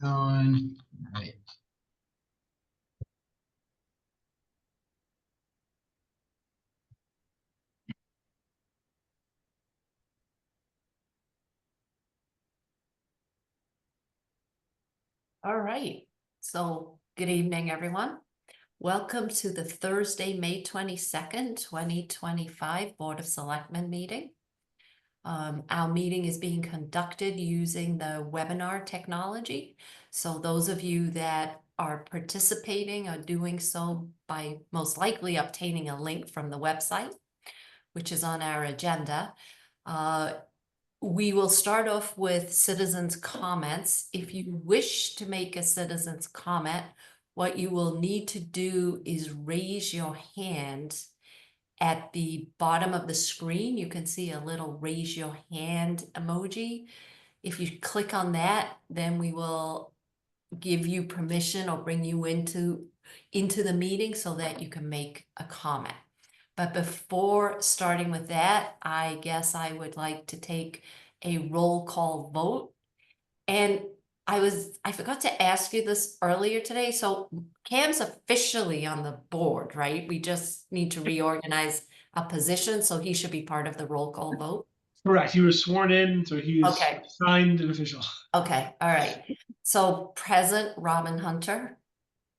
Going. All right. All right. So good evening, everyone. Welcome to the Thursday, May 22nd, 2025 Board of Selectmen meeting. Our meeting is being conducted using the webinar technology. So those of you that are participating are doing so by most likely obtaining a link from the website, which is on our agenda. We will start off with citizens' comments. If you wish to make a citizen's comment, what you will need to do is raise your hand. At the bottom of the screen, you can see a little raise your hand emoji. If you click on that, then we will give you permission or bring you into the meeting so that you can make a comment. But before starting with that, I guess I would like to take a roll call vote. And I forgot to ask you this earlier today. So Cam's officially on the board, right? We just need to reorganize a position, so he should be part of the roll call vote. Correct. He was sworn in, so he is Okay. signed and official. Okay, all right. So present Robin Hunter.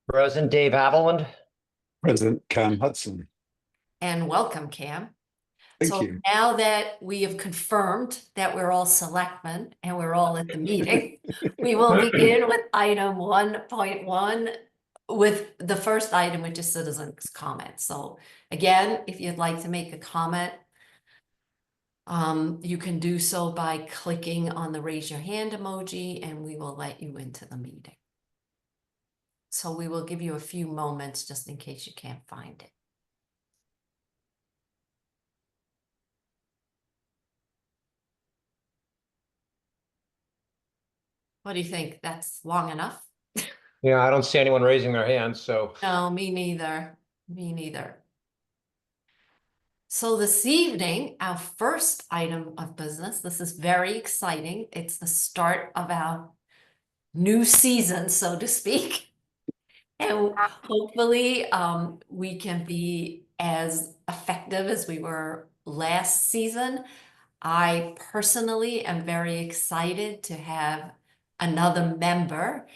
Present Dave Haviland. Present Cam Hudson. And welcome, Cam. Thank So you. now that we have confirmed that we're all selectmen and we're all at the meeting, we will begin with item 1.1 with the first item, which is citizens' comments. So again, if you'd like to make a comment, you can do so by clicking on the raise your hand emoji and we will let you into the meeting. So we will give you a few moments just in case you can't find it. What do you think? That's long enough? Yeah, I don't see anyone raising their hands, so. No, me neither. Me neither. So this evening, our first item of business, this is very exciting. It's the start of our new season, so to speak. And hopefully we can be as effective as we were last season. I personally am very excited to have another member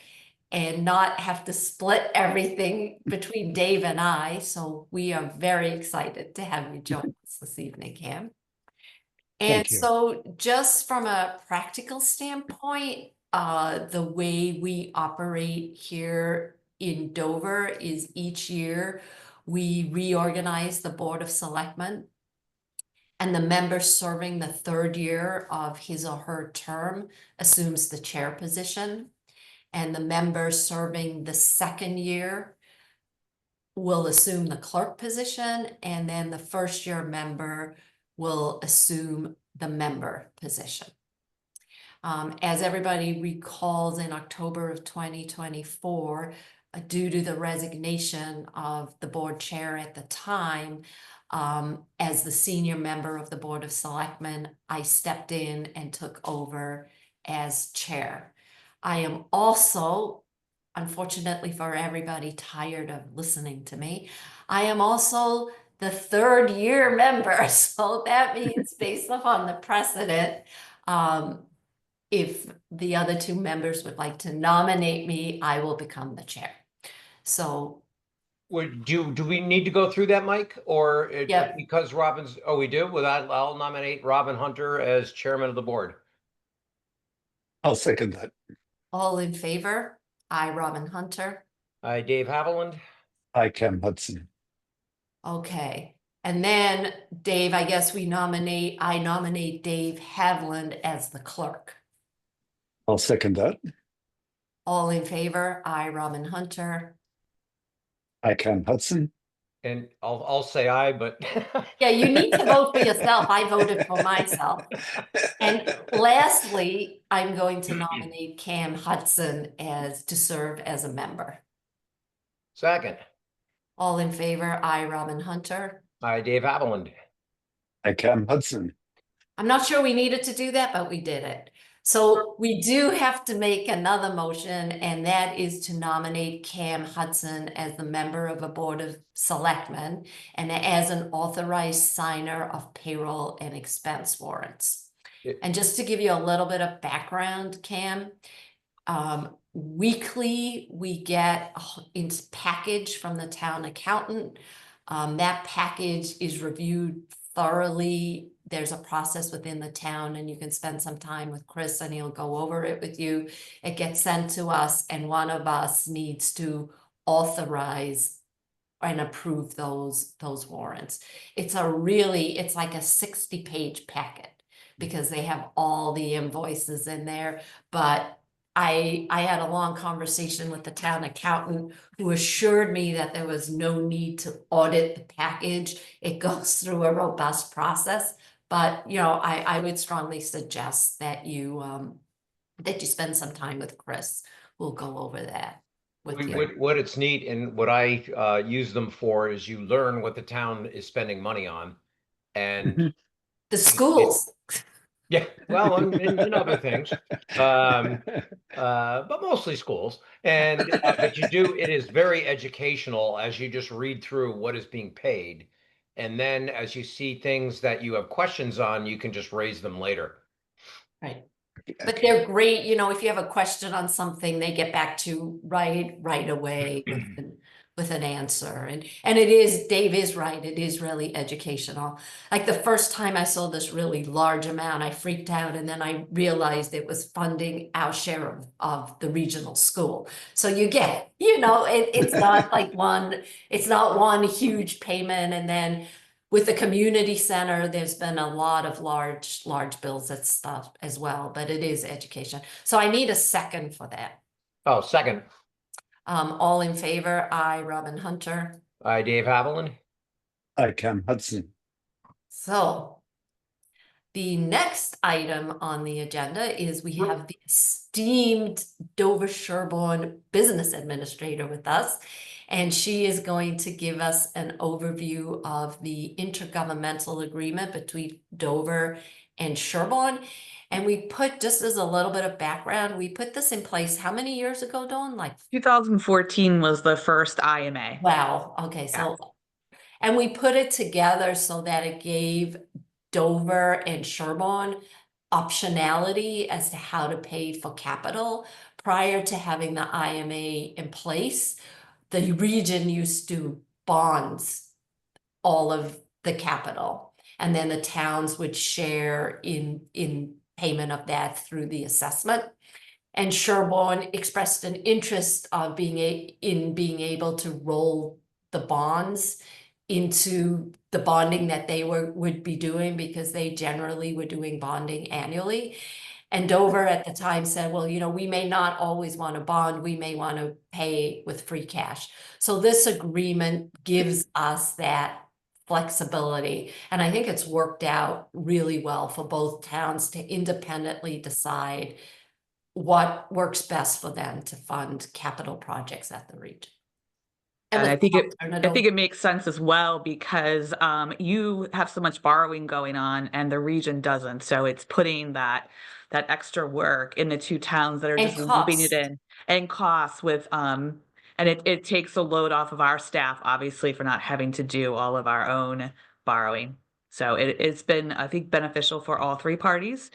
and not have to split everything between Dave and I. So we are very excited to have you join us this evening, Cam. And Thank you. so just from a practical standpoint, the way we operate here in Dover is each year we reorganize the Board of Selectmen, and the member serving the third year of his or her term assumes the chair position. And the member serving the second year will assume the clerk position, and then the first year member will assume the member position. As everybody recalls, in October of 2024, due to the resignation of the board chair at the time, as the senior member of the Board of Selectmen, I stepped in and took over as chair. I am also, unfortunately for everybody tired of listening to me, I am also the third year member. So that means based upon the precedent, if the other two members would like to nominate me, I will become the chair. So Do we need to go through that, Mike? Or Yeah. because Robin's, oh, we do? Well, I'll nominate Robin Hunter as chairman of the board. I'll second that. all in favor? I, Robin Hunter. Hi, Dave Haviland. Hi, Cam Hudson. Okay. And then Dave, I guess I nominate Dave Havland as the clerk. I'll second that. All in favor? I, Robin Hunter. Hi, Cam Hudson. And I'll say aye, but. Yeah, you need to vote for yourself. I voted for myself. And lastly, I'm going to nominate Cam Hudson to serve as a member. Second. All in favor? I, Robin Hunter. Hi, Dave Haviland. Hi, Cam Hudson. I'm not sure we needed to do that, but we did it. So we do have to make another motion, and that is to nominate Cam Hudson as the member of a Board of Selectmen and as an authorized signer of payroll and expense warrants. And just to give you a little bit of background, Cam, weekly we get a package from the town accountant. That package is reviewed thoroughly. There's a process within the town, and you can spend some time with Chris and he'll go over it with you. It gets sent to us, and one of us needs to authorize and approve those warrants. It's like a 60-page packet because they have all the invoices in there. But I had a long conversation with the town accountant who assured me that there was no need to audit the package. It goes through a robust process. But, you know, I would strongly suggest that you spend some time with Chris. We'll go over that with you. What it's neat and what I use them for is you learn what the town is spending money on. And The schools. yeah, well, and other things, but mostly schools. And but it is very educational as you just read through what is being paid. And then as you see things that you have questions on, you can just raise them later. Right. But they're great, you know, if you have a question on something, they get back to you right away with an answer. And Dave is right, it is really educational. Like the first time I saw this really large amount, I freaked out, and then I realized it was funding our share of the regional school. So you get, you know, it's not like it's not one huge payment. And then with the community center, there's been a lot of large bills and stuff as well, but it is education. So I need a second for that. Oh, second. All in favor? Aye, Robin Hunter. Aye, Dave Haviland. Aye, Cam Hudson. So the next item on the agenda is we have the esteemed Dover Sherborne business administrator with us. And she is going to give us an overview of the intergovernmental agreement between Dover and Sherborne. And we put, just as a little bit of background, we put this in place how many years ago, Dawn? Like 2014 was the first IMA. wow. Okay. So, and we put it together so that it gave Dover and Sherborne optionality as to how to pay for capital. Prior to having the IMA in place, the region used to bonds all of the capital, and then the towns would share in payment of that through the assessment. And Sherborne expressed an interest of being able to roll the bonds into the bonding that they would be doing, because they generally were doing bonding annually. And Dover at the time said, well, you know, we may not always want to bond, we may want to pay with free cash. So this agreement gives us that flexibility. And I think it's worked out really well for both towns to independently decide what works best for them to fund capital projects at the region. And I think it makes sense as well, because you have so much borrowing going on and the region doesn't. So it's putting that extra work in the two towns that are just looping it in, and costs with and it takes a load off of our staff, obviously, for not having to do all of our own borrowing. So it's been, I think, beneficial for all three parties.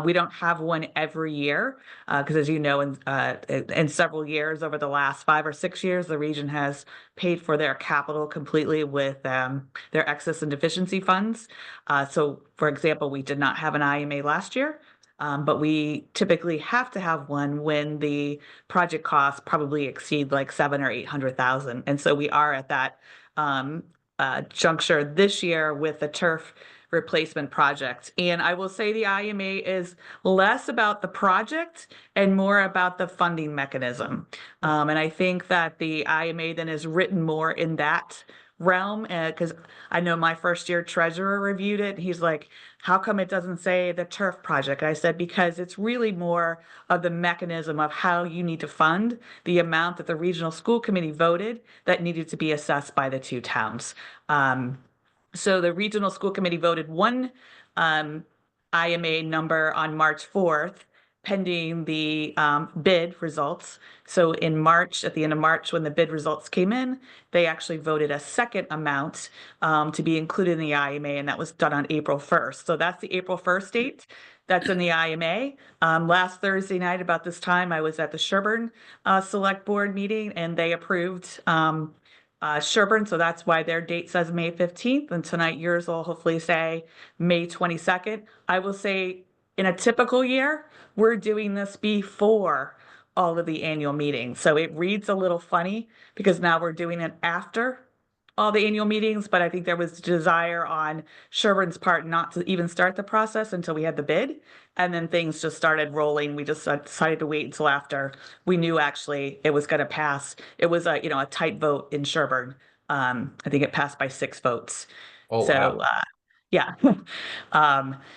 We don't have one every year because, as you know, in several years, over the last 5 or 6 years, the region has paid for their capital completely with their excess and deficiency funds. So, for example, we did not have an IMA last year, but we typically have to have one when the project costs probably exceed like 700,000 or 800,000, and so we are at that juncture this year with the turf replacement project. And I will say the IMA is less about the project and more about the funding mechanism. And I think that the IMA then is written more in that realm, because I know my first year treasurer reviewed it. He's like, how come it doesn't say the turf project? I said, because it's really more of the mechanism of how you need to fund the amount that the regional school committee voted that needed to be assessed by the two towns. So the regional school committee voted one IMA number on March 4th, pending the bid results. So in March, at the end of March, when the bid results came in, they actually voted a second amount to be included in the IMA, and that was done on April 1st. So that's the April 1st date. That's in the IMA. Last Thursday night, about this time, I was at the Sherburne Select Board meeting, and they approved Sherburne, so that's why their date says May 15th, and tonight yours will hopefully say May 22nd. I will say in a typical year, we're doing this before all of the annual meetings. So it reads a little funny because now we're doing it after all the annual meetings, but I think there was desire on Sherburne's part not to even start the process until we had the bid. And then things just started rolling. We just decided to wait until after we knew actually it was going to pass. It was a tight vote in Sherburne. I think it passed by 6 votes. Oh, So wow. yeah.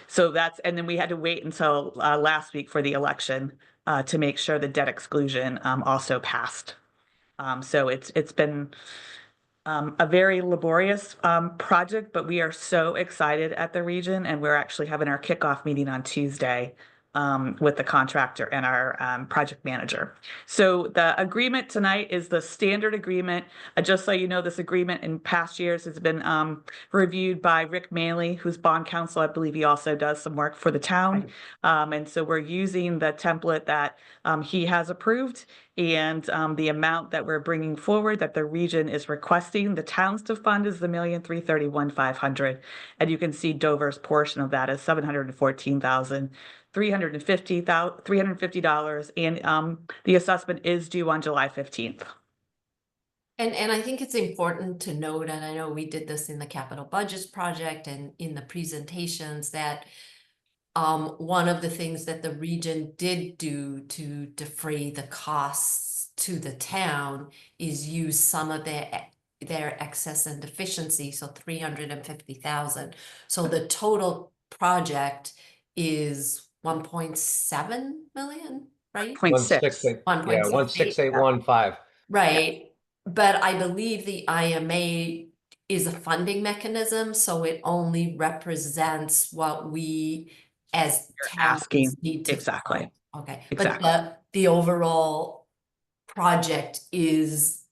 So and then we had to wait until last week for the election to make sure the debt exclusion also passed. So it's been a very laborious project, but we are so excited at the region, and we're actually having our kickoff meeting on Tuesday with the contractor and our project manager. So the agreement tonight is the standard agreement. Just so you know, this agreement in past years has been reviewed by Rick Manley, who's bond counsel. I believe he also does some work for the town. And so we're using the template that he has approved, and the amount that we're bringing forward that the region is requesting the towns to fund is $1,331,500. And you can see Dover's portion of that is $714,350, and the assessment is due on July 15th. And I think it's important to note, and I know we did this in the capital budgets project and in the presentations, that one of the things that the region did do to defray the costs to the town is use some of their excess and deficiency, so 350,000. So the total project is 1.7 million, right? 0.6. 16815. Right. But I believe the IMA is a funding mechanism, so it only represents what we as towns asking. need to Exactly. fund. Okay. Exactly. But the overall project is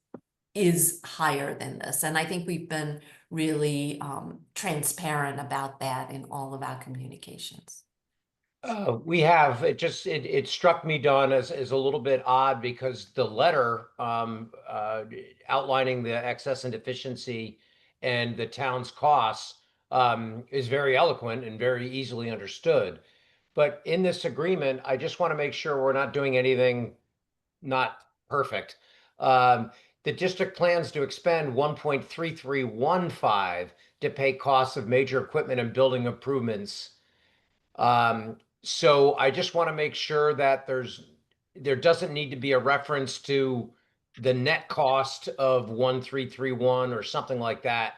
higher than this. And I think we've been really transparent about that in all of our communications. We have, it struck me, Dawn, as a little bit odd because the letter outlining the excess and deficiency and the town's costs is very eloquent and very easily understood. But in this agreement, I just want to make sure we're not doing anything not perfect. The district plans to expend 1.3315 to pay costs of major equipment and building improvements. So I just want to make sure that there doesn't need to be a reference to the net cost of 1.331 or something like that,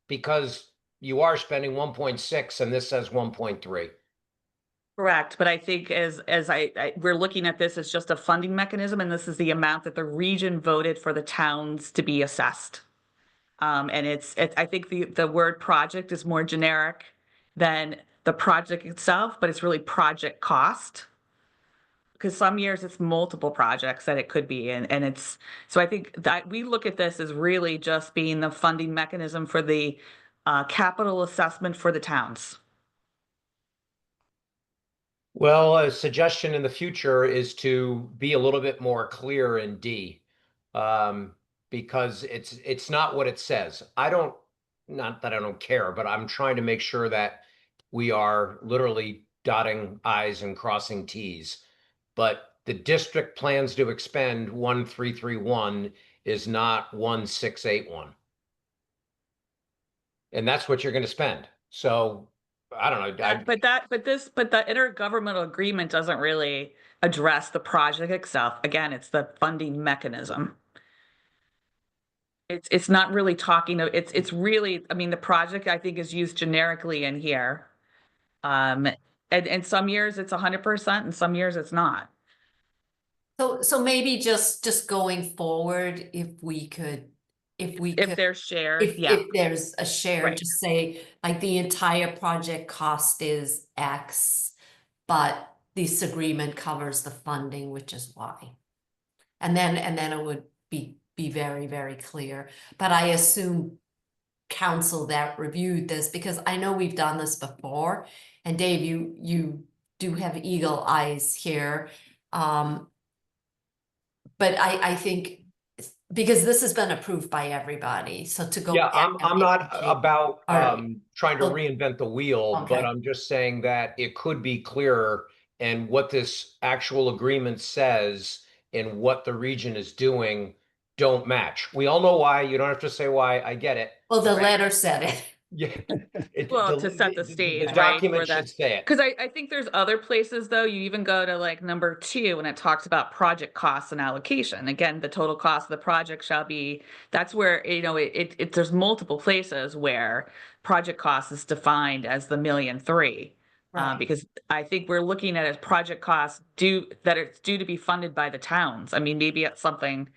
because you are spending 1.6 and this says 1.3. Correct, but I think as we're looking at this as just a funding mechanism, and this is the amount that the region voted for the towns to be assessed. And I think the word project is more generic than the project itself, but it's really project cost. Because some years it's multiple projects that it could be, and so I think that we look at this as really just being the funding mechanism for the capital assessment for the towns. Well, a suggestion in the future is to be a little bit more clear in D, because it's not what it says. Not that I don't care, but I'm trying to make sure that we are literally dotting I's and crossing T's. But the district plans to expend 1.331 is not 1.681. And that's what you're going to spend. So I don't know. But the intergovernmental agreement doesn't really address the project itself. Again, it's the funding mechanism. It's not really talking. It's really. I mean, the project I think is used generically in here. And some years it's 100%, and some years it's not. So maybe just going forward, if they're shared, if there's a share, Right. just say like the entire project cost is X, but this agreement covers the funding, which is why. And then it would be very, very clear. But I assume council that reviewed this, because I know we've done this before, and Dave, you do have eagle eyes here. But I think because this has been approved by everybody, so to go. Yeah, back I'm and not educate- about All right. trying to Well, reinvent the wheel, okay. but I'm just saying that it could be clearer, and what this actual agreement says and what the region is doing don't match. We all know why. You don't have to say why. I get it. Well, the letter said it. Yeah. Well, to set the stage, right, document for that. should say it. Because I think there's other places though, you even go to like number 2 and it talks about project costs and allocation. Again, the total cost of the project shall be, that's where, you know, there's multiple places where project cost is defined as the 1,000,003. Right. Because I think we're looking at as project costs that it's due to be funded by the towns. I mean, maybe it's something,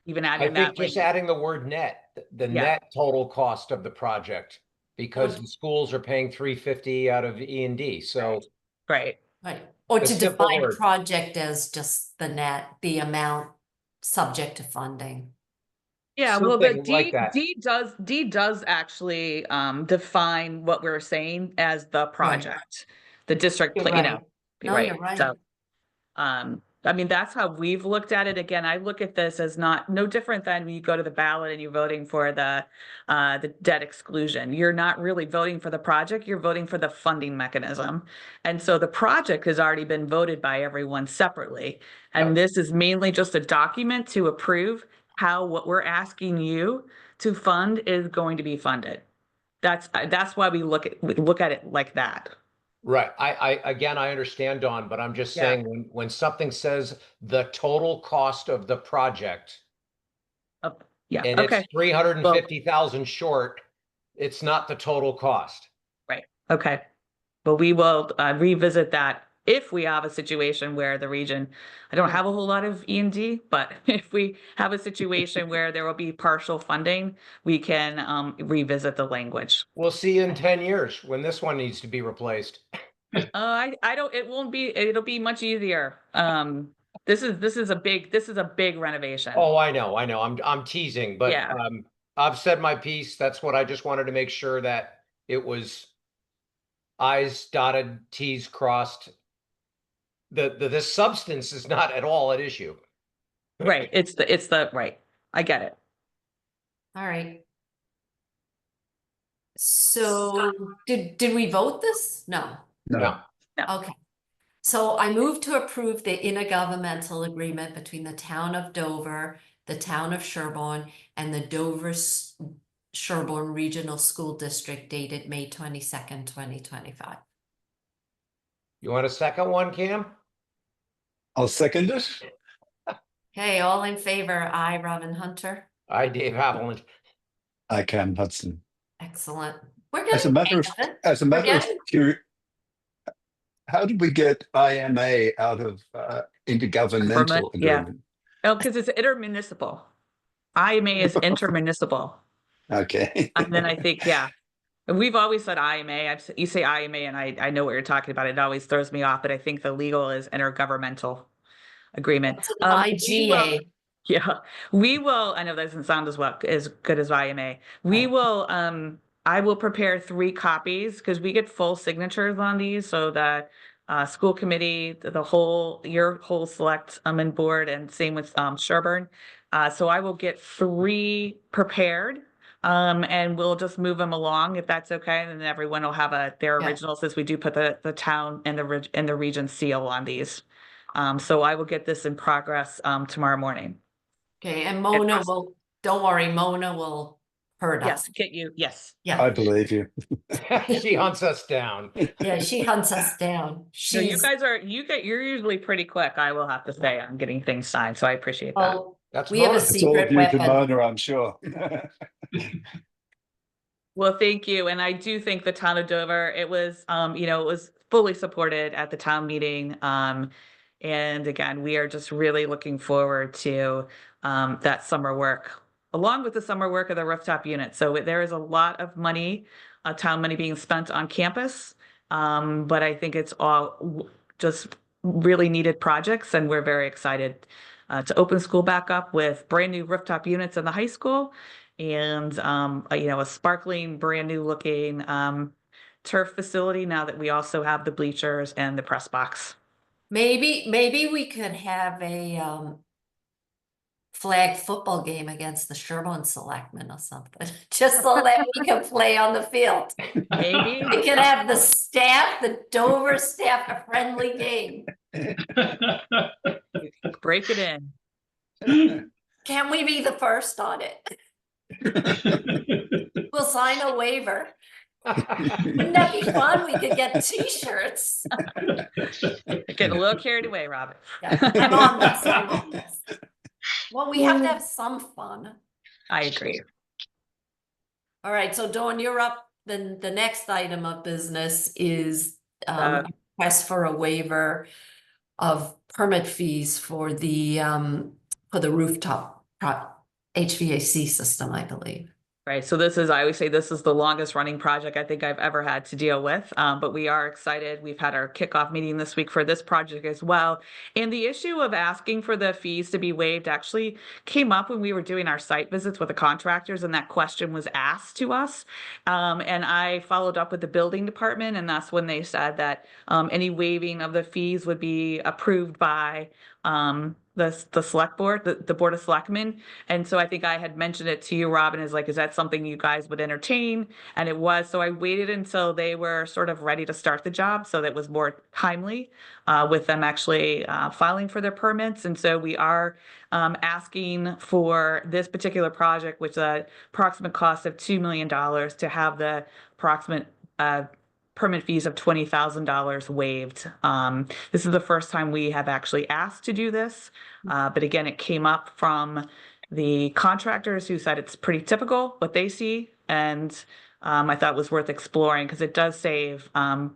even I adding think that, just like, adding the word net, the Yeah. net total cost of the project, because Well- the schools are paying 350 out of E&D. So right. Right, or The to simple define word. project as just the amount subject to funding. Yeah, well, the something like that. D does actually define what we're saying as the project. The district, You're you know, right. No, you're right. So, I mean, that's how we've looked at it. Again, I look at this as no different than when you go to the ballot and you're voting for the debt exclusion. You're not really voting for the project, you're voting for the funding mechanism. And so the project has already been voted by everyone separately. And Yep. this is mainly just a document to approve how what we're asking you to fund is going to be funded. That's why we look at it like that. Right. Again, I understand, Dawn, but I'm just Yeah. saying when something says the total cost of the project Yeah, and okay, it's 350,000 short, it's not the total cost. right, okay. But we will revisit that if we have a situation where the region, I don't have a whole lot of E&D, but if we have a situation where there will be partial funding, we can revisit the language. We'll see you in 10 years when this one needs to be replaced. I don't, it won't be, it'll be much easier. This is a big renovation. Oh, I know. I'm teasing, but Yeah. I've said my piece. That's what I just wanted to make sure that it was I's dotted, T's crossed. The substance is not at all at issue. Right, it's the, right, I get it. All right. So did we vote this? No. No. Okay. So I move to approve the intergovernmental agreement between the town of Dover, the town of Sherborne, and the Dover Sherborne Regional School District dated May 22nd, 2025. You want a second one, Cam? I'll second it. Okay, all in favor? Aye, Robin Hunter. Aye, Dave Haviland. I Cam Hudson. Excellent. We're As a getting matter of getting- how did we get IMA out of intergovernmental Government, yeah. agreement? Oh, because it's intermunicipal. IMA is intermunicipal. Okay. And then I think, yeah. And we've always said IMA. You say IMA and I know what you're talking about. It always throws me off, but I think the legal is intergovernmental agreement. It's an IGA. Yeah, we will, I know that doesn't sound as good as IMA. We will, I will prepare 3 copies because we get full signatures on these. So the school committee, your whole select and board, and same with Sherburne. So I will get 3 prepared. And we'll just move them along if that's okay. And then everyone will have their Yeah. originals, as we do put the town and the region seal on these. So I will get this in progress tomorrow morning. Okay, and Mona possible. don't worry, Mona will hurt Yes, us. get you. Yes. Yeah. I believe you. She hunts us down. Yeah, she hunts us down. No, you She's, guys you're usually pretty quick. I will have to say on getting things signed. So I appreciate that. oh, That's we have a Mona. It's all secret due to weapon. Mona, I'm sure. Well, thank you. And I do think the town of Dover, it was, it was fully supported at the town meeting. And again, we are just really looking forward to that summer work, along with the summer work of the rooftop unit. So there is a lot of money, town money being spent on campus. But I think it's all just really needed projects, and we're very excited to open school back up with brand new rooftop units in the high school and a sparkling, brand new looking turf facility now that we also have the bleachers and the press box. Maybe we could have a flag football game against the Sherborne Selectmen or something, just so that we can play on the field. Maybe. We can have the staff, the Dover staff, a friendly game. Break it in. Can we be the first on it? We'll sign a waiver. Wouldn't that be fun? We could get t-shirts. Getting a little carried away, Robert. Yeah, I'm on this. I'm on this. Well, we have to have some fun. I agree. All right, so Dawn, you're up. Then the next item of business is a request for a waiver of permit fees for the rooftop HVAC system, I believe. Right. So this is, I always say this is the longest running project I think I've ever had to deal with. But we are excited. We've had our kickoff meeting this week for this project as well. And the issue of asking for the fees to be waived actually came up when we were doing our site visits with the contractors, and that question was asked to us. And I followed up with the building department, and that's when they said that any waiving of the fees would be approved by the select board, the board of selectmen. And so I think I had mentioned it to you, Robin, is that something you guys would entertain? And it was. So I waited until they were sort of ready to start the job, so that was more timely with them actually filing for their permits. And so we are asking for this particular project, which is an approximate cost of $2 million, to have the approximate permit fees of $20,000 waived. This is the first time we have actually asked to do this. But again, it came up from the contractors who said it's pretty typical what they see. And I thought it was worth exploring because it does save us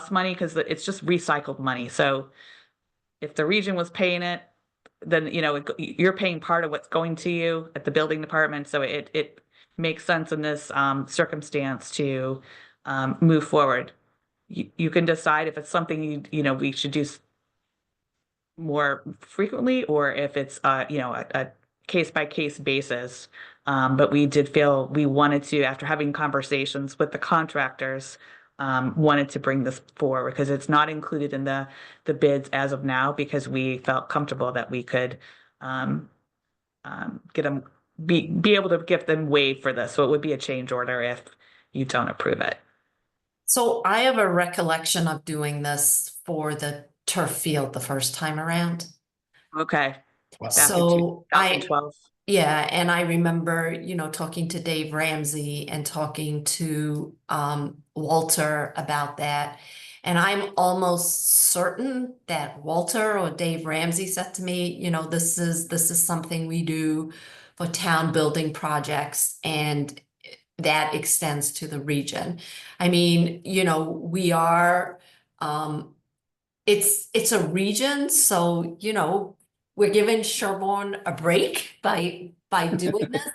money because it's just recycled money. So if the region was paying it, then, you're paying part of what's going to you at the building department. So it makes sense in this circumstance to move forward. You can decide if it's something we should do more frequently, or if it's a case by case basis. But we did feel we wanted to, after having conversations with the contractors, wanted to bring this forward because it's not included in the bids as of now, because we felt comfortable that we could get them be able to get them waived for this. So it would be a change order if you don't approve it. So I have a recollection of doing this for the turf field the first time around. Okay. So 2012. Yeah, and I remember, talking to Dave Ramsey and talking to Walter about that. And I'm almost certain that Walter or Dave Ramsey said to me, this is something we do for town building projects, and that extends to the region. I mean, we are, it's a region, so, we're giving Sherborne a break by doing this,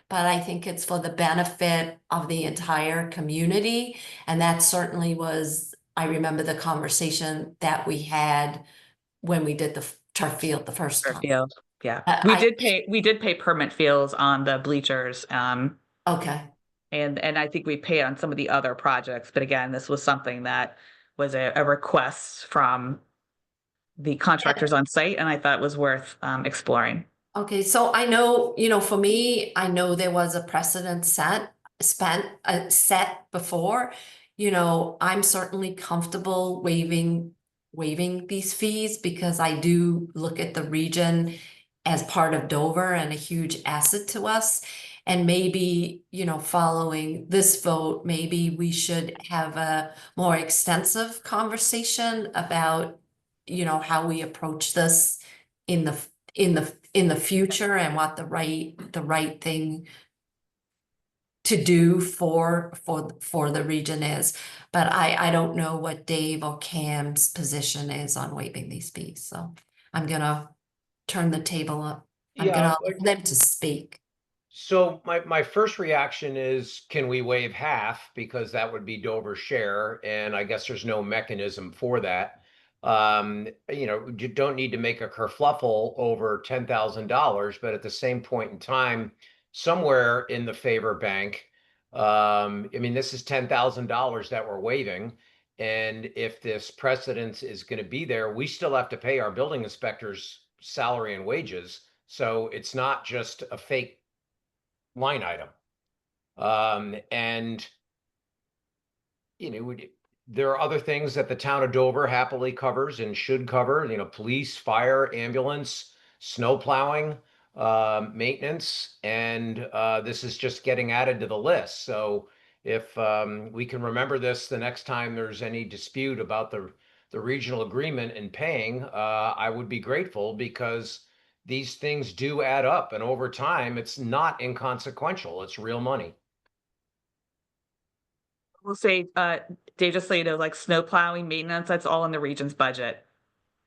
but I think it's for the benefit of the entire community. And that certainly was, I remember the conversation that we had when we did the turf field the first time. Field. Yeah. We did pay permit fees on the bleachers. Okay. And I think we paid on some of the other projects, but again, this was something that was a request from the contractors on site, and I thought it was worth exploring. Okay, so I know, for me, I know there was a precedent set before. I'm certainly comfortable waiving these fees because I do look at the region as part of Dover and a huge asset to us. And maybe, following this vote, maybe we should have a more extensive conversation about how we approach this in the future, and what the right thing to do for the region is. But I don't know what Dave or Cam's position is on waiving these fees, so I'm gonna turn the table up. I'm gonna let them to speak. So my first reaction is, can we waive half? Because that would be Dover's share, and I guess there's no mechanism for that. You don't need to make a kerfluffle over $10,000, but at the same point in time, somewhere in the favor bank, this is $10,000 that we're waiving. And if this precedence is going to be there, we still have to pay our building inspectors salary and wages. So it's not just a fake line item. And there are other things that the town of Dover happily covers and should cover, police, fire, ambulance, snow plowing, maintenance, and this is just getting added to the list. So if we can remember this the next time there's any dispute about the regional agreement and paying, I would be grateful, because these things do add up, and over time, it's not inconsequential. It's real money. We'll say, Dave, just so you know, like snow plowing, maintenance, that's all in the region's budget.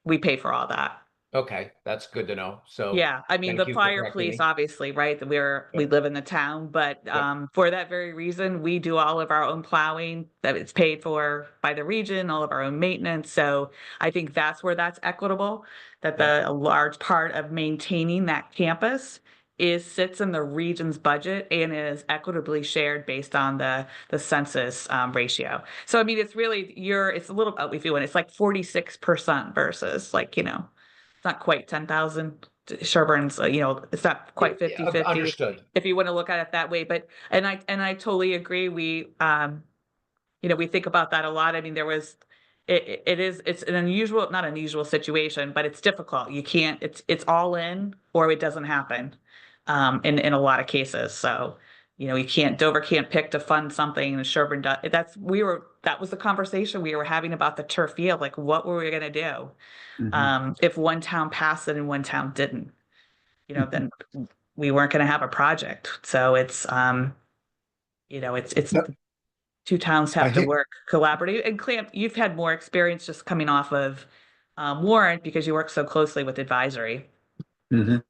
We pay for all that. Okay, that's good to know. So Yeah, I mean, thank the you for fire correcting police, me. obviously, right, that we live in the town, but for that very reason, we do all of our own plowing, that it's paid for by the region, all of our own maintenance. So I think that's where that's equitable, that a large part of maintaining that campus sits in the region's budget and is equitably shared based on the census ratio. So I mean, it's really it's a little, if you want, it's like 46% versus, like, it's not quite 10,000. Sherburne's, it's not quite 50-50. Understood. If you want to look at it that way, but, and I totally agree. We think about that a lot. I mean, it's an unusual, not unusual situation, but it's difficult. You can't, it's all in or it doesn't happen, in a lot of cases. So, Dover can't pick to fund something, and Sherburne does. That was the conversation we were having about the turf field. Like, what were we going to do? If one town passed it and one town didn't, then we weren't going to have a project. So it's No, two towns I have to hear- work collaboratively. And Clamp, you've had more experience just coming off of Warrant, because you work so closely with advisory. Mhm.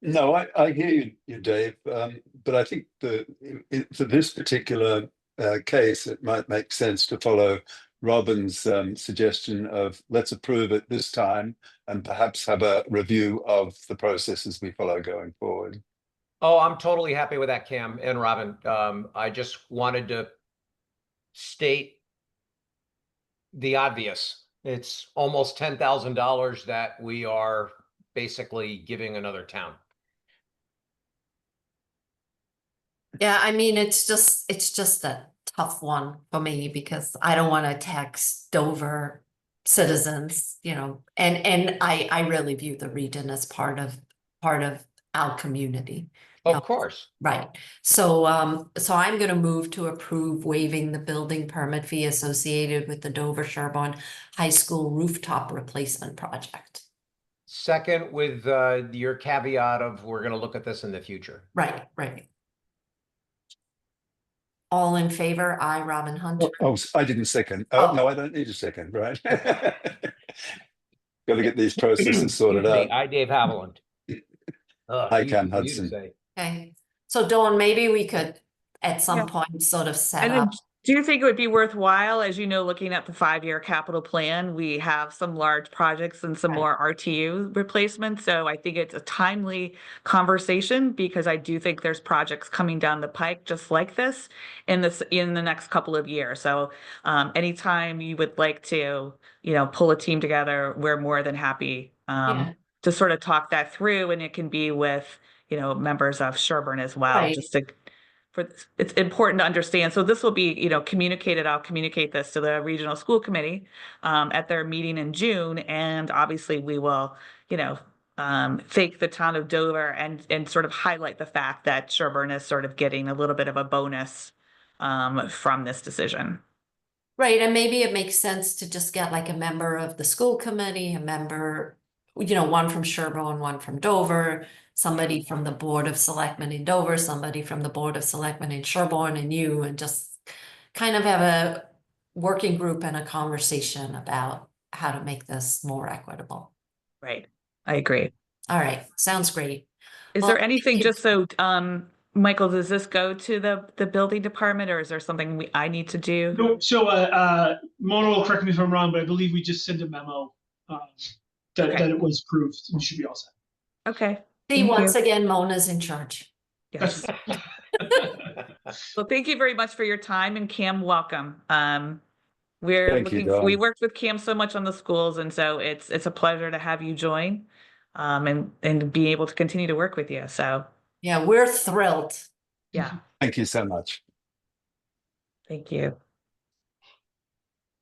No, I hear you, Dave. But I think for this particular case, it might make sense to follow Robin's suggestion of, let's approve it this time and perhaps have a review of the processes we follow going forward. Oh, I'm totally happy with that, Cam and Robin. I just wanted to state the obvious. It's almost $10,000 that we are basically giving another town. Yeah, I mean, it's just a tough one for me, because I don't want to tax Dover citizens, and I really view the region as part of our community. Of course. Right. So I'm going to move to approve waiving the building permit fee associated with the Dover Sherburne High School rooftop replacement project. Second, with your caveat of, we're going to look at this in the future. Right. All in favor? I, Robin Hunter. Oh, I didn't second. Oh. No, I don't need a second, right? Got to get these processes sorted Excuse me, out. I, Dave Haviland. Hi, Cam easy for you to Hudson. say. Okay, so Dawn, maybe we could at some Yeah. point sort of set And up. then, do you think it would be worthwhile, as looking at the 5-year capital plan, we have some large projects and some Right. more RTU replacements. So I think it's a timely conversation, because I do think there's projects coming down the pike just like this in the next couple of years. So anytime you would like to, pull a team together, we're more than happy Yeah. to sort of talk that through, and it can be with, members of Sherburne as well, Right. just to. It's important to understand. So this will be, communicated. I'll communicate this to the regional school committee at their meeting in June. And obviously we will, thank the town of Dover and sort of highlight the fact that Sherburne is sort of getting a little bit of a bonus from this decision. Right, and maybe it makes sense to just get like a member of the school committee, a member, one from Sherburne, one from Dover, somebody from the Board of Selectmen in Dover, somebody from the Board of Selectmen in Sherburne, and you, and just kind of have a working group and a conversation about how to make this more equitable. Right. I agree. All right, sounds great. Is Well, there anything, thank you. just so Michael, does this go to the building department, or is there something I need to do? No, so Mona will correct me if I'm wrong, but I believe we just sent a memo that Okay. it was approved and should be all set. Okay. See, Thank once you. again, Mona's in charge. Yes. Well, thank you very much for your time, and Cam, welcome. Thank you, We Dawn. worked with Cam so much on the schools, and so it's a pleasure to have you join, and be able to continue to work with you. So Yeah, we're thrilled. yeah, Thank you so much. thank you.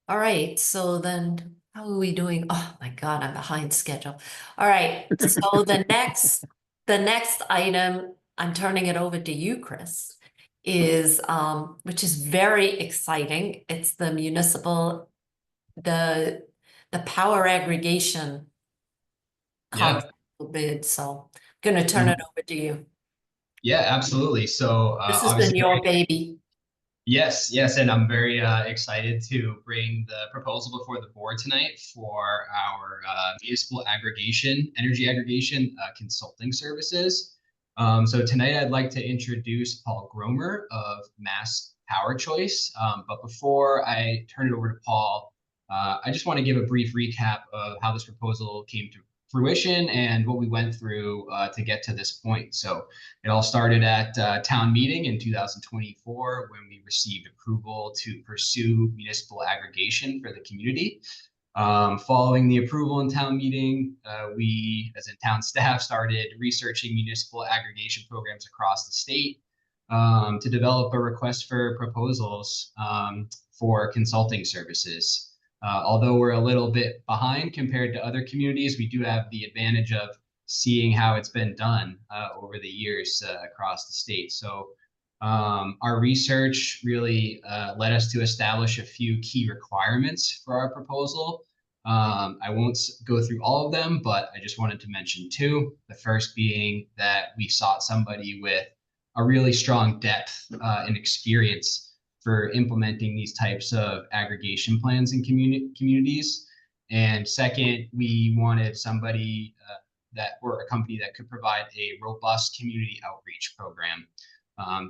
All right, so then how are we doing? Oh my God, I'm behind schedule. All right, so the next item, I'm turning it over to you, Chris, is which is very exciting. It's the municipal, the power aggregation Yeah. bid. So I'm gonna turn it over to you. Yeah, absolutely. So This has been obviously, your baby. yes, and I'm very excited to bring the proposal before the board tonight for our municipal energy aggregation consulting services. So tonight I'd like to introduce Paul Gromer of Mass Power Choice. But before I turn it over to Paul, I just want to give a brief recap of how this proposal came to fruition and what we went through to get to this point. So it all started at town meeting in 2024 when we received approval to pursue municipal aggregation for the community. Following the approval in town meeting, we, as in town staff, started researching municipal aggregation programs across the state to develop a request for proposals for consulting services. Although we're a little bit behind compared to other communities, we do have the advantage of seeing how it's been done over the years across the state. So our research really led us to establish a few key requirements for our proposal. I won't go through all of them, but I just wanted to mention two. The first being that we sought somebody with a really strong depth and experience for implementing these types of aggregation plans in communities. And second, we wanted somebody or a company that could provide a robust community outreach program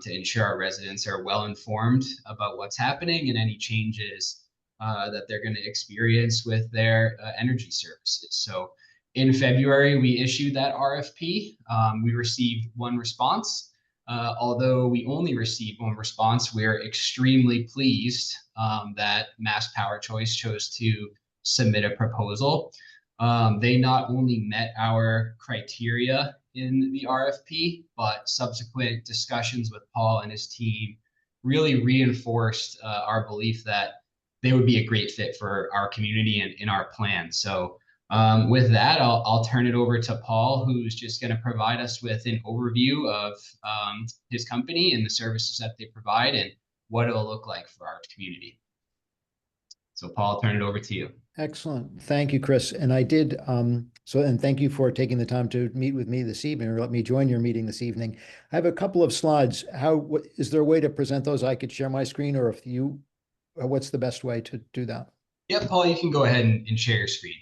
to ensure our residents are well informed about what's happening and any changes that they're going to experience with their energy services. So in February, we issued that RFP. We received one response. Although we only received one response, we're extremely pleased that Mass Power Choice chose to submit a proposal. They not only met our criteria in the RFP, but subsequent discussions with Paul and his team really reinforced our belief that they would be a great fit for our community and in our plan. So with that, I'll turn it over to Paul, who's just going to provide us with an overview of his company and the services that they provide and what it'll look like for our community. So Paul, I'll turn it over to you. Excellent. Thank you, Chris. And I did, and thank you for taking the time to meet with me this evening, or let me join your meeting this evening. I have a couple of slides. Is there a way to present those? I could share my screen, or what's the best way to do that? Yeah, Paul, you can go ahead and share your screen.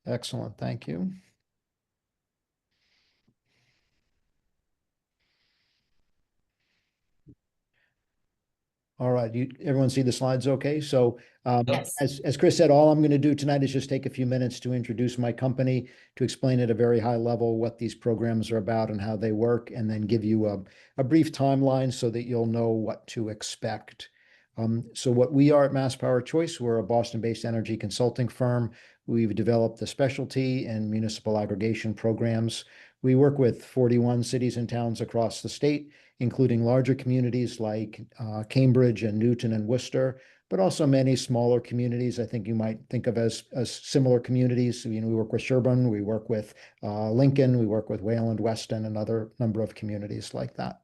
Excellent. Thank you. All right, everyone see the slides okay? So Yes. as Chris said, all I'm going to do tonight is just take a few minutes to introduce my company, to explain at a very high level what these programs are about and how they work, and then give you a brief timeline so that you'll know what to expect. So what we are at Mass Power Choice, we're a Boston-based energy consulting firm. We've developed a specialty in municipal aggregation programs. We work with 41 cities and towns across the state, including larger communities like Cambridge and Newton and Worcester, but also many smaller communities I think you might think of as similar communities. We work with Sherburne, we work with Lincoln, we work with Wayland, Weston, and another number of communities like that.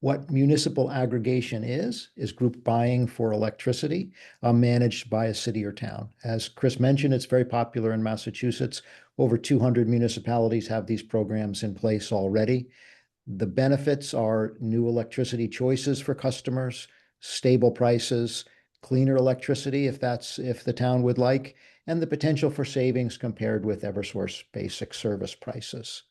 What municipal aggregation is group buying for electricity managed by a city or town. As Chris mentioned, it's very popular in Massachusetts. Over 200 municipalities have these programs in place already. The benefits are new electricity choices for customers, stable prices, cleaner electricity if the town would like, and the potential for savings compared with Eversource basic service prices.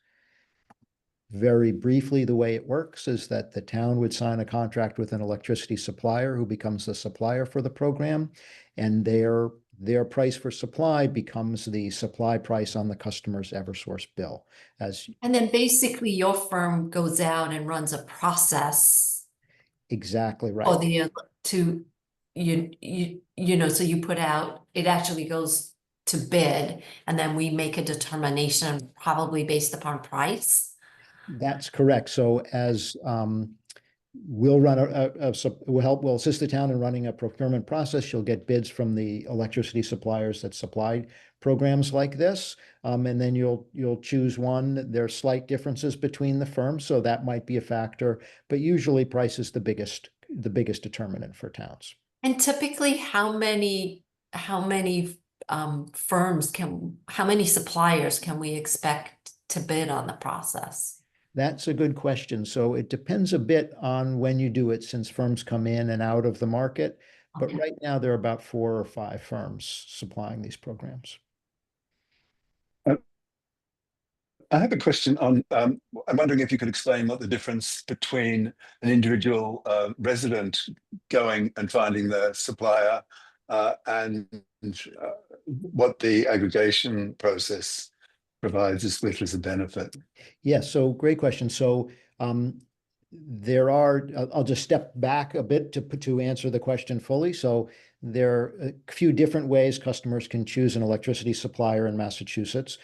Very briefly, the way it works is that the town would sign a contract with an electricity supplier who becomes the supplier for the program, and their price for supply becomes the supply price on the customer's Eversource bill. And then basically your firm goes out and runs a process Exactly right. for the, so you put out, it actually goes to bid, and then we make a determination probably based upon price. That's correct. So as we'll run we'll assist the town in running a procurement process. You'll get bids from the electricity suppliers that supply programs like this. And then you'll choose one. There are slight differences between the firms, so that might be a factor, but usually price is the biggest determinant for towns. And typically, how many suppliers can we expect to bid on the process? That's a good question. So it depends a bit on when you do it, since firms come in and out of the market. But Okay. right now, there are about 4 or 5 firms supplying these programs. I have a question on, I'm wondering if you could explain what the difference between an individual resident going and finding their supplier and what the aggregation process provides us with as a benefit. Yes, so great question. So there are, I'll just step back a bit to answer the question fully. So there are a few different ways customers can choose an electricity supplier in Massachusetts.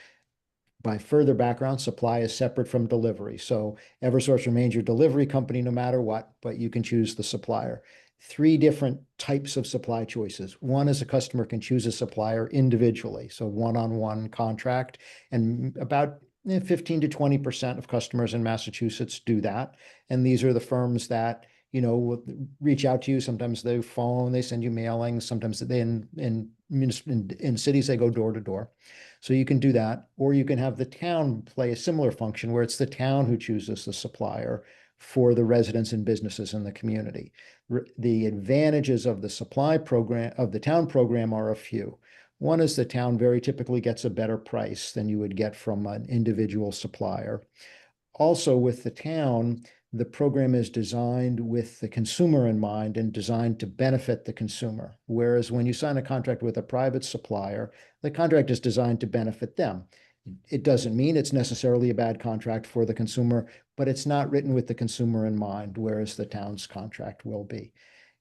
By further background, supply is separate from delivery. So Eversource remains your delivery company no matter what, but you can choose the supplier. 3 different types of supply choices. One is a customer can choose a supplier individually, so one-on-one contract, and about 15 to 20% of customers in Massachusetts do that. And these are the firms that, will reach out to you. Sometimes they phone, they send you mailings. Sometimes they in cities, they go door to door. So you can do that, or you can have the town play a similar function where it's the town who chooses the supplier for the residents and businesses in the community. The advantages of the supply program, of the town program, are a few. One is the town very typically gets a better price than you would get from an individual supplier. Also, with the town, the program is designed with the consumer in mind and designed to benefit the consumer. Whereas when you sign a contract with a private supplier, the contract is designed to benefit them. It doesn't mean it's necessarily a bad contract for the consumer, but it's not written with the consumer in mind, whereas the town's contract will be.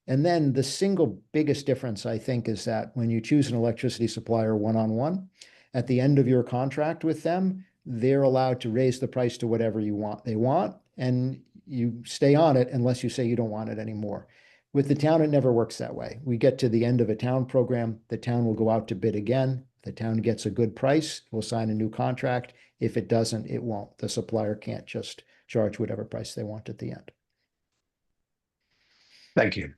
And then the single biggest difference, I think, is that when you choose an electricity supplier one-on-one, at the end of your contract with them, they're allowed to raise the price to whatever they want, and you stay on it unless you say you don't want it anymore. With the town, it never works that way. We get to the end of a town program, the town will go out to bid again. The town gets a good price, will sign a new contract. If it doesn't, it won't. The supplier can't just charge whatever price they want at the end. Thank you.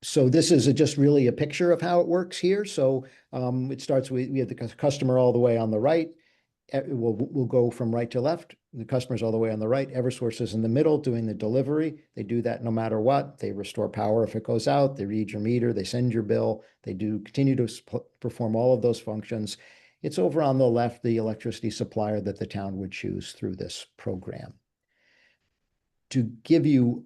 So this is just really a picture of how it works here. So it starts with, we have the customer all the way on the right. We'll go from right to left. The customer's all the way on the right. Eversource is in the middle doing the delivery. They do that no matter what. They restore power if it goes out. They read your meter. They send your bill. They continue to perform all of those functions. It's over on the left, the electricity supplier that the town would choose through this program. To give you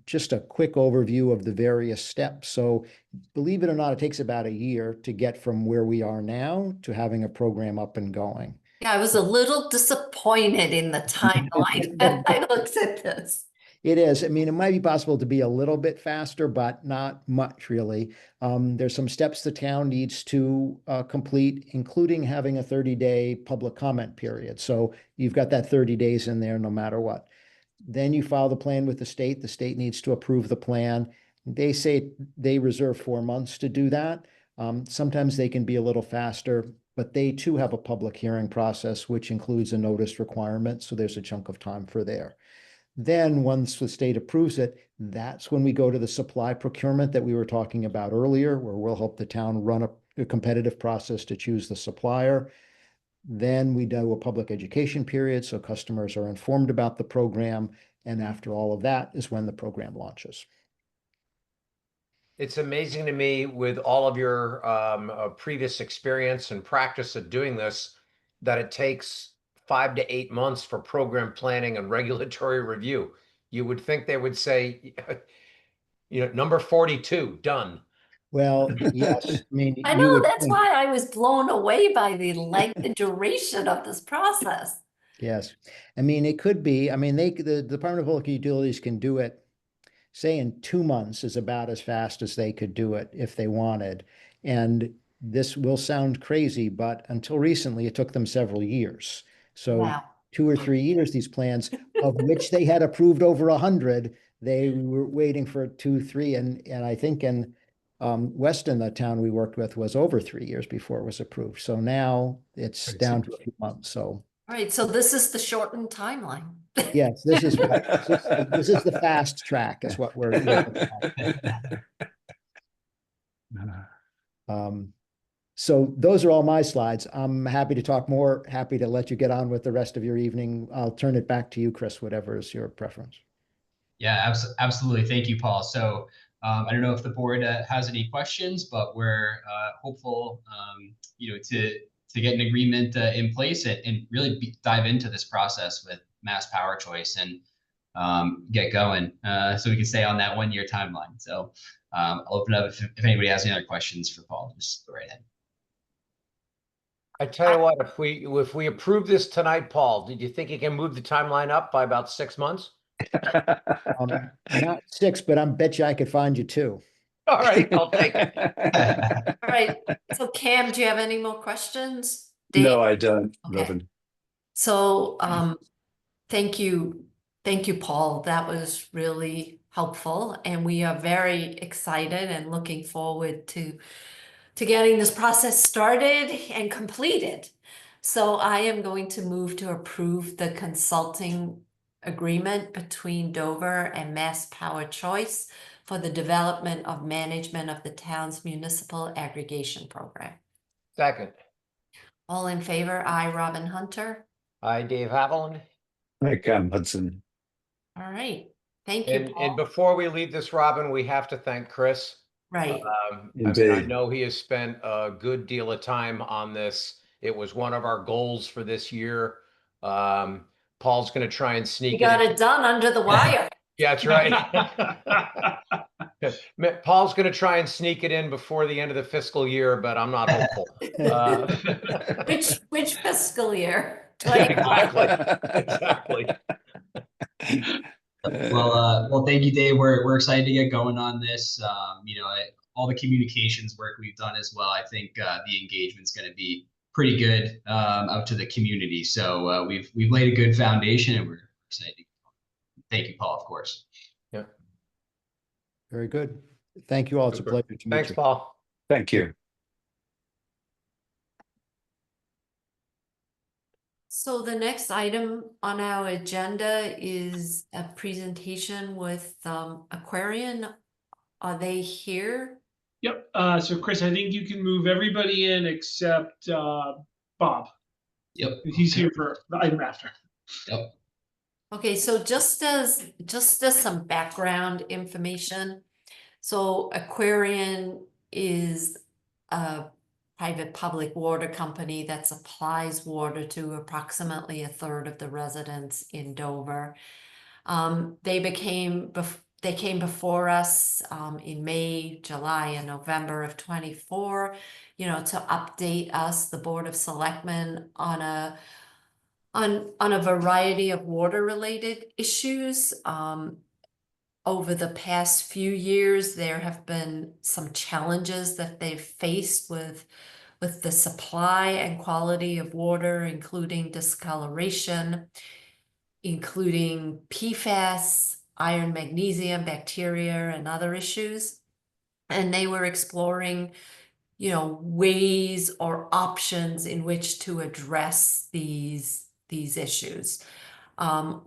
just a quick overview of the various steps. So believe it or not, it takes about a year to get from where we are now to having a program up and going. Yeah, I was a little disappointed in the timeline when I looked at this. It is. I mean, it might be possible to be a little bit faster, but not much really. There's some steps the town needs to complete, including having a 30-day public comment period. So you've got that 30 days in there no matter what. Then you file the plan with the state. The state needs to approve the plan. They say they reserve 4 months to do that. Sometimes they can be a little faster, but they too have a public hearing process, which includes a notice requirement. So there's a chunk of time for there. Then once the state approves it, that's when we go to the supply procurement that we were talking about earlier, where we'll help the town run a competitive process to choose the supplier. Then we do a public education period, so customers are informed about the program. And after all of that is when the program launches. It's amazing to me, with all of your previous experience and practice of doing this, that it takes 5 to 8 months for program planning and regulatory review. You would think they would say, number 42, done. Well, yes, I mean, I you know, would that's think, why I was blown away by the length and duration of this process. yes. I mean, it could be, I mean, the Department of Public Utilities can do it, say in 2 months is about as fast as they could do it if they wanted. And this will sound crazy, but until recently, it took them several years. So Wow. 2 or 3 years, these plans, of which they had approved over 100, they were waiting for 2, 3, and I think in Weston, the town we worked with, was over 3 years before it was approved. So now it's Pretty down to a few months. So All right, so this is the shortened timeline. yes, this is the fast track is what we're looking at. So those are all my slides. I'm happy to talk more, happy to let you get on with the rest of your evening. I'll turn it back to you, Chris, whatever is your preference. Yeah, absolutely. Thank you, Paul. So I don't know if the board has any questions, but we're hopeful, to get an agreement in place and really dive into this process with Mass Power Choice and get going so we can stay on that 1-year timeline. So I'll open up if anybody has any other questions for Paul, just go right ahead. I tell you what, if we approve this tonight, Paul, did you think you can move the timeline up by about 6 months? Not 6, but I bet you I could find you 2. All right, I'll take it. All right, so Cam, do you have any more questions? No, I don't, Okay. Robin. So, thank you, Paul. That was really helpful, and we are very excited and looking forward to getting this process started and completed. So I am going to move to approve the consulting agreement between Dover and Mass Power Choice for the development of management of the town's municipal aggregation program. Second. All in favor? Aye, Robin Hunter. Hi, Dave Haviland. Hi, Cam Hudson. All right. Thank you, And Paul. before we leave this, Robin, we have to thank Chris. Right. I Indeed. know he has spent a good deal of time on this. It was one of our goals for this year. Paul's going to try and sneak We got it in. it done under the wire. Yeah, that's right. Paul's going to try and sneak it in before the end of the fiscal year, but I'm not hopeful. Which fiscal year? Yeah, exactly. Well, thank you, Dave. We're excited to get going on this. All the communications work we've done as well. I think the engagement's going to be pretty good out to the community. So we've laid a good foundation, and we're excited. Thank you, Paul, of course. Yeah. Very good. Thank you all. It's a pleasure to meet you. Thanks, Paul. Thank you. So the next item on our agenda is a presentation with Aquarian. Are they here? Yep, so Chris, I think you can move everybody in except Bob. Yep. He's here for the item after. Yep. Okay, so just as some background information. So Aquarian is a private public water company that supplies water to approximately a third of the residents in Dover. They came before us in May, July, and November of 24, to update us, the Board of Selectmen, on a variety of water-related issues. Over the past few years, there have been some challenges that they've faced with the supply and quality of water, including discoloration, including PFAS, iron, magnesium, bacteria, and other issues. And they were exploring, ways or options in which to address these issues. Again,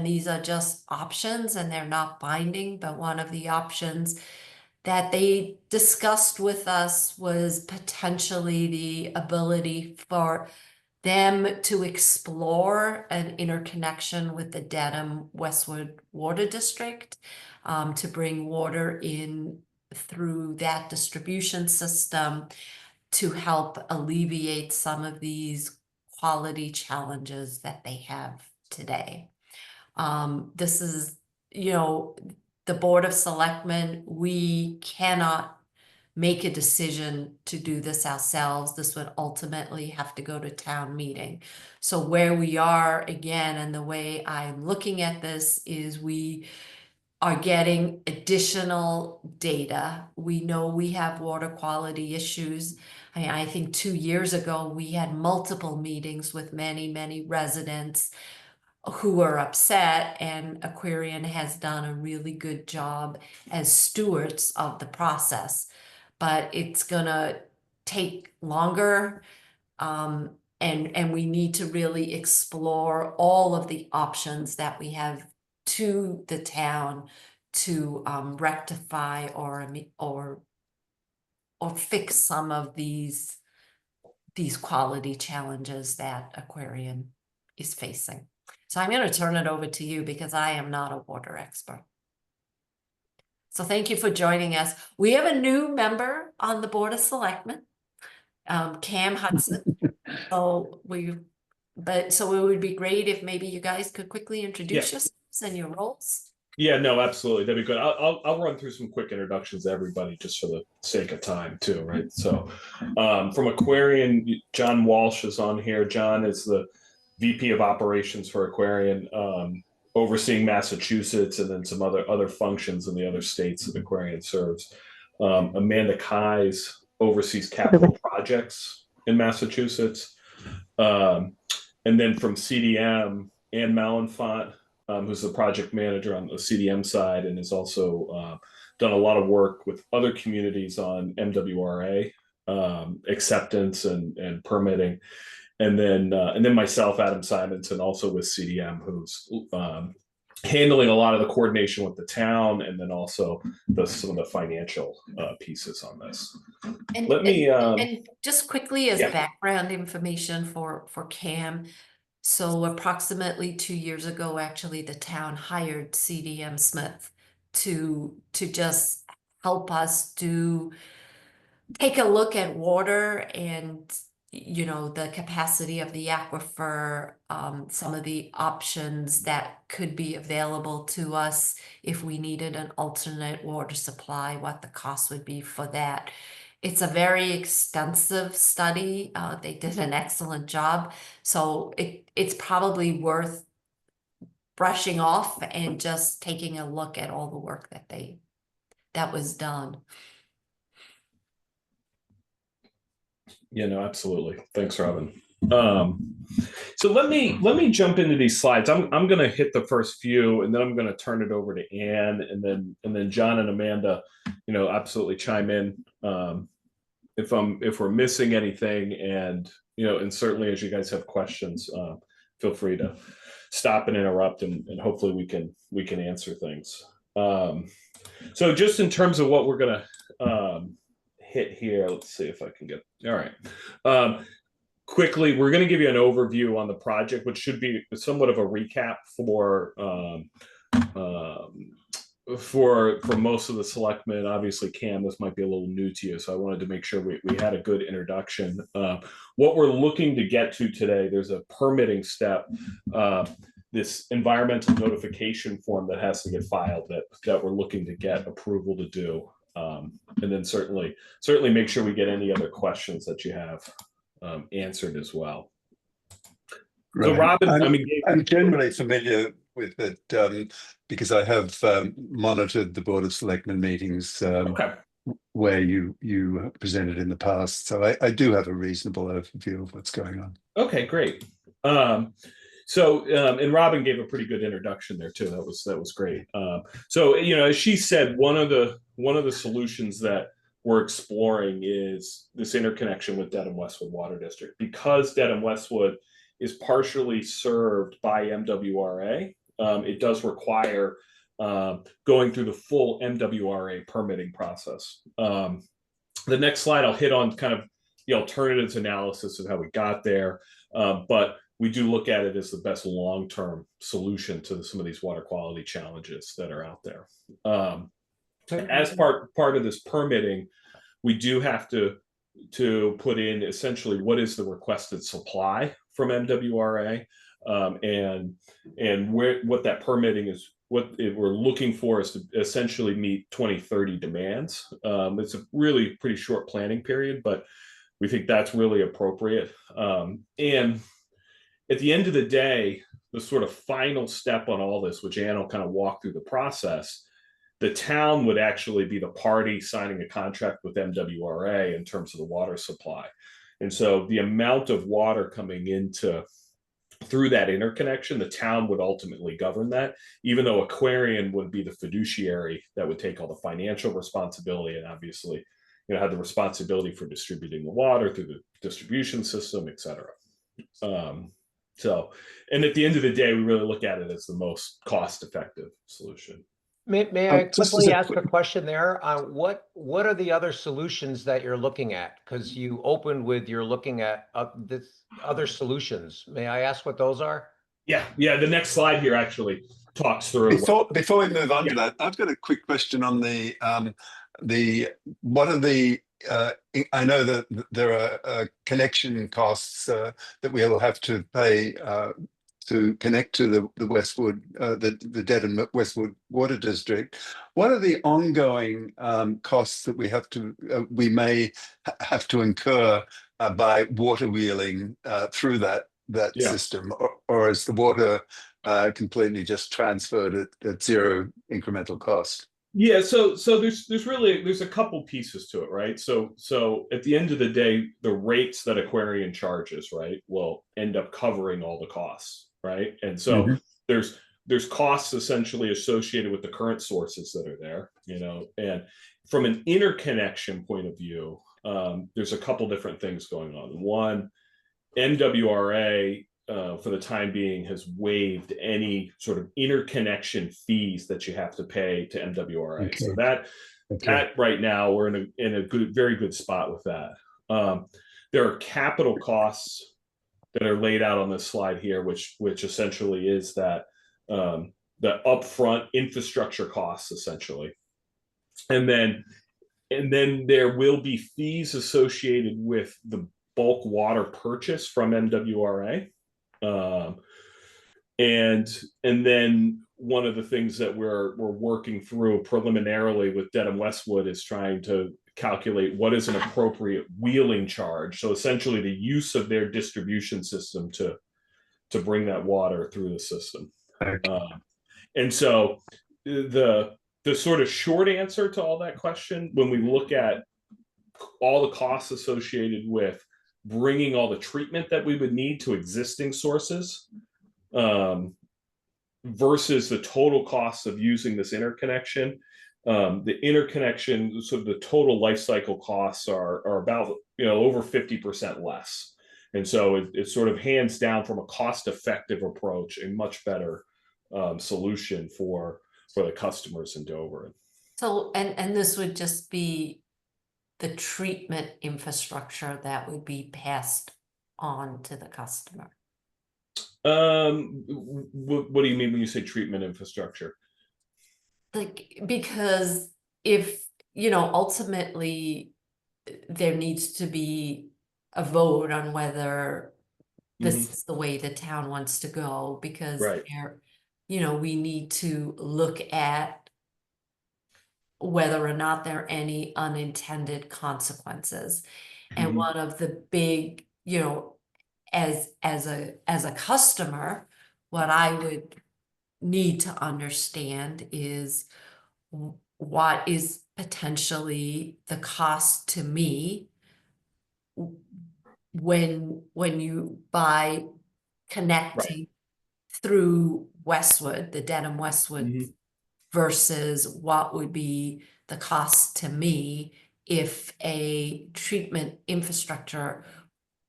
these are just options and they're not binding, but one of the options that they discussed with us was potentially the ability for them to explore an interconnection with the Dedham Westwood Water District, to bring water in through that distribution system to help alleviate some of these quality challenges that they have today. This is, the Board of Selectmen, we cannot make a decision to do this ourselves. This would ultimately have to go to town meeting. So where we are again, and the way I'm looking at this is we are getting additional data. We know we have water quality issues. I think 2 years ago, we had multiple meetings with many residents who are upset, and Aquarian has done a really good job as stewards of the process. But it's gonna take longer, and we need to really explore all of the options that we have to the town to rectify or fix some of these quality challenges that Aquarian is facing. So I'm going to turn it over to you because I am not a water expert. So thank you for joining us. We have a new member on the Board of Selectmen, Cam Hudson. So it would be great if maybe you guys could quickly introduce yourselves and your roles. Yeah, no, absolutely. That'd be good. I'll run through some quick introductions to everybody just for the sake of time too, right? So from Aquarian, John Walsh is on here. John is the VP of Operations for Aquarian, overseeing Massachusetts and then some other functions in the other states that Aquarian serves. Amanda Keyes oversees capital projects in Massachusetts. And then from CDM, Ann Malenfant, who's the project manager on the CDM side and has also done a lot of work with other communities on MWRA acceptance and permitting. And then myself, Adam Simonson, also with CDM, who's handling a lot of the coordination with the town and then also some of the financial pieces on this. And just quickly as Yeah. background information for Cam. So approximately 2 years ago, actually, the town hired CDM Smith to just help us take a look at water and, the capacity of the aquifer, some of the options that could be available to us if we needed an alternate water supply, what the cost would be for that. It's a very extensive study. They did an excellent job. So it's probably worth brushing off and just taking a look at all the work that was done. Yeah, no, absolutely. Thanks, Robin. So let me jump into these slides. I'm going to hit the first few, and then I'm going to turn it over to Ann, and then John and Amanda, absolutely chime in if we're missing anything, and and certainly as you guys have questions, feel free to stop and interrupt, and hopefully we can answer things. So just in terms of what we're going to hit here, let's see if I can get all right. Quickly, we're going to give you an overview on the project, which should be somewhat of a recap for most of the selectmen. Obviously, Cam, this might be a little new to you, so I wanted to make sure we had a good introduction. What we're looking to get to today, there's a permitting step, this environmental notification form that has to get filed that we're looking to get approval to do. And then certainly make sure we get any other questions that you have answered as well. Right. So Robin, I'm generally familiar with it because I have monitored the Board of Selectmen meetings okay. where you presented in the past. So I do have a reasonable overview of what's going on. Okay, great. So and Robin gave a pretty good introduction there too. That was great. So as she said, one of the solutions that we're exploring is this interconnection with Dedham Westwood Water District. Because Dedham Westwood is partially served by MWRA, it does require going through the full MWRA permitting process. The next slide, I'll hit on kind of the alternatives analysis of how we got there, but we do look at it as the best long-term solution to some of these water quality challenges that are out there. As part of this permitting, we do have to put in essentially what is the requested supply from MWRA, and what that permitting is, we're looking for is to essentially meet 2030 demands. It's a really pretty short planning period, but we think that's really appropriate. And at the end of the day, the sort of final step on all this, which Ann will kind of walk through the process, the town would actually be the party signing a contract with MWRA in terms of the water supply. And so the amount of water coming into through that interconnection, the town would ultimately govern that, even though Aquarian would be the fiduciary that would take all the financial responsibility and obviously, have the responsibility for distributing the water through the distribution system, et cetera. So, and at the end of the day, we really look at it as the most cost-effective solution. May I quickly ask a question there? What are the other solutions that you're looking at? Because you opened with you're looking at other solutions. May I ask what those are? Yeah. The next slide here actually talks through. Before we move on to that, I've got a quick question on what are the I know that there are connection costs that we'll have to pay to connect to the Westwood, the Dedham Westwood Water District. What are the ongoing costs that we may have to incur by water wheeling through that system, or is the water completely just transferred at zero incremental cost? Yeah, so there's a couple pieces to it, right? So at the end of the day, the rates that Aquarian charges, right, will end up covering all the costs, right? And so there's costs essentially associated with the current sources that are there, and from an interconnection point of view, there's a couple different things going on. One, MWRA for the time being has waived any sort of interconnection fees that you have to pay to MWRA. Okay. So that right now we're in a very good spot with that. There are capital costs that are laid out on this slide here, which essentially is that the upfront infrastructure costs essentially, and then there will be fees associated with the bulk water purchase from MWRA. And then one of the things that we're working through preliminarily with Dedham Westwood is trying to calculate what is an appropriate wheeling charge. So essentially the use of their distribution system to bring that water through the system. Okay. And so the sort of short answer to all that question, when we look at all the costs associated with bringing all the treatment that we would need to existing sources versus the total cost of using this interconnection. The interconnection, so the total life cycle costs are about over 50% less. And so it's sort of hands down from a cost-effective approach, a much better solution for the customers in Dover. So, and this would just be the treatment infrastructure that would be passed on to the customer. What do you mean when you say treatment infrastructure? Like, because if, ultimately there needs to be a vote on whether this is the way the town wants to go, because we need to look at whether or not there are any unintended consequences. And one of the big, as a customer, what I would need to understand is what is potentially the cost to me when you buy connecting through Westwood, the Dedham Westwood, versus what would be the cost to me if a treatment infrastructure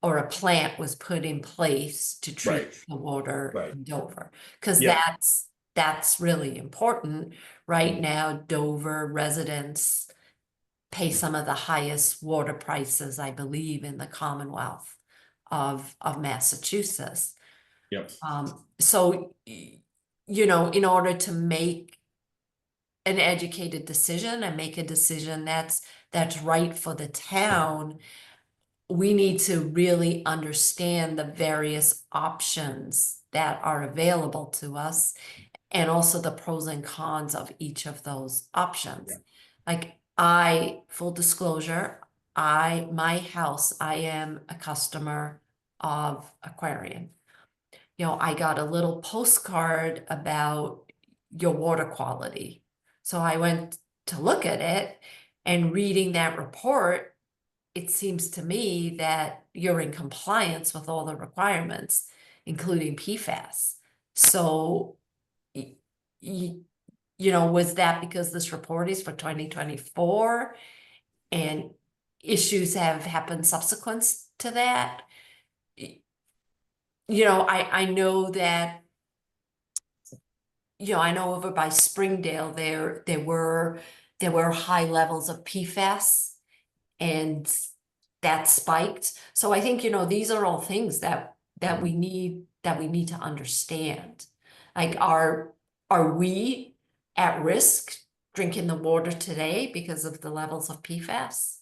or a plant was put in place to treat the water in Dover. Because that's really important. Right now, Dover residents pay some of the highest water prices, I believe, in the Commonwealth of Massachusetts. Yep. So, in order to make an educated decision and make a decision that's right for the town, we need to really understand the various options that are available to us and also the pros and cons of each of those options. Like full disclosure, my house, I am a customer of Aquarian. You know, I got a little postcard about your water quality. So I went to look at it, and reading that report, it seems to me that you're in compliance with all the requirements, including PFAS. So, you know, was that because this report is for 2024 and issues have happened subsequent to that? You know, I know that, you know, I know over by Springdale there were high levels of PFAS and that spiked. So I think, you know, these are all things that we need to understand. Like, are we at risk drinking the water today because of the levels of PFAS?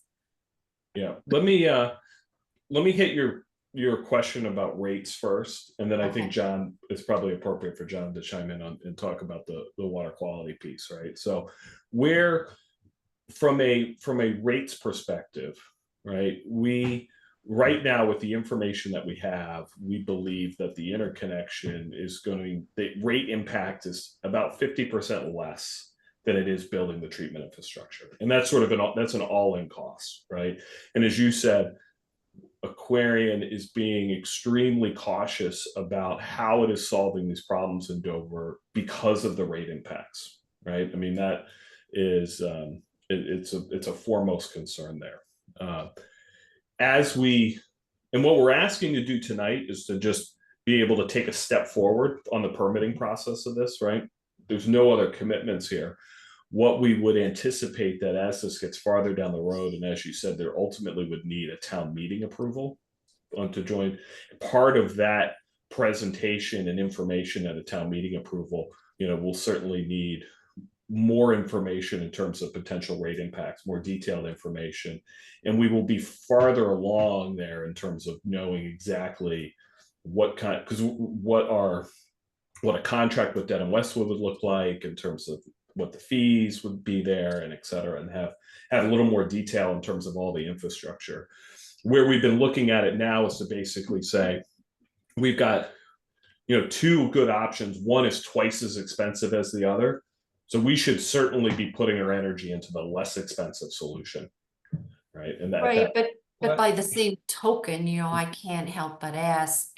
Yeah, let me hit your question about rates first, and then I think Okay. John, it's probably appropriate for John to chime in on and talk about the water quality piece, right? So where from a rates perspective, right, we right now, with the information that we have, we believe that the interconnection is the rate impact is about 50% less than it is building the treatment infrastructure, and that's sort of that's an all-in cost, right? And as you said, Aquarian is being extremely cautious about how it is solving these problems in Dover because of the rate impacts, right? I mean, that is it's a foremost concern there. And what we're asking to do tonight is to just be able to take a step forward on the permitting process of this, right? There's no other commitments here. What we would anticipate that as this gets farther down the road, and as you said, there ultimately would need a town meeting approval to join. Part of that presentation and information at a town meeting approval, you know, we'll certainly need more information in terms of potential rate impacts, more detailed information, and we will be farther along there in terms of knowing exactly what a contract with Dedham Westwood would look like in terms of what the fees would be there, and et cetera, and have a little more detail in terms of all the infrastructure. Where we've been looking at it now is to basically say, we've got, you know, two good options. One is twice as expensive as the other. So we should certainly be putting our energy into the less expensive solution, right? And but by the same token, you know, I can't help but ask,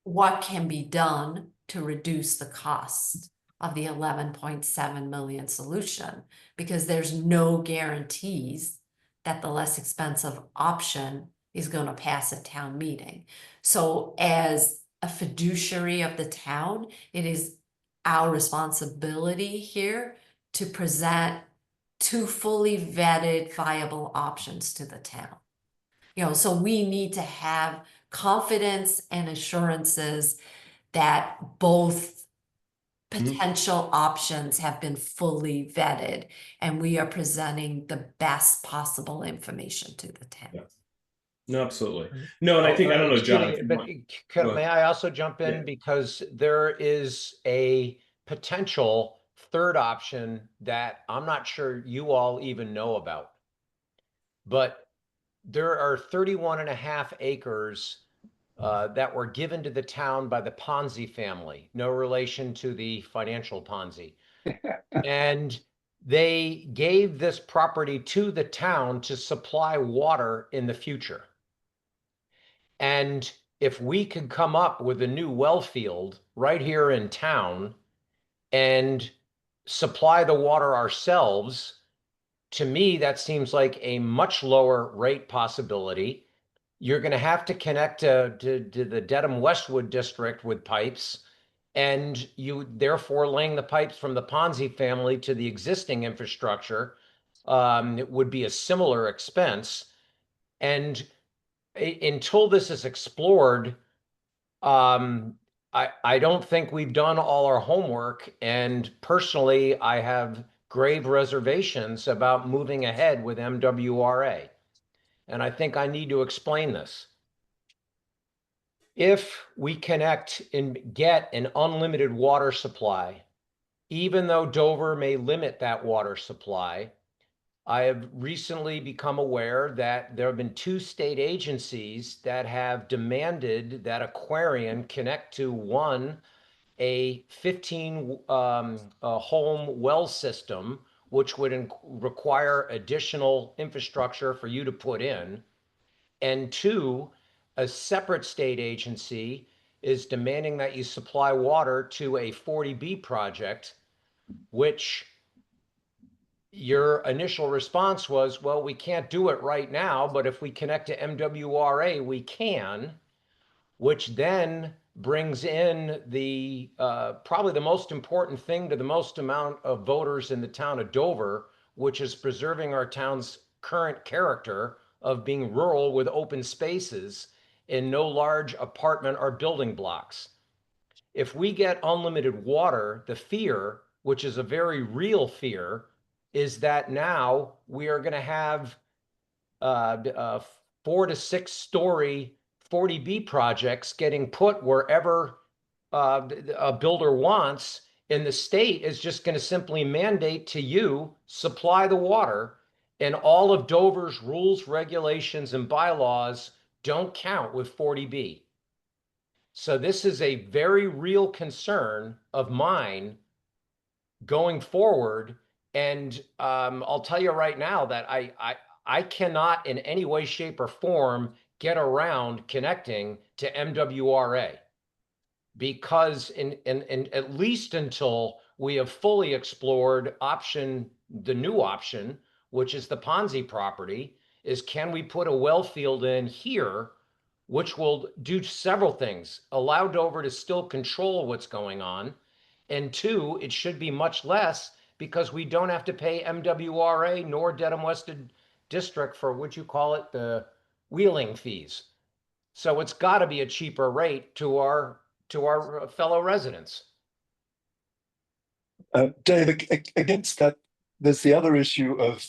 what can be done to reduce the cost of the 11.7 million solution? Because there's no guarantees that the less expensive option is going to pass a town meeting. So as a fiduciary of the town, it is our responsibility here to present two fully vetted viable options to the town. You know, so we need to have confidence and assurances that both potential options have been fully vetted and we are presenting the best possible information to the town. Yeah. No, absolutely. No, and I think, I don't know, John. But may I also jump in? Yeah. Because there is a potential third option that I'm not sure you all even know about. But there are 31.5 acres that were given to the town by the Ponzi family, no relation to the financial Ponzi. And they gave this property to the town to supply water in the future. And if we could come up with a new well field right here in town and supply the water ourselves, to me, that seems like a much lower rate possibility. You're going to have to connect to the Dedham Westwood district with pipes, and you therefore laying the pipes from the Ponzi family to the existing infrastructure. It would be a similar expense. And until this is explored, I don't think we've done all our homework. And personally, I have grave reservations about moving ahead with MWRA. and I think I need to explain this. If we connect and get an unlimited water supply, even though Dover may limit that water supply, I have recently become aware that there have been 2 state agencies that have demanded that Aquarian connect to a 15 home well system, which would require additional infrastructure for you to put in. And 2, a separate state agency is demanding that you supply water to a 40B project, which your initial response was, well, we can't do it right now, but if we connect to MWRA, we can, which then brings in the probably the most important thing to the most amount of voters in the town of Dover, which is preserving our town's current character of being rural with open spaces and no large apartment or building blocks. If we get unlimited water, the fear, which is a very real fear, is that now we are going to have 4 to 6 story 40B projects getting put wherever a builder wants, and the state is just going to simply mandate to you supply the water, and all of Dover's rules, regulations, and bylaws don't count with 40B. So this is a very real concern of mine going forward. And I'll tell you right now that I cannot in any way, shape, or form get around connecting to MWRA, because in at least until we have fully explored the new option, which is the Ponzi property, is can we put a well field in here, which will do several things: allow Dover to still control what's going on, and 2, it should be much less because we don't have to pay MWRA nor Dedham West District for, what you call it, the wheeling fees. So it's got to be a cheaper rate to our fellow residents. Dave, against that, there's the other issue of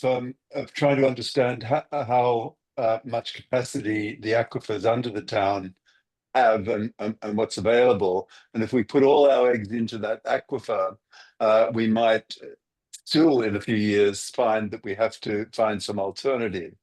trying to understand how much capacity the aquifers under the town have and what's available. And if we put all our eggs into that aquifer, we might still in a few years find that we have to find some alternative.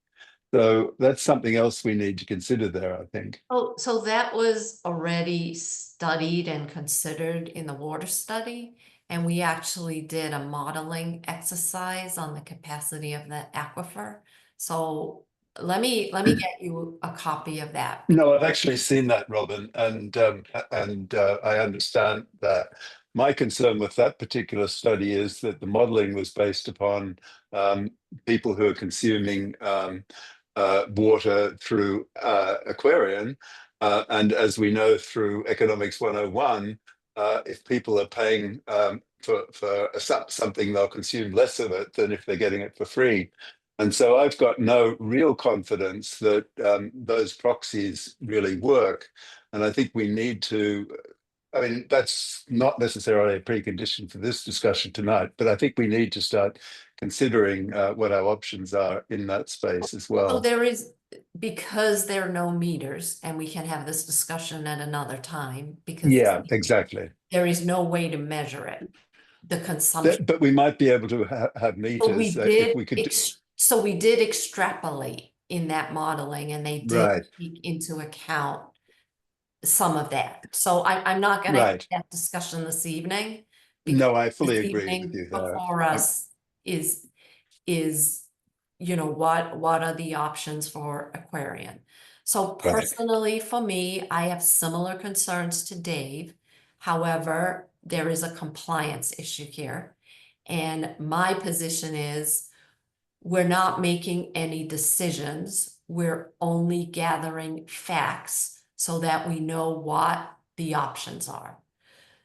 So that's something else we need to consider there, I think. Oh, so that was already studied and considered in the water study. And we actually did a modeling exercise on the capacity of the aquifer. So let me get you a copy of that. No, I've actually seen that, Robin, and I understand that. My concern with that particular study is that the modeling was based upon people who are consuming water through Aquarian, and as we know through Economics 101, if people are paying for something, they'll consume less of it than if they're getting it for free. And so I've got no real confidence that those proxies really work. And I think we need to, I mean, that's not necessarily a precondition for this discussion tonight, but I think we need to start considering what our options are in that space as well. So there is, because there are no meters, and we can have this discussion at another time, because yeah, exactly. There is no way to measure it, the consumption. But we might be able to have meters if we could. So we did extrapolate in that modeling, and they did take into account some of that. So I'm not going to have that discussion this evening. No, I fully agree with you there. Before us is you know, what are the options for Aquarian? So personally, for me, I have similar concerns to Dave. However, there is a compliance issue here. And my position is we're not making any decisions. We're only gathering facts so that we know what the options are.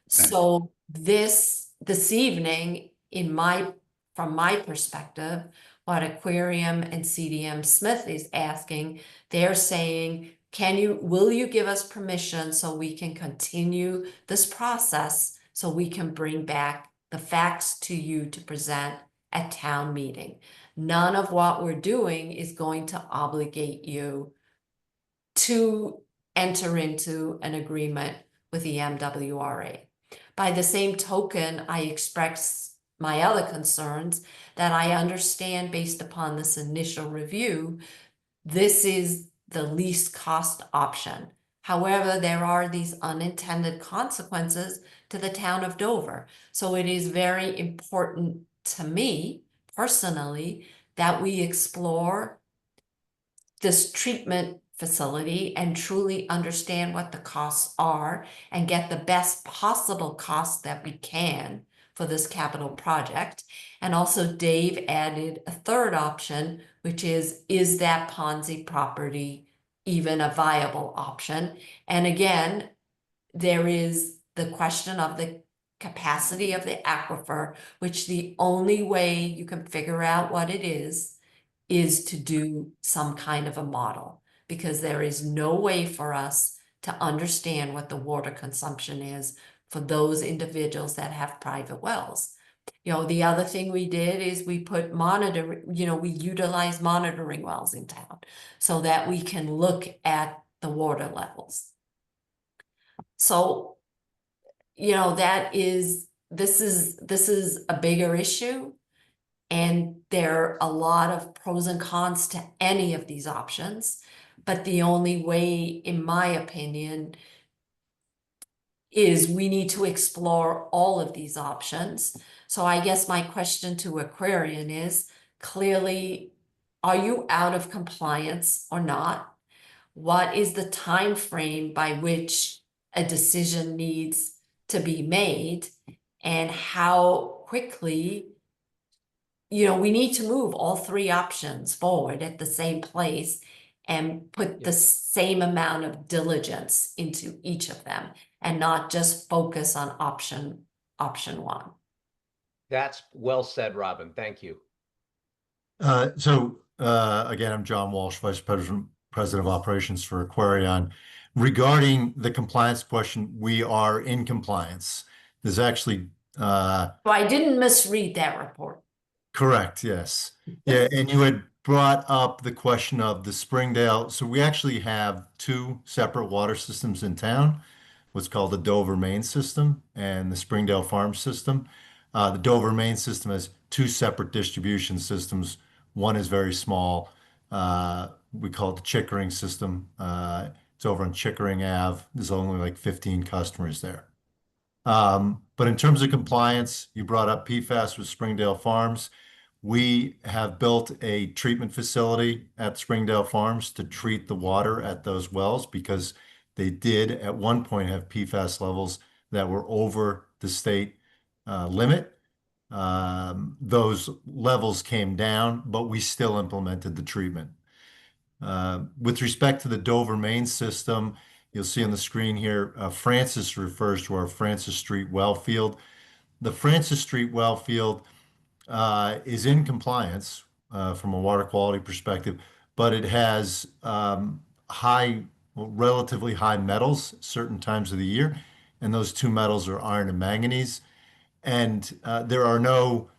So this evening, from my perspective, what Aquarium and CDM Smith is asking, they're saying, will you give us permission so we can continue this process so we can bring back the facts to you to present at town meeting? None of what we're doing is going to obligate you to enter into an agreement with the MWRA. By the same token, I express my other concerns that I understand based upon this initial review, this is the least cost option. However, there are these unintended consequences to the town of Dover. So it is very important to me personally that we explore this treatment facility and truly understand what the costs are and get the best possible cost that we can for this capital project. And also Dave added a third option, which is that Ponzi property even a viable option? And again, there is the question of the capacity of the aquifer, which the only way you can figure out what it is to do some kind of a model, because there is no way for us to understand what the water consumption is for those individuals that have private wells. You know, the other thing we did is we put we utilize monitoring wells in town so that we can look at the water levels. So, this is a bigger issue. And there are a lot of pros and cons to any of these options. But the only way, in my opinion, is we need to explore all of these options. So I guess my question to Aquarian is, clearly, are you out of compliance or not? What is the time frame by which a decision needs to be made? And how quickly, we need to move all three options forward at the same place and put the same amount of diligence into each of them and not just focus on option one. That's well said, Robin. Thank you. Again, I'm John Walsh, Vice President of Operations for Aquarion. Regarding the compliance question, we are in compliance. There's actually So I didn't misread that report. correct, yes. Yeah, and you had brought up the question of the Springdale. So we actually have two separate water systems in town, what's called the Dover main system and the Springdale farm system. The Dover main system has two separate distribution systems. One is very small. We call it the Chickering system. It's over on Chickering Ave. There's only like 15 customers there. But in terms of compliance, you brought up PFAS with Springdale Farms. We have built a treatment facility at Springdale Farms to treat the water at those wells because they did at one point have PFAS levels that were over the state limit. Those levels came down, but we still implemented the treatment. With respect to the Dover main system, you'll see on the screen here, Francis refers to our Francis Street well field. The Francis Street well field is in compliance from a water quality perspective, but it has relatively high metals certain times of the year, and those two metals are iron and manganese. And there are no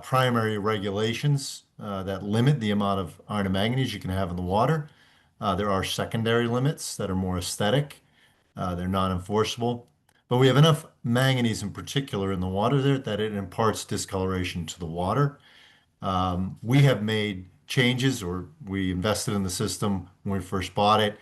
primary regulations that limit the amount of iron and manganese you can have in the water. There are secondary limits that are more aesthetic. They're non-enforceable. But we have enough manganese in particular in the water there that it imparts discoloration to the water. We have made changes, or we invested in the system when we first bought it,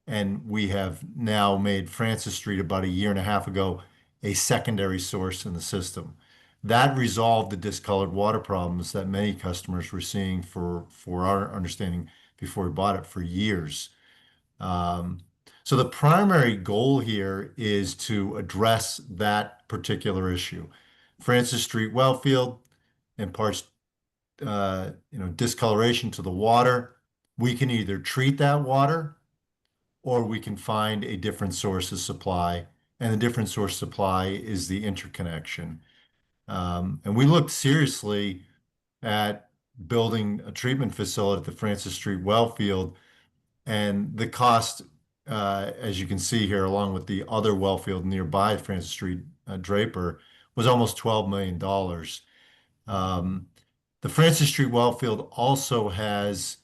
and we have now made Francis Street about a year and a half ago a secondary source in the system. That resolved the discolored water problems that many customers were seeing for our understanding before we bought it for years. So the primary goal here is to address that particular issue. Francis Street Wellfield imparts discoloration to the water. We can either treat that water or we can find a different source of supply. And the different source of supply is the interconnection. And we looked seriously at building a treatment facility at the Francis Street Wellfield, and the cost, as you can see here, along with the other wellfield nearby Francis Street Draper, was almost $12 million. The Francis Street well field also has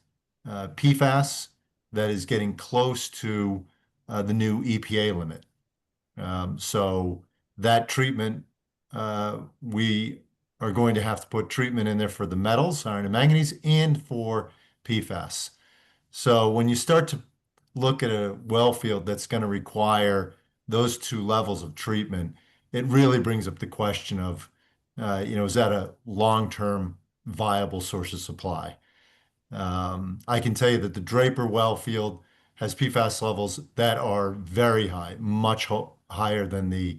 PFAS that is getting close to the new EPA limit. So that treatment, we are going to have to put treatment in there for the metals, iron and manganese, and for PFAS. So when you start to look at a well field that's going to require those two levels of treatment, it really brings up the question of, is that a long-term viable source of supply? I can tell you that the Draper well field has PFAS levels that are very high, much higher than the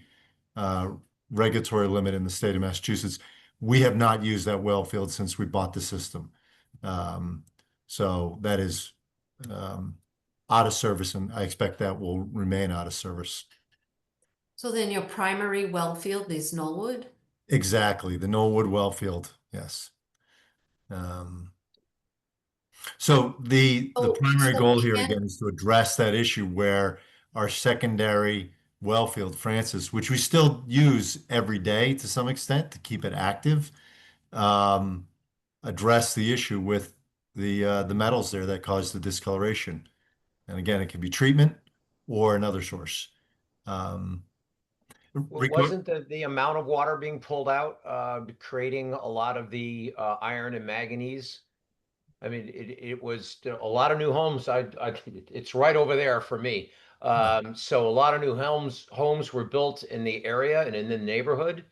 regulatory limit in the state of Massachusetts. We have not used that well field since we bought the system. So that is out of service, and I expect that will remain out of service. So then your primary well field is Knollwood? Exactly, the Knollwood well field, yes. So the primary goal here again is to address that issue where our secondary well field, Francis, which we still use every day to some extent to keep it active, address the issue with the metals there that cause the discoloration. And again, it can be treatment or another source. Wasn't the amount of water being pulled out creating a lot of the iron and manganese? I mean, it was a lot of new homes. It's right over there for me. So a lot of new homes were built in the area and in the neighborhood,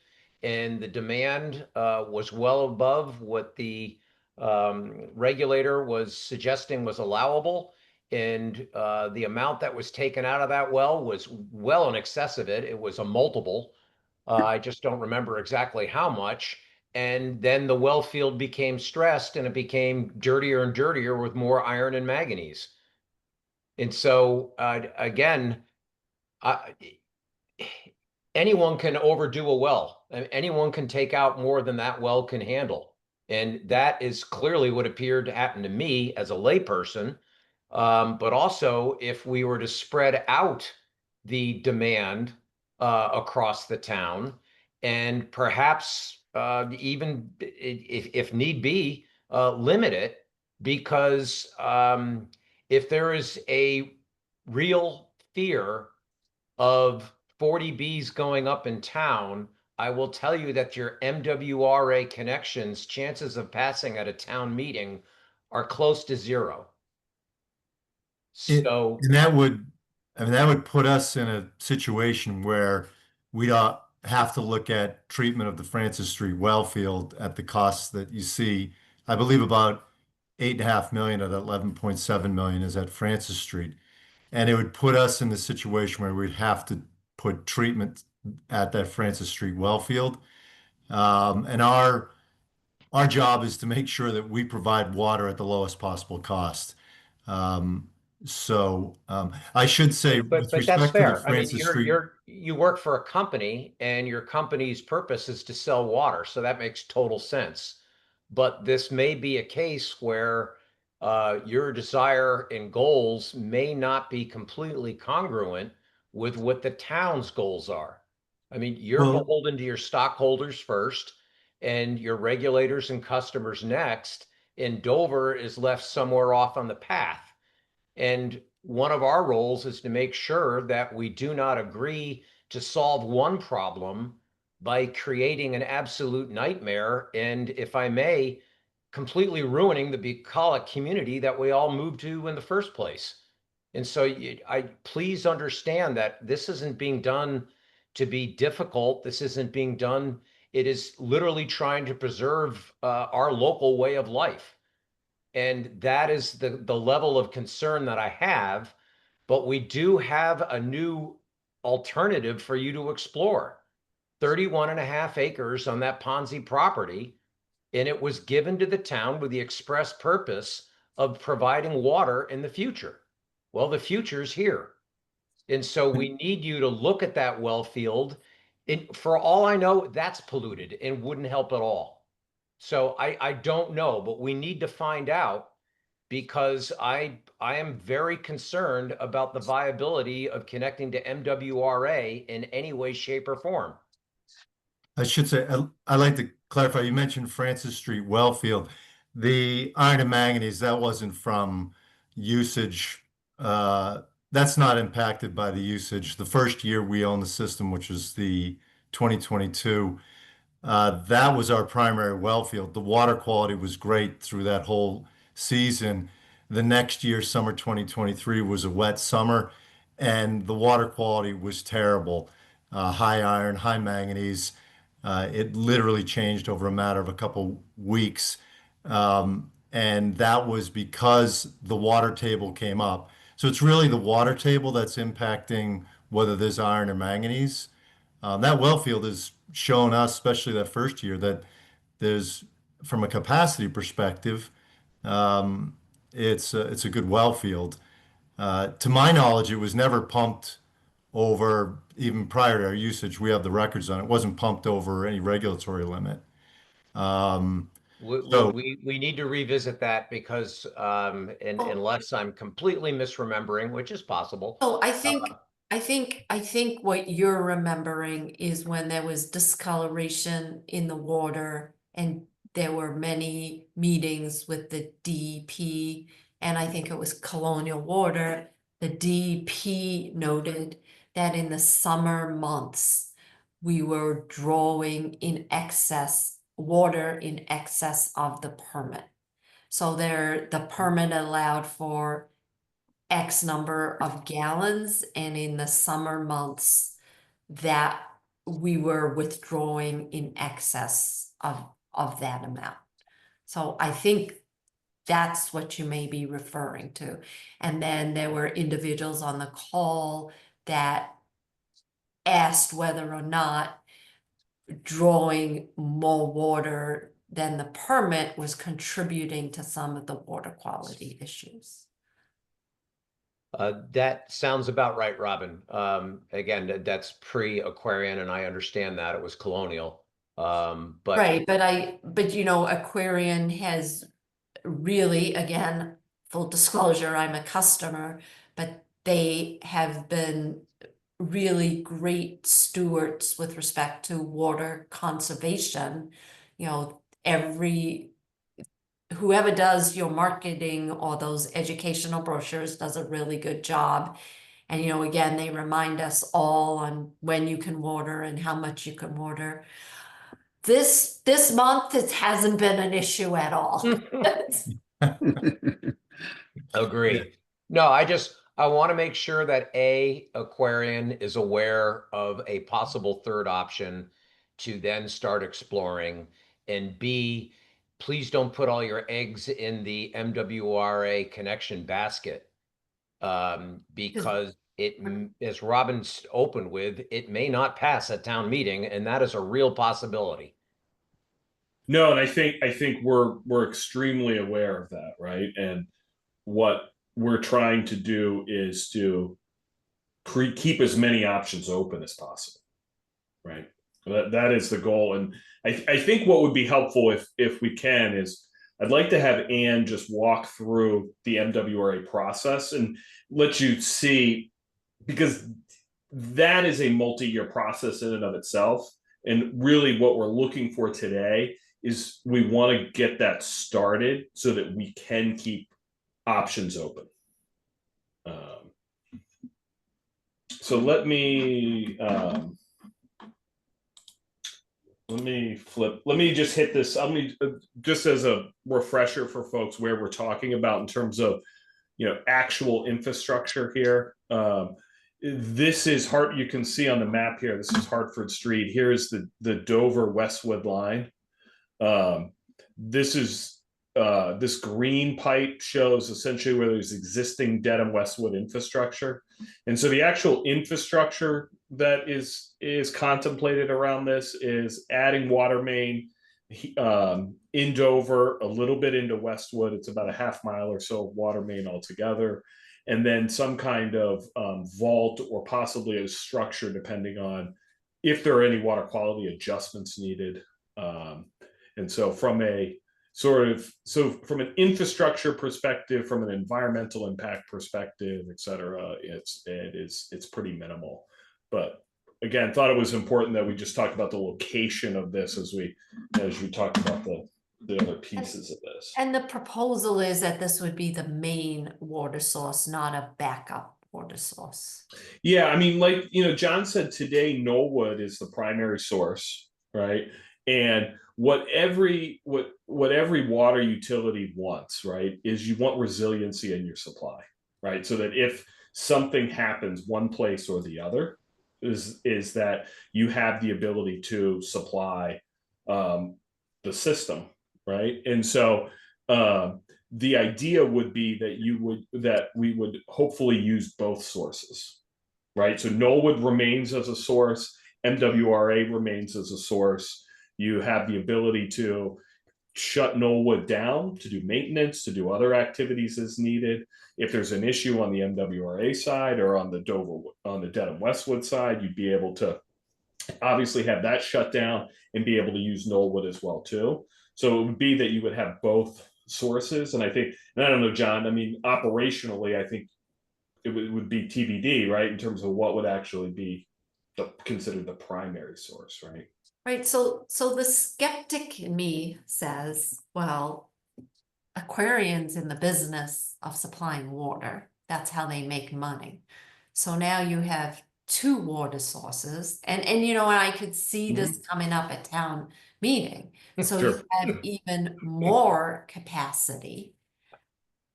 and the demand was well above what the regulator was suggesting was allowable. And the amount that was taken out of that well was well in excess of it. It was a multiple. I just don't remember exactly how much. And then the well field became stressed and it became dirtier and dirtier with more iron and manganese. And so, again, anyone can overdo a well. Anyone can take out more than that well can handle. And that is clearly what appeared to happen to me as a layperson. But also, if we were to spread out the demand across the town, and perhaps even if need be, limit it, because if there is a real fear of 40 Bs going up in town, I will tell you that your MWRA connections, chances of passing at a town meeting, are close to zero. So and that would put us in a situation where we don't have to look at treatment of the Francis Street well field at the costs that you see. I believe about 8.5 million of that 11.7 million is at Francis Street. And it would put us in the situation where we'd have to put treatment at that Francis Street well field. And our job is to make sure that we provide water at the lowest possible cost. I should say, but with that's respect to the fair. I mean, Francis Street, you work for a company, and your company's purpose is to sell water, so that makes total sense. But this may be a case where your desire and goals may not be completely congruent with what the town's goals are. I mean, you're well, beholden to your stockholders first and your regulators and customers next, and Dover is left somewhere off on the path. And one of our roles is to make sure that we do not agree to solve one problem by creating an absolute nightmare, and, if I may, completely ruining the bucolic community that we all moved to in the first place. And so please understand that this isn't being done to be difficult. This isn't being done. It is literally trying to preserve our local way of life. And that is the level of concern that I have. But we do have a new alternative for you to explore. 31.5 acres on that Ponzi property, and it was given to the town with the express purpose of providing water in the future. Well, the future's here. And so we need you to look at that well field. For all I know, that's polluted and wouldn't help at all. So I don't know, but we need to find out, because I am very concerned about the viability of connecting to MWRA in any way, shape, or form. I should say, I'd like to clarify, you mentioned Francis Street Wellfield. The iron and manganese, that wasn't from usage. That's not impacted by the usage. The first year we owned the system, which was the 2022, that was our primary well field. The water quality was great through that whole season. The next year, summer 2023, was a wet summer, and the water quality was terrible. High iron, high manganese. It literally changed over a matter of a couple weeks. And that was because the water table came up. So it's really the water table that's impacting whether there's iron or manganese. That well field has shown us, especially that first year, that there's, from a capacity perspective, it's a good well field. To my knowledge, it was never pumped over, even prior to our usage. We have the records on it. It wasn't pumped over any regulatory limit. So We need to revisit that because unless I'm completely misremembering, which is possible. Oh, I think what you're remembering is when there was discoloration in the water and there were many meetings with the DEP, and I think it was Colonial Water. The DEP noted that in the summer months, we were drawing in excess, water in excess of the permit. So the permit allowed for X number of gallons, and in the summer months that we were withdrawing in excess of that amount. So I think that's what you may be referring to. And then there were individuals on the call that asked whether or not drawing more water than the permit was contributing to some of the water quality issues. That sounds about right, Robin. Again, that's pre-Aquarian, and I understand that it was Colonial. But Right, but you know, Aquarian has really, again, full disclosure, I'm a customer, but they have been really great stewards with respect to water conservation. You know, whoever does your marketing or those educational brochures does a really good job. And, you know, again, they remind us all on when you can water and how much you can water. This month, it hasn't been an issue at all. agree. No, I want to make sure that Aquarian is aware of a possible third option to then start exploring, and B, please don't put all your eggs in the MWRA connection basket, because as Robin's opened with, it may not pass at town meeting, and that is a real possibility. No, and I think we're extremely aware of that, right? And what we're trying to do is to keep as many options open as possible, right? That is the goal. And I think what would be helpful if we can is I'd like to have Anne just walk through the MWRA process and let you see, because that is a multi-year process in and of itself. And really what we're looking for today is we want to get that started so that we can keep options open. So let me just hit this. Just as a refresher for folks where we're talking about in terms of, you know, actual infrastructure here. This is you can see on the map here, this is Hartford Street. Here's the Dover Westwood line. This green pipe shows essentially where there's existing Dedham Westwood infrastructure. And so the actual infrastructure that is contemplated around this is adding water main in Dover, a little bit into Westwood. It's about a half mile or so of water main altogether. And then some kind of vault or possibly a structure, depending on if there are any water quality adjustments needed. And so from an infrastructure perspective, from an environmental impact perspective, et cetera, it's pretty minimal. But again, thought it was important that we just talked about the location of this as we talked about the other pieces of this. And the proposal is that this would be the main water source, not a backup water source. Yeah, I mean, like, John said today, Knollwood is the primary source, right? And what every water utility wants, right, is you want resiliency in your supply, right? So that if something happens one place or the other, is that you have the ability to supply the system, right? And so the idea would be that we would hopefully use both sources, right? So Knollwood remains as a source, MWRA remains as a source. You have the ability to shut Knollwood down to do maintenance, to do other activities as needed. If there's an issue on the MWRA side or on the Dedham Westwood side, you'd be able to obviously have that shut down and be able to use Knollwood as well too. So it would be that you would have both sources. And I don't know, John, I mean, operationally, I think it would be TBD, right? In terms of what would actually be considered the primary source, right? Right, so the skeptic in me says, well, Aquarian's in the business of supplying water. That's how they make money. So now you have two water sources, and I could see this coming up at town meeting. So Sure. you have even more capacity.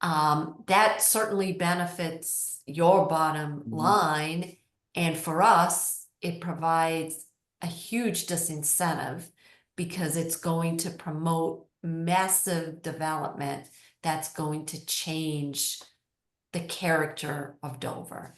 That certainly benefits your bottom line, and for us, it provides a huge disincentive because it's going to promote massive development that's going to change the character of Dover.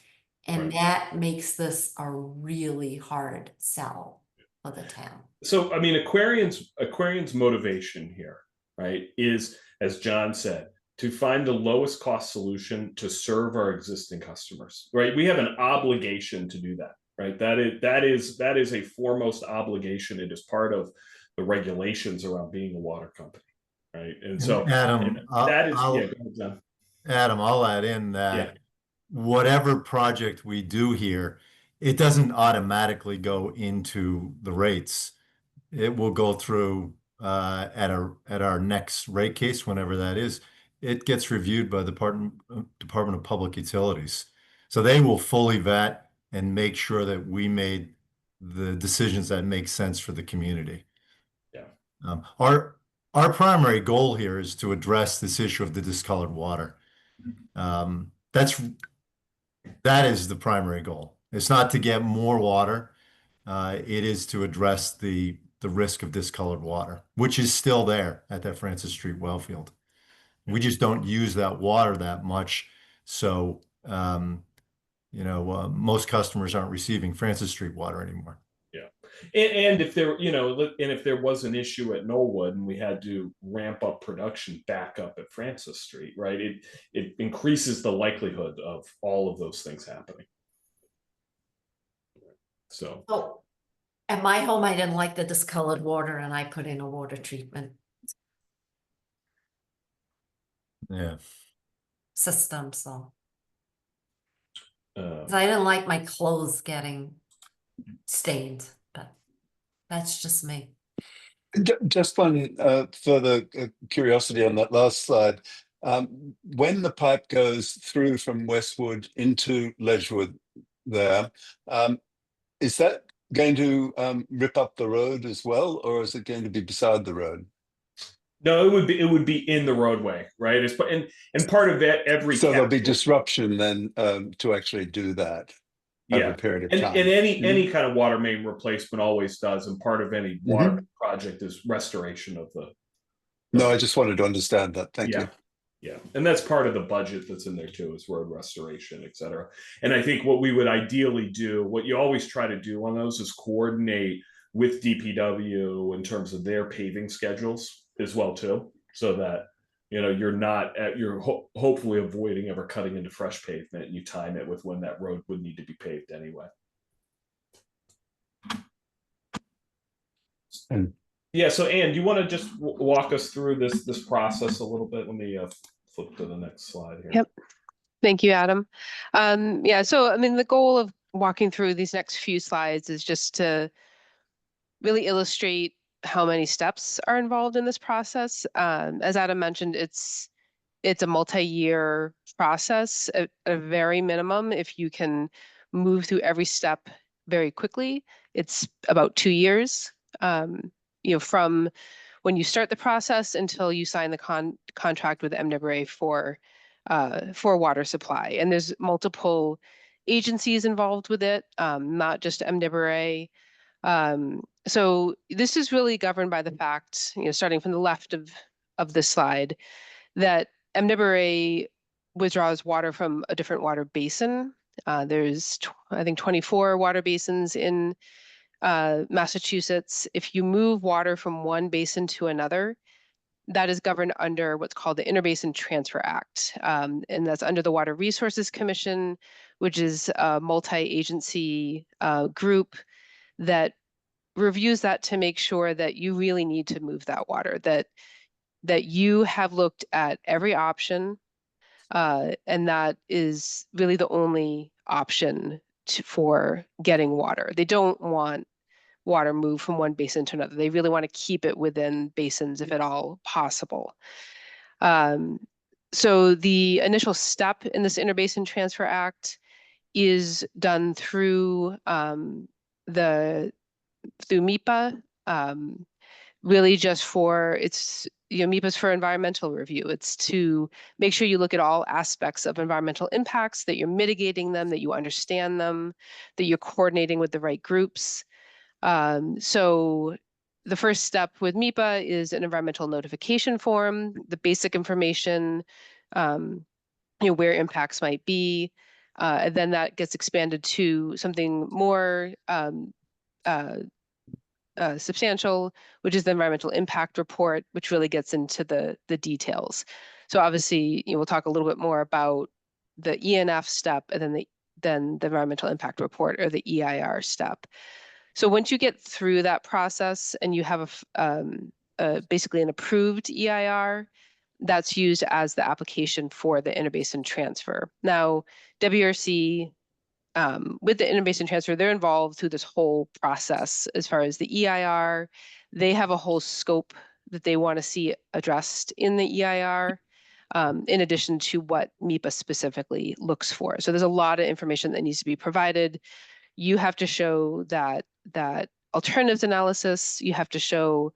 And Right. that makes this a really hard sell for the town. So, I mean, Aquarian's motivation here, right, is, as John said, to find the lowest cost solution to serve our existing customers, right? We have an obligation to do that, right? That is a foremost obligation. It is part of the regulations around being a water company, right? And so, Adam, that is, I'll- yeah, go ahead, John. Adam, I'll add in that Yeah. whatever project we do here, it doesn't automatically go into the rates. It will go through at our next rate case, whenever that is. It gets reviewed by the Department of Public Utilities. So they will fully vet and make sure that we made the decisions that make sense for the community. Yeah. Our primary goal here is to address this issue of the discolored water. That is the primary goal. It's not to get more water. It is to address the risk of discolored water, which is still there at that Francis Street well field. We just don't use that water that much. So, most customers aren't receiving Francis Street water anymore. Yeah. And if there was an issue at Knollwood and we had to ramp up production back up at Francis Street, right? It increases the likelihood of all of those things happening. So. Oh, at my home, I didn't like the discolored water and I put in a water treatment Yeah. system, so. 'Cause Uh, I didn't like my clothes getting stained, but that's just me. Just one further curiosity on that last slide. When the pipe goes through from Westwood into Ledgewood there, is that going to rip up the road as well, or is it going to be beside the road? No, it would be in the roadway, right? And part of that So there'll be disruption then to actually do that over a period of time. And any kind of water main replacement always does, and part of any water project is restoration of the. No, I just wanted to understand that. Thank you. Yeah, and that's part of the budget that's in there too, is road restoration, et cetera. And I think what we would ideally do, what you always try to do on those, is coordinate with DPW in terms of their paving schedules as well too, so that you're hopefully avoiding ever cutting into fresh pavement, and you time it with when that road would need to be paved anyway. And yeah, so Ann, do you want to just walk us through this process a little bit? Let me flip to the next slide here. Yep. Thank you, Adam. Yeah, so I mean, the goal of walking through these next few slides is just to really illustrate how many steps are involved in this process. As Adam mentioned, it's a multi-year process at a very minimum. If you can move through every step very quickly, it's about 2 years. From when you start the process until you sign the contract with MWA for water supply. And there's multiple agencies involved with it, not just MWA. So this is really governed by the fact, starting from the left of this slide, that MWA withdraws water from a different water basin. There's, I think, 24 water basins in Massachusetts. If you move water from one basin to another, that is governed under what's called the Interbasin Transfer Act. And that's under the Water Resources Commission, which is a multi-agency group that reviews that to make sure that you really need to move that water, that you have looked at every option, and that is really the only option for getting water. They don't want water moved from one basin to another. They really want to keep it within basins if at all possible. So the initial step in this Interbasin Transfer Act is done through MIPA, really just for MIPA's for environmental review. It's to make sure you look at all aspects of environmental impacts, that you're mitigating them, that you understand them, that you're coordinating with the right groups. So the first step with MIPA is an environmental notification form, the basic information, where impacts might be. And then that gets expanded to something more substantial, which is the environmental impact report, which really gets into the details. So obviously, we'll talk a little bit more about the ENF step and then the environmental impact report, or the EIR step. So once you get through that process and you have basically an approved EIR, that's used as the application for the interbasin transfer. Now, WRC, with the interbasin transfer, they're involved through this whole process. As far as the EIR, they have a whole scope that they want to see addressed in the EIR, in addition to what MIPA specifically looks for. So there's a lot of information that needs to be provided. You have to show that alternatives analysis. You have to show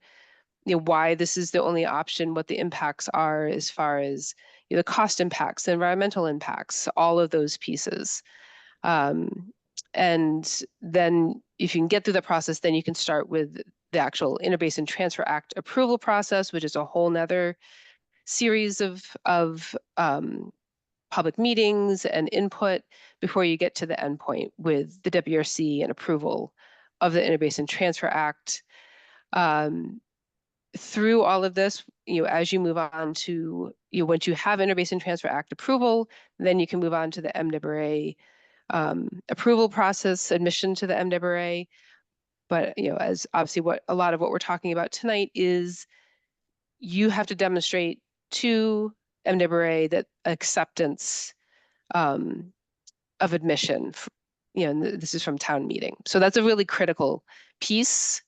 why this is the only option, what the impacts are as far as the cost impacts, the environmental impacts, all of those pieces. And then if you can get through the process, then you can start with the actual Interbasin Transfer Act approval process, which is a whole nother series of public meetings and input before you get to the endpoint with the WRC and approval of the Interbasin Transfer Act. Through all of this, as you move on to, once you have Interbasin Transfer Act approval, then you can move on to the MWA approval process, admission to the MWA. But, as obviously a lot of what we're talking about tonight is, you have to demonstrate to MWA that acceptance of admission, and this is from town meeting. So that's a really critical piece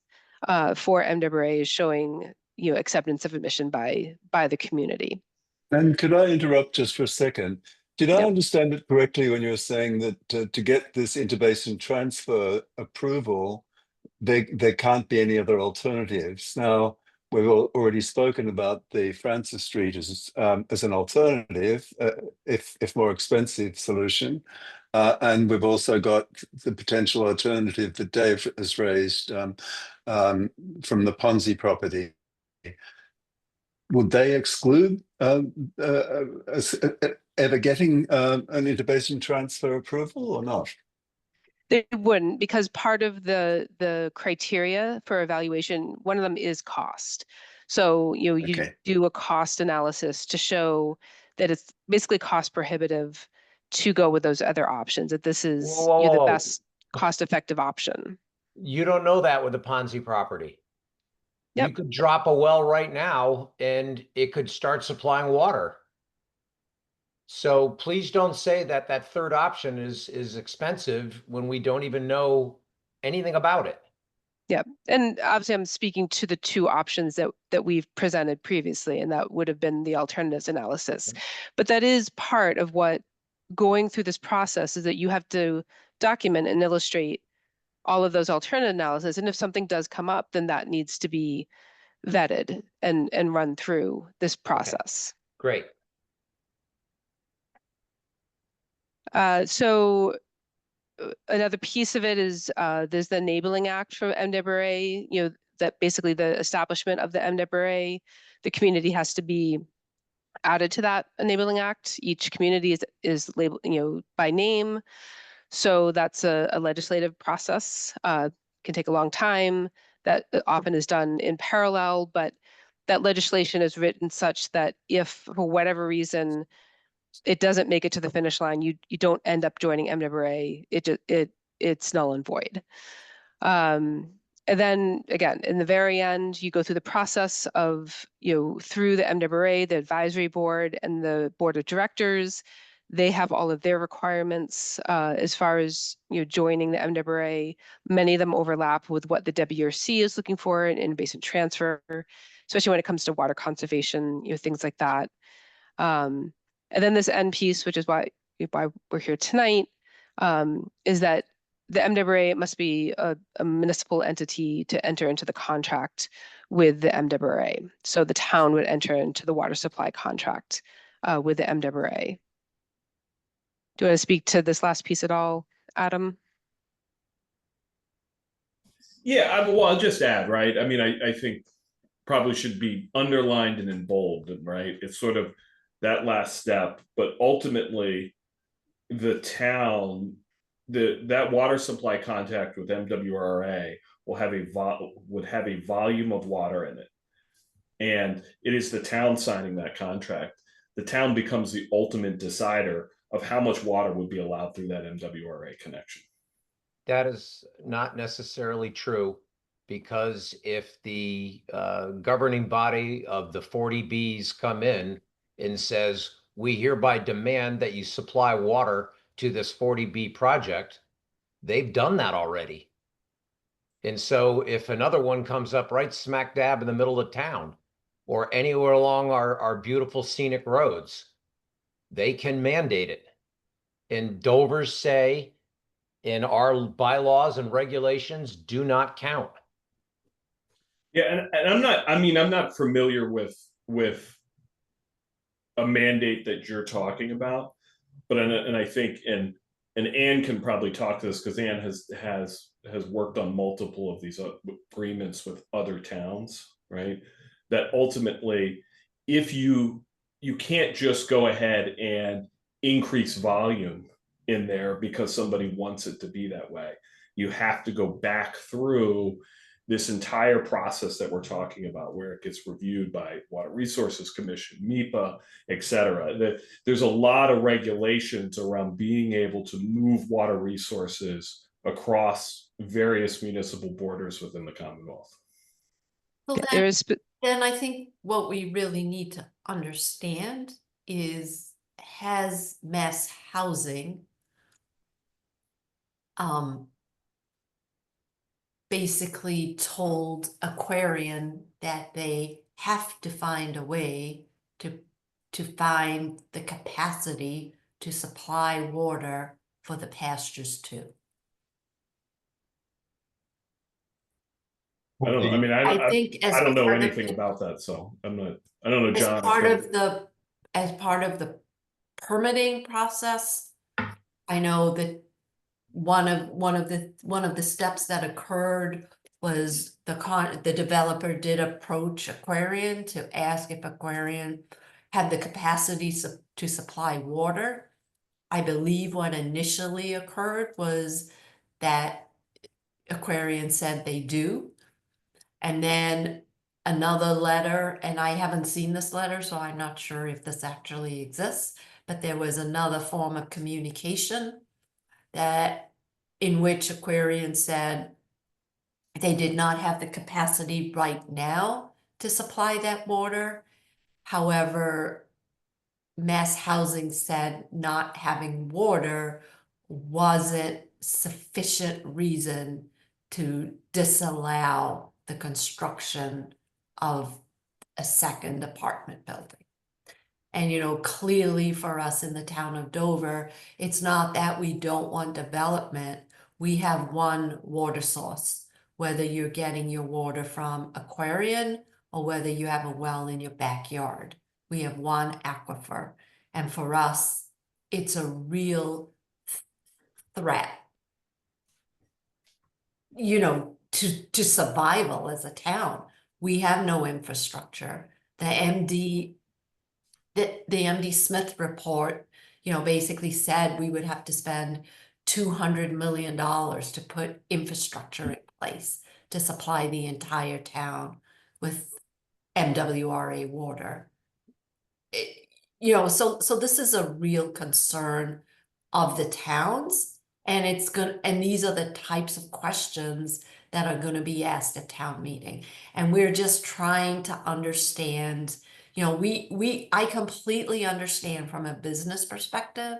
for MWA, is showing acceptance of admission by the community. And could I interrupt just for a second? Did I understand it correctly when you were saying that to get this interbasin transfer approval, there can't be any other alternatives? Now, we've already spoken about the Francis Street as an alternative, if more expensive solution. And we've also got the potential alternative that Dave has raised from the Ponzi property. Would they exclude ever getting an interbasin transfer approval or not? They wouldn't, because part of the criteria for evaluation, one of them is cost. So you do a cost analysis to show that it's basically cost prohibitive to go with those other options, that this is the best cost-effective option. You don't know that with the Ponzi property. Yep. You could drop a well right now and it could start supplying water. So please don't say that that third option is expensive when we don't even know anything about it. Yeah, and obviously I'm speaking to the two options that we've presented previously, and that would have been the alternatives analysis. But that is part of what going through this process is, that you have to document and illustrate all of those alternative analysis. And if something does come up, then that needs to be vetted and run through this process. Great. So another piece of it is there's the Enabling Act from MWRA, that basically the establishment of the MWRA, the community has to be added to that Enabling Act. Each community is labeled, by name. So that's a legislative process. Can take a long time. That often is done in parallel, but that legislation is written such that if for whatever reason it doesn't make it to the finish line, you don't end up joining MWRA. It's null and void. And then again, in the very end, you go through the process of, through the MWRA, the advisory board and the board of directors. They have all of their requirements as far as, joining the MWRA. Many of them overlap with what the WRC is looking for in basin transfer, especially when it comes to water conservation, things like that. And then this end piece, which is why we're here tonight, is that the MWRA must be a municipal entity to enter into the contract with the MWRA. So the town would enter into the water supply contract with the MWRA. Do you want to speak to this last piece at all, Adam? Yeah, well, I'll just add, right? I mean, I think probably should be underlined and in bold, right? It's sort of that last step, but ultimately the town, that water supply contract with MWRA would have a volume of water in it. And it is the town signing that contract. The town becomes the ultimate decider of how much water would be allowed through that MWRA connection. That is not necessarily true, because if the governing body of the 40Bs come in and says, we hereby demand that you supply water to this 40B project, they've done that already. And so if another one comes up right smack dab in the middle of town or anywhere along our beautiful scenic roads, they can mandate it. And Dover's say in our bylaws and regulations do not count. Yeah, and I'm not familiar with a mandate that you're talking about, but I think and Anne can probably talk to this, because Anne has worked on multiple of these agreements with other towns, right? That ultimately, if you can't just go ahead and increase volume in there because somebody wants it to be that way. You have to go back through this entire process that we're talking about, where it gets reviewed by Water Resources Commission, MEPA, et cetera. There's a lot of regulations around being able to move water resources across various municipal borders within the Commonwealth. So There is, then I think what we really need to understand is, has mass housing basically told Aquarian that they have to find a way to find the capacity to supply water for the pastures too? I don't know. I mean, I think as I don't know part of anything the- about that, so I don't know, As John. part of the permitting process, I know that one of the steps that occurred was the developer did approach Aquarian to ask if Aquarian had the capacity to supply water. I believe what initially occurred was that Aquarian said they do. And then another letter, and I haven't seen this letter, so I'm not sure if this actually exists, but there was another form of communication that in which Aquarian said they did not have the capacity right now to supply that water. However, Mass Housing said not having water wasn't sufficient reason to disallow the construction of a second apartment building. And, you know, clearly for us in the town of Dover, it's not that we don't want development. We have one water source, whether you're getting your water from Aquarian or whether you have a well in your backyard. We have one aquifer. And for us, it's a real threat, you know, to survival as a town. We have no infrastructure. The MD Smith report, you know, basically said we would have to spend $200 million to put infrastructure in place to supply the entire town with MWRA water. You know, so this is a real concern of the towns, and it's good. And these are the types of questions that are going to be asked at town meeting. And we're just trying to understand, you know, I completely understand from a business perspective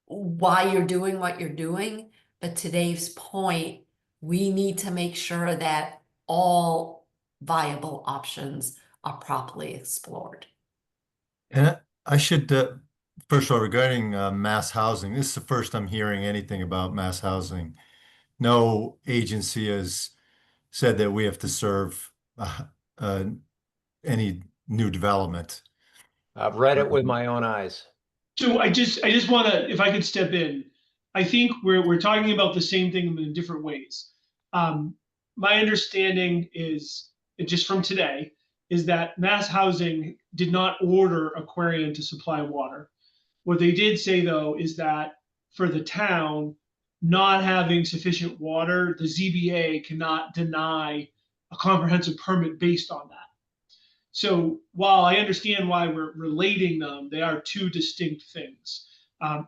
why you're doing what you're doing. But to Dave's point, we need to make sure that all viable options are properly explored. And I should, first of all, regarding mass housing, this is the first I'm hearing anything about mass housing. No agency has said that we have to serve uh, any new development. I've read it with my own eyes. So I just want to, if I could step in, I think we're talking about the same thing in different ways. My understanding is, just from today, is that Mass Housing did not order Aquarian to supply water. What they did say, though, is that for the town, not having sufficient water, the ZBA cannot deny a comprehensive permit based on that. So while I understand why we're relating them, they are two distinct things.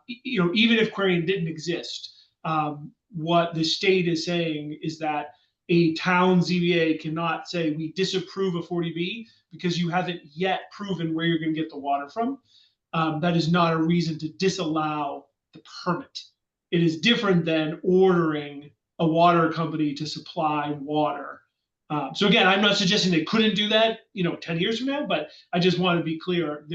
You know, even if Aquarian didn't exist, what the state is saying is that a town ZBA cannot say we disapprove of 40B because you haven't yet proven where you're going to get the water from. That is not a reason to disallow the permit. It is different than ordering a water company to supply water. So again, I'm not suggesting they couldn't do that, you know, 10 years from now, but I just want to be clear.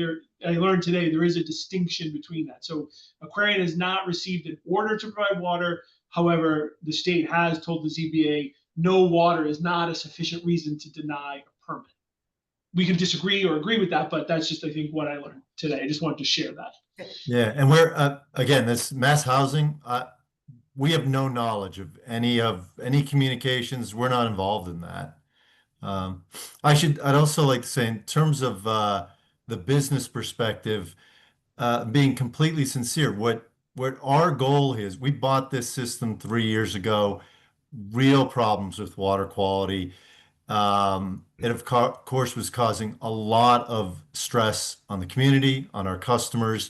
I learned today there is a distinction between that. So Aquarian has not received an order to provide water. However, the state has told the ZBA no water is not a sufficient reason to deny a permit. We can disagree or agree with that, but that's just, I think, what I learned today. I just wanted to share that. Yeah, and we're again, this mass housing, we have no knowledge of any communications. We're not involved in that. I'd also like to say, in terms of the business perspective, being completely sincere, what our goal is, we bought this system 3 years ago, real problems with water quality. It of course was causing a lot of stress on the community, on our customers.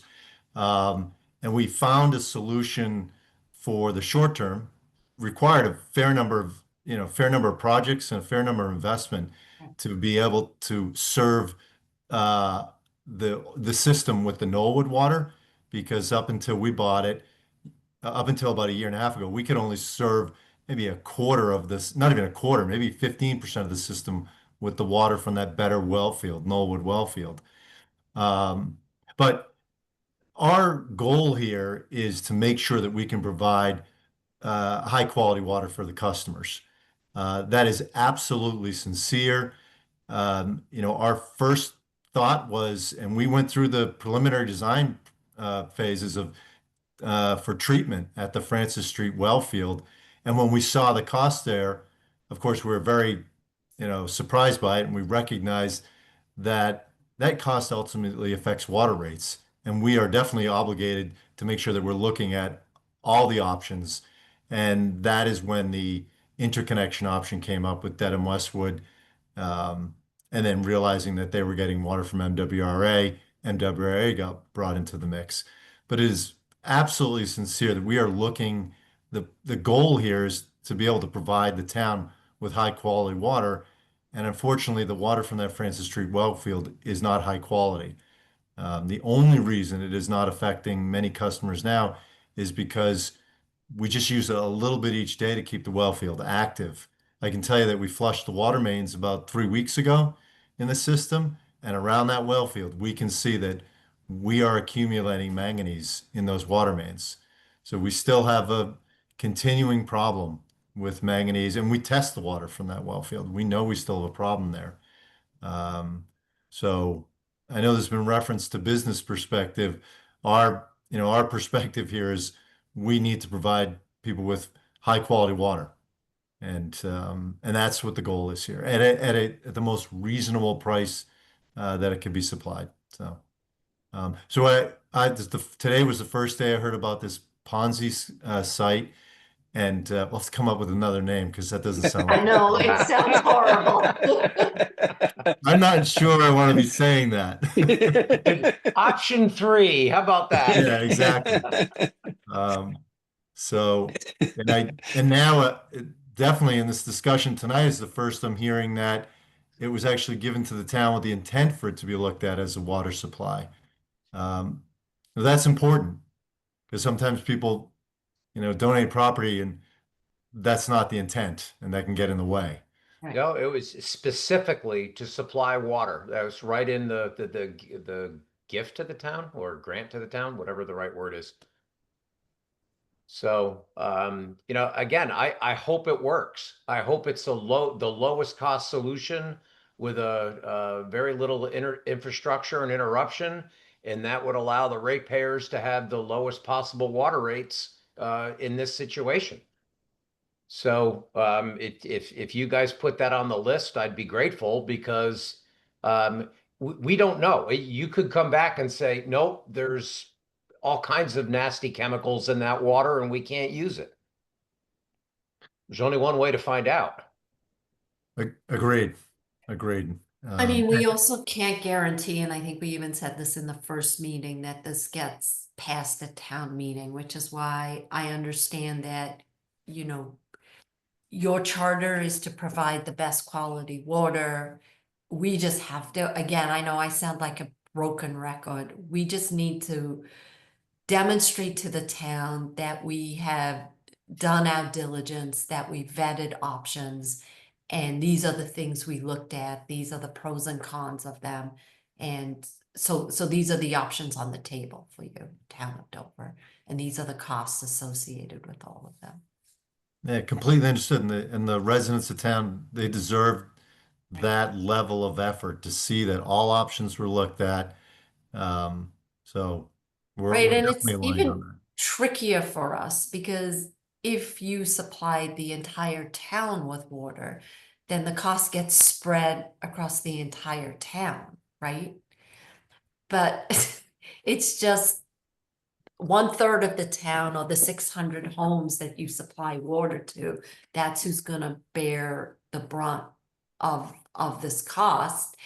And we found a solution for the short term, required a fair number of projects and a fair number of investment to be able to serve the system with the Knollwood water, because up until we bought it, up until about a year and a half ago, we could only serve maybe a quarter of this, not even a quarter, maybe 15% of the system with the water from that better well field, Knollwood well field. But our goal here is to make sure that we can provide high quality water for the customers. That is absolutely sincere. You know, our first thought was, and we went through the preliminary design phases of for treatment at the Francis Street well field. And when we saw the cost there, of course, we were very, surprised by it, and we recognized that that cost ultimately affects water rates. And we are definitely obligated to make sure that we're looking at all the options. And that is when the interconnection option came up with Dedham Westwood. And then realizing that they were getting water from MWRA, MWRA got brought into the mix. But it is absolutely sincere that we are looking, the goal here is to be able to provide the town with high quality water. And unfortunately, the water from that Francis Street well field is not high quality. The only reason it is not affecting many customers now is because we just use a little bit each day to keep the well field active. I can tell you that we flushed the water mains about 3 weeks ago in the system, and around that well field, we can see that we are accumulating manganese in those water mains. So we still have a continuing problem with manganese, and we test the water from that well field. We know we still have a problem there. Um, so I know there's been reference to business perspective. Our perspective here is we need to provide people with high quality water. And that's what the goal is here at the most reasonable price that it can be supplied. Today was the first day I heard about this Ponzi site, and we'll have to come up with another name because that doesn't sound like I know, it sounds horrible. I'm not sure I want to be saying that. Option 3, how about that? Yeah, exactly. And now definitely in this discussion tonight is the first I'm hearing that it was actually given to the town with the intent for it to be looked at as a water supply. That's important because sometimes people, donate property and that's not the intent, and that can get in the way. Right. No, it was specifically to supply water. That was right in the gift to the town or grant to the town, whatever the right word is. So, again, I hope it works. I hope it's the lowest cost solution with a very little infrastructure and interruption, and that would allow the ratepayers to have the lowest possible water rates in this situation. So, if you guys put that on the list, I'd be grateful because we don't know. You could come back and say, nope, there's all kinds of nasty chemicals in that water and we can't use it. There's only one way to find out. Agreed. I mean, we also can't guarantee, and I think we even said this in the first meeting, that this gets passed at town meeting, which is why I understand that, your charter is to provide the best quality water. We just have to, again, I know I sound like a broken record. We just need to demonstrate to the town that we have done our diligence, that we vetted options, and these are the things we looked at. These are the pros and cons of them. And so these are the options on the table for you, town of Dover. And these are the costs associated with all of them. Yeah, completely understood. And the residents of town, they deserve that level of effort to see that all options were looked at. So we're Right, and it's definitely aligned on even that. trickier for us because if you supplied the entire town with water, then the cost gets spread across the entire town, right? But it's just 1/3 of the town or the 600 homes that you supply water to, that's who's gonna bear the brunt of this cost.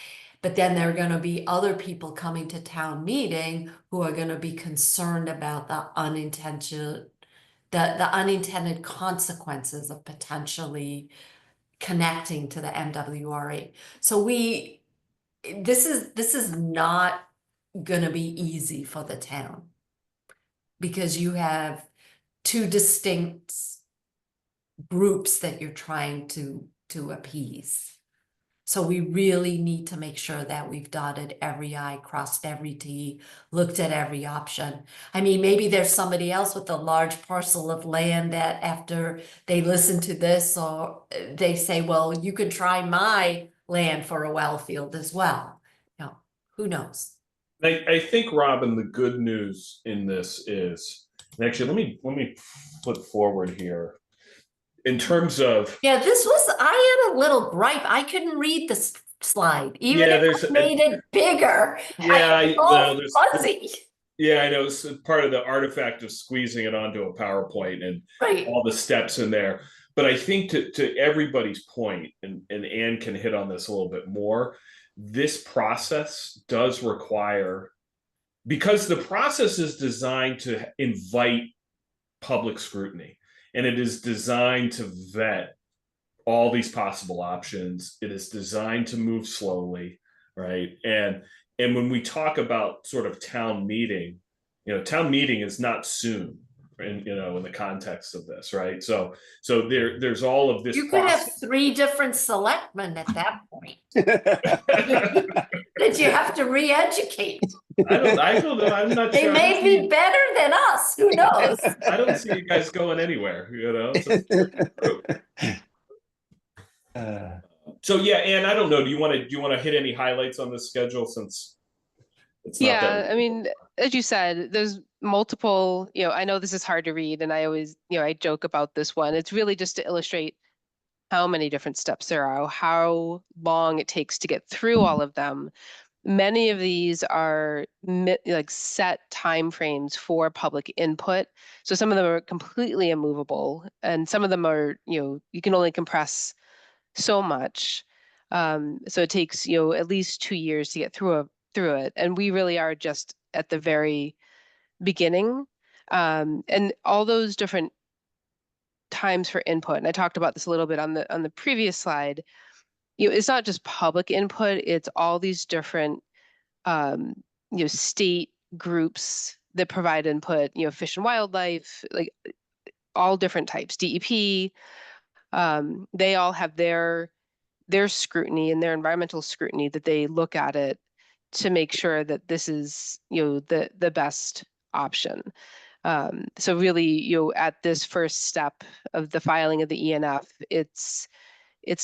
But then there are gonna be other people coming to town meeting who are gonna be concerned about the unintended consequences of potentially connecting to the MWRA. So this is not gonna be easy for the town, because you have two distinct groups that you're trying to appease. So we really need to make sure that we've dotted every I, crossed every T, looked at every option. I mean, maybe there's somebody else with a large parcel of land that after they listen to this, or they say, well, you can try my land for a well field as well. Who knows? I think, Robin, the good news in this is, and actually, let me flip forward here. In terms of, Yeah, I had a little gripe. I couldn't read the slide, even if I made it bigger. There's fuzzy. Yeah, I know it's part of the artifact of squeezing it onto a PowerPoint and all the steps in there. But I think to everybody's point, and Anne can hit on this a little bit more, this process does require, because the process is designed to invite public scrutiny, and it is designed to vet all these possible options. It is designed to move slowly, right? And And when we talk about sort of town meeting, town meeting is not soon, in the context of this, right? So there's all of this You could have process. 3 different selectmen at that point. That you have to re-educate. I don't know. I'm not They sure. may be better than us, who knows? I don't see you guys going anywhere, So, so yeah, and I don't know. Do you want to hit any highlights on this schedule, since it's not that? Yeah, I mean, as you said, there's multiple, I know this is hard to read, and I always, I joke about this one. It's really just to illustrate how many different steps there are, how long it takes to get through all of them. Many of these are like set timeframes for public input. So some of them are completely immovable, and some of them are, you can only compress so much. So it takes, at least 2 years to get through it. And we really are just at the very beginning. And all those different times for input, and I talked about this a little bit on the previous slide, it's not just public input, it's all these different state groups that provide input, Fish and Wildlife, like all different types, DEP, they all have their scrutiny and their environmental scrutiny that they look at it to make sure that this is, the best option. So really, at this first step of the filing of the ENF, it's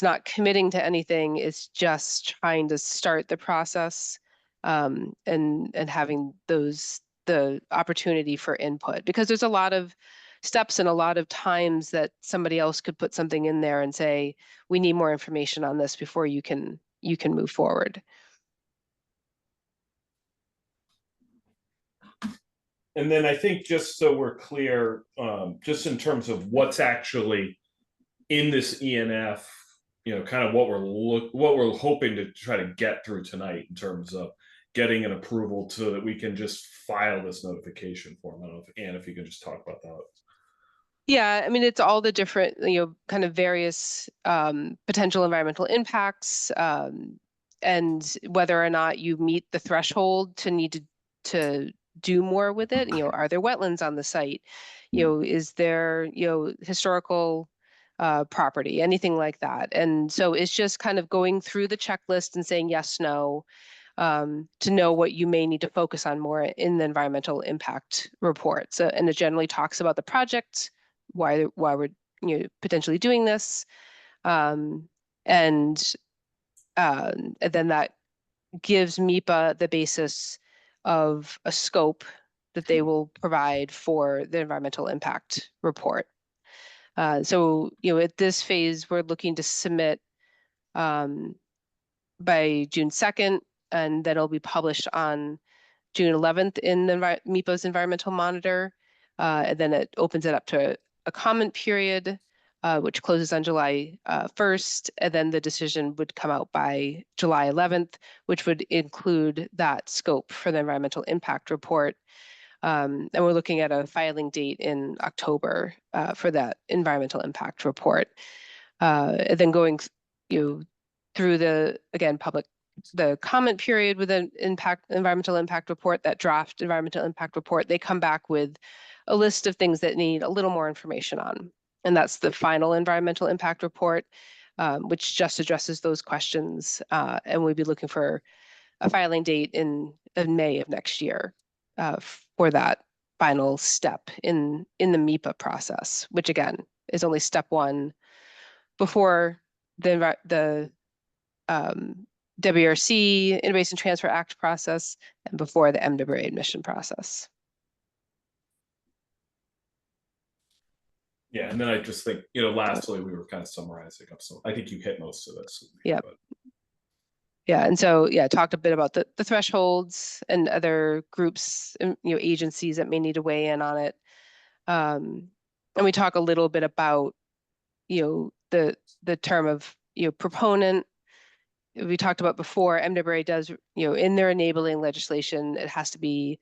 not committing to anything. It's just trying to start the process, and having the opportunity for input, because there's a lot of steps and a lot of times that somebody else could put something in there and say, we need more information on this before you can move forward. And then I think, just so we're clear, just in terms of what's actually in this ENF, kind of what we're hoping to try to get through tonight in terms of getting an approval so that we can just file this notification form. I don't know if you can just talk about that. Yeah, I mean, it's all the different, kind of various potential environmental impacts, and whether or not you meet the threshold to need to do more with it. Are there wetlands on the site? Is there, historical property, anything like that? And so it's just kind of going through the checklist and saying yes, no, to know what you may need to focus on more in the environmental impact report. So, and it generally talks about the project, why we're potentially doing this, and then that gives MIPA the basis of a scope that they will provide for the environmental impact report. So at this phase, we're looking to submit by June 2nd, and then it'll be published on June 11th in the MIPA's environmental monitor. And then it opens it up to a comment period, which closes on July 1st. And then the decision would come out by July 11th, which would include that scope for the environmental impact report. And we're looking at a filing date in October for that environmental impact report. And then going through the, again, the comment period with an environmental impact report, that draft environmental impact report, they come back with a list of things that need a little more information on. And that's the final environmental impact report, which just addresses those questions. And we'd be looking for a filing date in May of next year for that final step in the MIPA process, which again is only step 1 before the WRC, Innovation Transfer Act process, and before the MWA admission process. Yeah, and then I just think, lastly, we were kind of summarizing up. So I think you hit most of this. Yeah. Yeah, and so, yeah, talked a bit about the thresholds and other groups, and, agencies that may need to weigh in on it. And we talk a little bit about, the term of, proponent. We talked about before, MWA does, in their enabling legislation, it has to be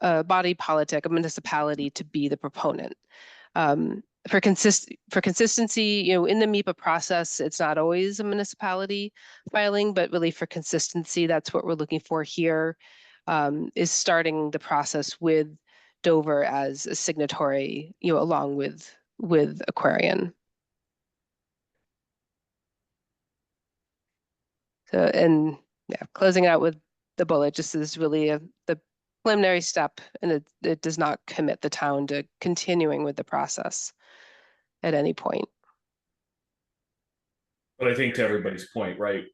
a body politic, a municipality to be the proponent. for consistency, in the MEPA process, it's not always a municipality filing, but really for consistency, that's what we're looking for here, is starting the process with Dover as a signatory, along with Aquarian. So, and yeah, closing out with the bullet just is really the preliminary step, and it does not commit the town to continuing with the process at any point. But I think to everybody's point, right?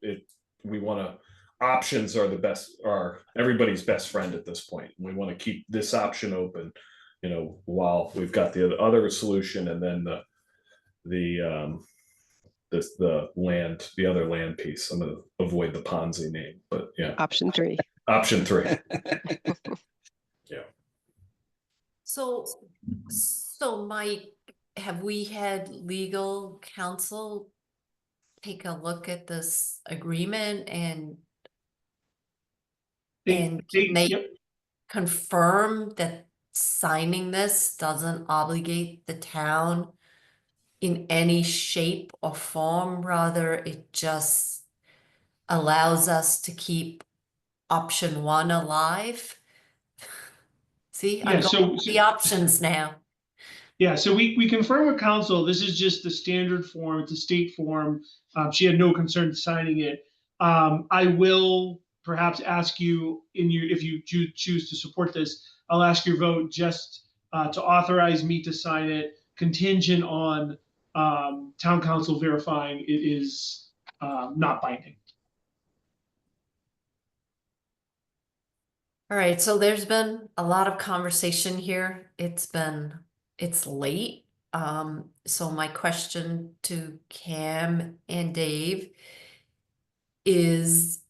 We want to options are everybody's best friend at this point. We want to keep this option open, while we've got the other solution, and then the other land piece. I'm going to avoid the Ponzi name, but yeah. Option 3. Option 3. Yeah. So Mike, have we had legal counsel take a look at this agreement and can they Yep. confirm that signing this doesn't obligate the town in any shape or form? Rather, it just allows us to keep option 1 alive. See, I'm Yeah, going with the options now. Yeah, so we confirm with council, this is just the standard form, it's a state form. She had no concern signing it. I will perhaps ask you if you choose to support this, I'll ask your vote just to authorize me to sign it, contingent on town council verifying it is not binding. All right, so there's been a lot of conversation here. It's late. So my question to Cam and Dave is,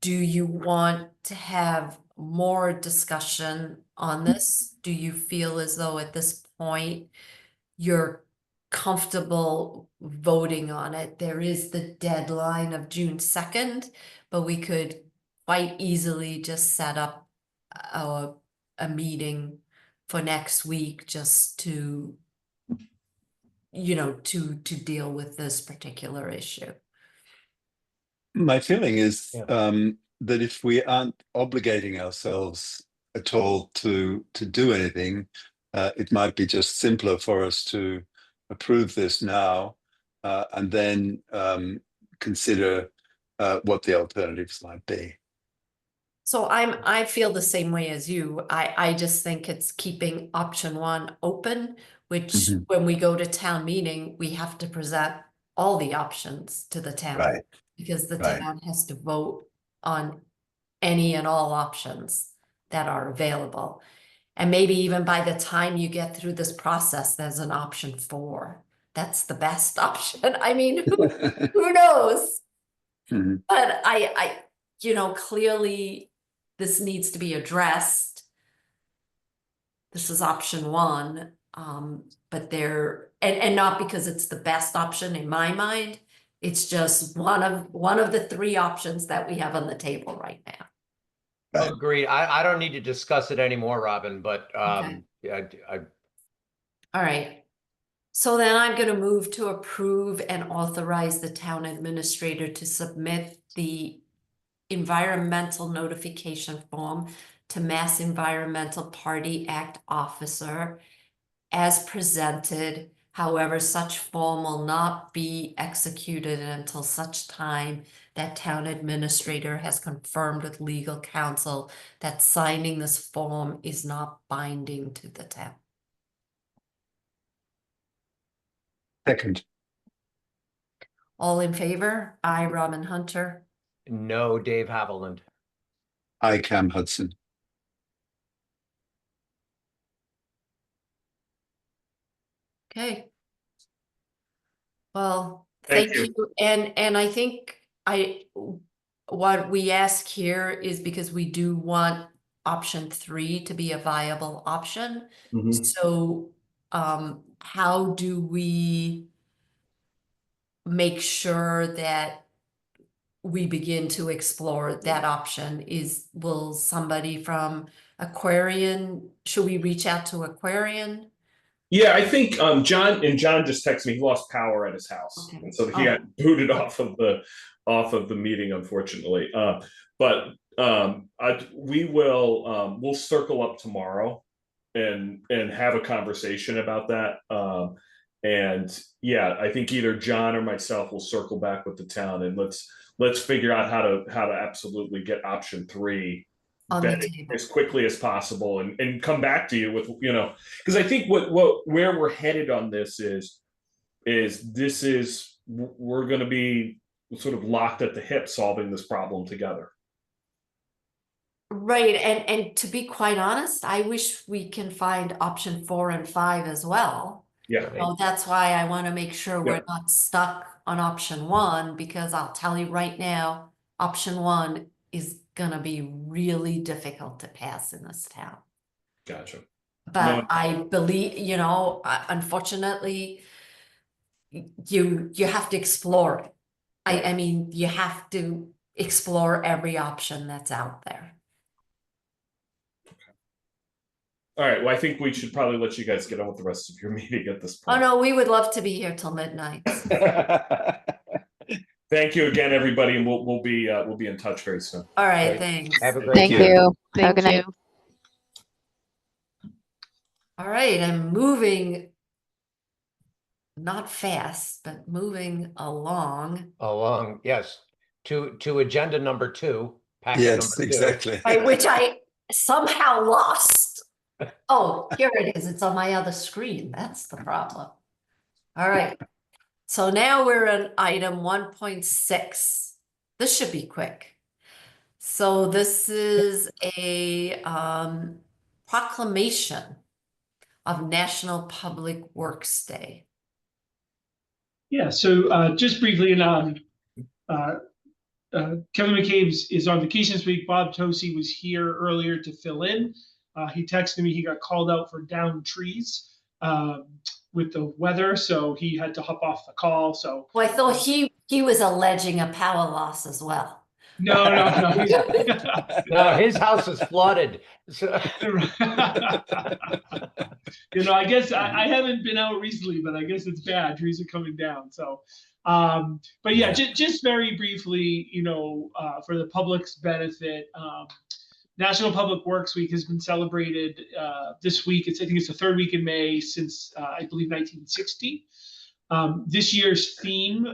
do you want to have more discussion on this? Do you feel as though at this point you're comfortable voting on it? There is the deadline of June 2nd, but we could quite easily just set up a meeting for next week just to deal with this particular issue. My feeling is Yeah. that if we aren't obligating ourselves at all to do anything, it might be just simpler for us to approve this now and then consider what the alternatives might be. So I feel the same way as you. I just think it's keeping option 1 open, which Mhm. when we go to town meeting, we have to present all the options to the town. Right. Because the Right. town has to vote on any and all options that are available. And maybe even by the time you get through this process, there's an option 4. That's the best option. I mean, who knows? Mhm. But I clearly this needs to be addressed. This is option 1, but and not because it's the best option in my mind. It's just one of the 3 options that we have on the table right now. Right. Agreed. I don't need to discuss it anymore, Robin, but Okay. I All right. So then I'm going to move to approve and authorize the town administrator to submit the environmental notification form to Mass Environmental Party Act officer as presented. However, such form will not be executed until such time that town administrator has confirmed with legal counsel that signing this form is not binding to the town. Second. All in favor? I, Robin Hunter. no, Dave Haviland. I, Cam Hudson. Okay. Well, Thank thank you. And I think what we ask here is because we do want option 3 to be a viable option. Mhm. So how do we make sure that we begin to explore that option? Will somebody from Aquarian, should we reach out to Aquarian Yeah, I think John just texted me. He lost power at his house, Okay. and so he got booted off of the meeting, unfortunately. But we will we'll circle up tomorrow and have a conversation about that. And yeah, I think either John or myself will circle back with the town and let's figure out how to absolutely get option 3 On the vetted table. as quickly as possible and come back to you with, because I think where we're headed on this is we're going to be sort of locked at the hip solving this problem together. Right, and to be quite honest, I wish we can find option 4 and 5 as well. Yeah. So that's why I want to make sure we're Yeah. not stuck on option 1, because I'll tell you right now, option 1 is gonna be really difficult to pass in this town. Gotcha. But No. I believe, unfortunately, you have to explore it. I mean, you have to explore every option that's out there. All right. Well, I think we should probably let you guys get on with the rest of your meeting at this Oh point. no, we would love to be here till midnight. Thank you again, everybody, and we'll be in touch very soon. All right, Great. thanks. Have a great Thank day. you. Have a good Thank night. you. All right, I'm moving, not fast, but moving along. Along, yes, to agenda number 2, packet Yes, number 2. exactly. Right, which I somehow lost. Oh, here it is. It's on my other screen. That's the problem. All right. So now we're on item 1.6. This should be quick. So this is a proclamation of National Public Works Day. Yeah, so just briefly, and Kevin McCabe is on vacation this week. Bob Tosi was here earlier to fill in. He texted me, he got called out for downed trees with the weather, so he had to hop off the call. So Well, I thought he was alleging a power loss as well. no. No, his house is flooded. So I guess I haven't been out recently, but I guess it's bad. Trees are coming down. So, but yeah, just very briefly, for the public's benefit, National Public Works Week has been celebrated this week. I think it's the 3rd week in May since I believe 1960. This year's theme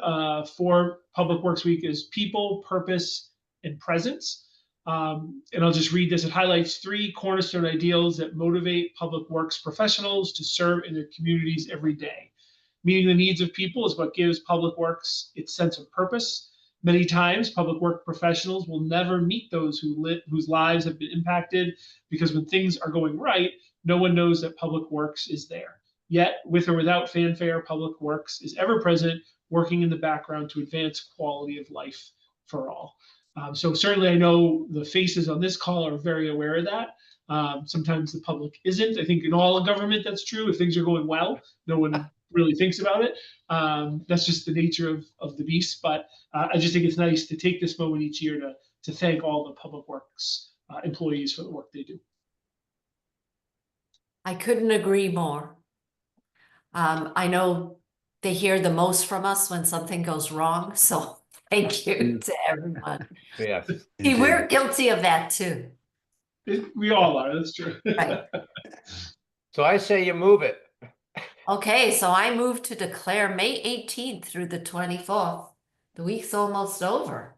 for Public Works Week is people, purpose, and presence. And I'll just read this. It highlights 3 cornerstone ideals that motivate public works professionals to serve in their communities every day. Meeting the needs of people is what gives public works its sense of purpose. Many times, public work professionals will never meet those whose lives have been impacted, because when things are going right, no one knows that public works is there. Yet, with or without fanfare, public works is ever present, working in the background to advance quality of life for all. So certainly I know the faces on this call are very aware of that. Sometimes the public isn't. I think in all of government that's true. If things are going well, no one really thinks about it. That's just the nature of the beast. But I just think it's nice to take this moment each year to thank all the public works employees for the work they do. I couldn't agree more. I know they hear the most from us when something goes wrong, so thank you to everyone. yes. See, we're guilty of that too. We all are, that's true. Right. So I say you move it. Okay, so I move to declare May 18th through the 24th. The week's almost over.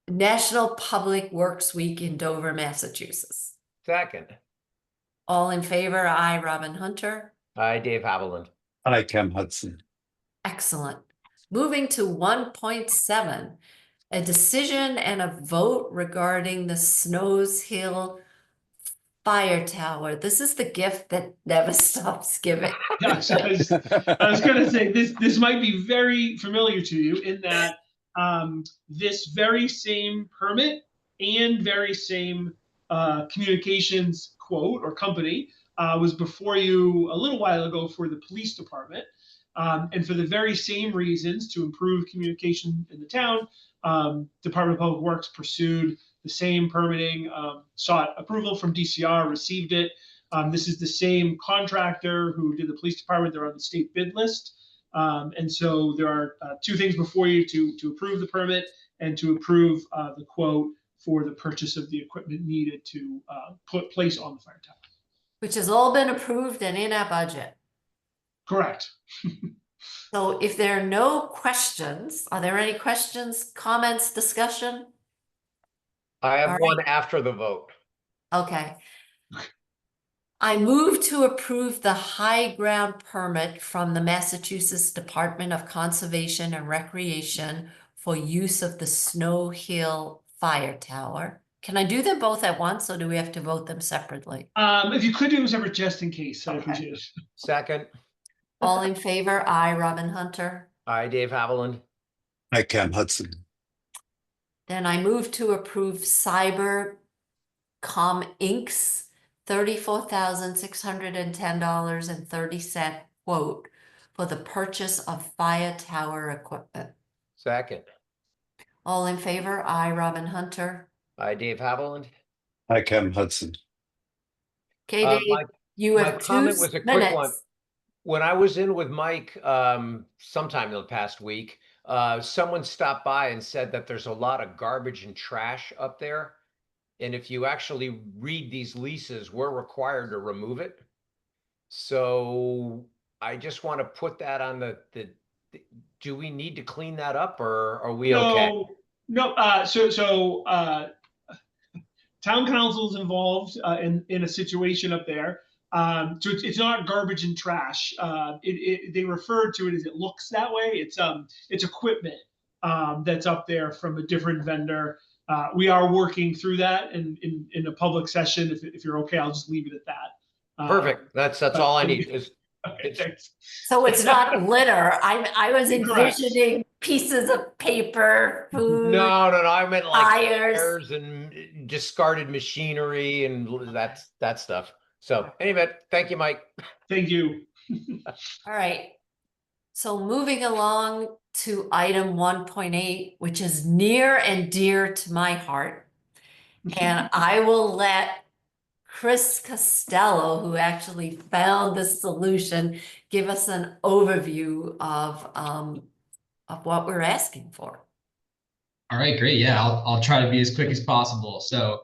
National Public Works Week in Dover, Massachusetts. Second. All in favor? Aye, Robin Hunter. Hi, Dave Haviland. Hi, Cam Hudson. Excellent. Moving to 1.7, a decision and a vote regarding the Snows Hill Fire Tower. This is the gift that never stops giving. Gosh, I was going to say this might be very familiar to you in that this very same permit and very same communications quote or company was before you a little while ago for the police department. And for the very same reasons, to improve communication in the town, Department of Public Works pursued the same permitting, sought approval from DCR, received it. This is the same contractor who did the police department. They're on the state bid list. And so there are two things before you to approve the permit and to approve the quote for the purchase of the equipment needed to put place on the fire tower. Which has all been approved and in our budget. Correct. So if there are no questions, are there any questions, comments, discussion? I have All one right. after the vote. Okay. I move to approve the high ground permit from the Massachusetts Department of Conservation and Recreation for use of the Snow Hill Fire Tower. Can I do them both at once, or do we have to vote them separately? If you could do them separate, just in case, I Okay. appreciate it. Second, All in favor? Aye, Robin Hunter. I, Dave Haviland. Hi, Cam Hudson. Then I move to approve Cybercom Inc.'s $34,610.30 quote for the purchase of fire tower equipment. Second, All in favor? Aye, Robin Hunter. I, Dave Haviland. Hi, Cam Hudson. Okay, Dave, you my have 2 comment was a quick one. minutes. When I was in with Mike sometime in the past week, someone stopped by and said that there's a lot of garbage and trash up there. And if you actually read these leases, we're required to remove it. So I just want to put that on the do we need to clean that up, or are we okay? No. Town council's involved in a situation up there. So it's not garbage and trash. They refer to it as it looks that way. It's equipment that's up there from a different vendor. We are working through that in a public session. If you're okay, I'll just leave it at that. Perfect. That's all I need. Okay, thanks. So it's not litter. I was Correct. envisioning pieces of paper, food. No, I meant like tires. tires and discarded machinery and that stuff. So anyway, thank you, Mike. Thank you. All right. So moving along to item 1.8, which is near and dear to my heart. And I will let Chris Costello, who actually found this solution, give us an overview of what we're asking for. All right, great. Yeah, I'll try to be as quick as possible. So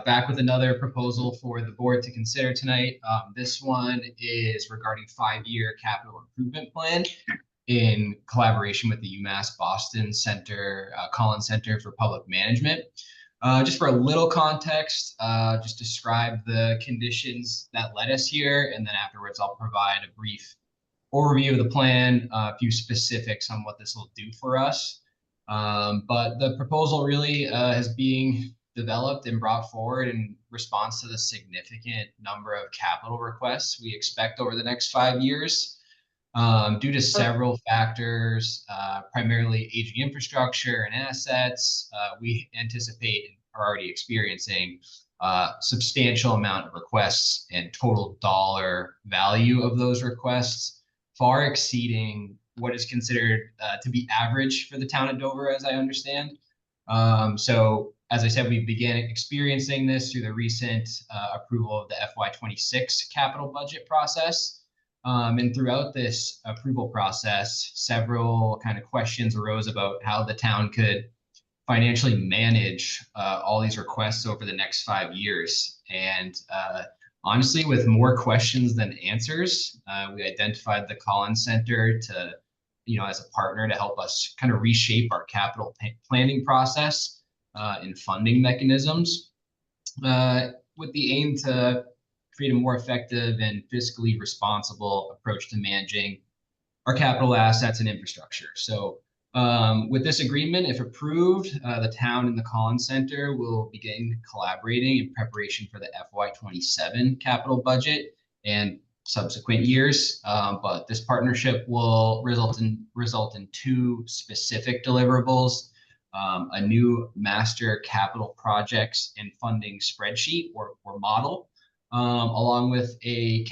back with another proposal for the board to consider tonight. This one is regarding 5-year capital improvement plan in collaboration with the UMass Boston Center, Collins Center for Public Management. Just for a little context, just describe the conditions that led us here, and then afterwards I'll provide a brief overview of the plan, a few specifics on what this will do for us. But the proposal really is being developed and brought forward in response to the significant number of capital requests we expect over the next 5 years. Due to several factors, primarily aging infrastructure and assets, we anticipate and are already experiencing substantial amount of requests, and total dollar value of those requests far exceeding what is considered to be average for the town of Dover, as I understand. So as I said, we began experiencing this through the recent approval of the FY26 capital budget process. And throughout this approval process, several kind of questions arose about how the town could financially manage all these requests over the next 5 years. And honestly, with more questions than answers, we identified the Collins Center to, as a partner to help us kind of reshape our capital planning process and funding mechanisms with the aim to create a more effective and fiscally responsible approach to managing our capital assets and infrastructure. So with this agreement, if approved, the town and the Collins Center will begin collaborating in preparation for the FY27 capital budget and subsequent years. But this partnership will result in 2 specific deliverables: a new master capital projects and funding spreadsheet or model, along with a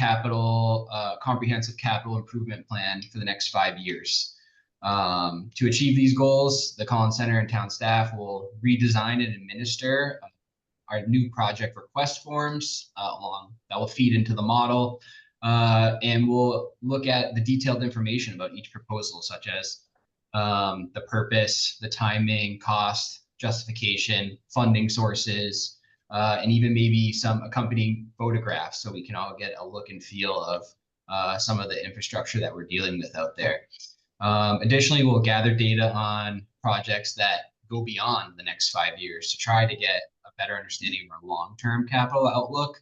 comprehensive capital improvement plan for the next 5 years. To achieve these goals, the Collins Center and town staff will redesign and administer our new project request forms along that will feed into the model. And we'll look at the detailed information about each proposal, such as the purpose, the timing, cost, justification, funding sources, and even maybe some accompanying photographs so we can all get a look and feel of some of the infrastructure that we're dealing with out there. Additionally, we'll gather data on projects that go beyond the next 5 years to try to get a better understanding of our long-term capital outlook.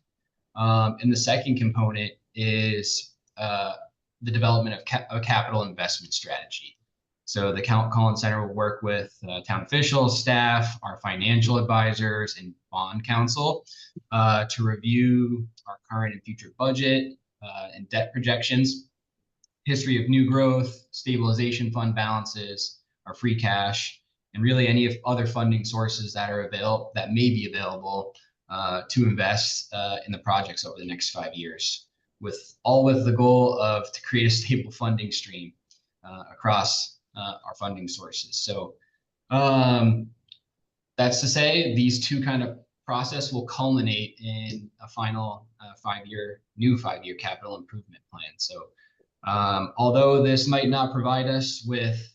And the second component is the development of a capital investment strategy. So the Collins Center will work with town officials, staff, our financial advisors, and bond counsel to review our current and future budget and debt projections, history of new growth, stabilization fund balances, our free cash, and really any other funding sources that are available, that may be available to invest in the projects over the next 5 years, with the goal of to create a stable funding stream across our funding sources. So that's to say, these two kind of process will culminate in a final new 5-year capital improvement plan. So although this might not provide us with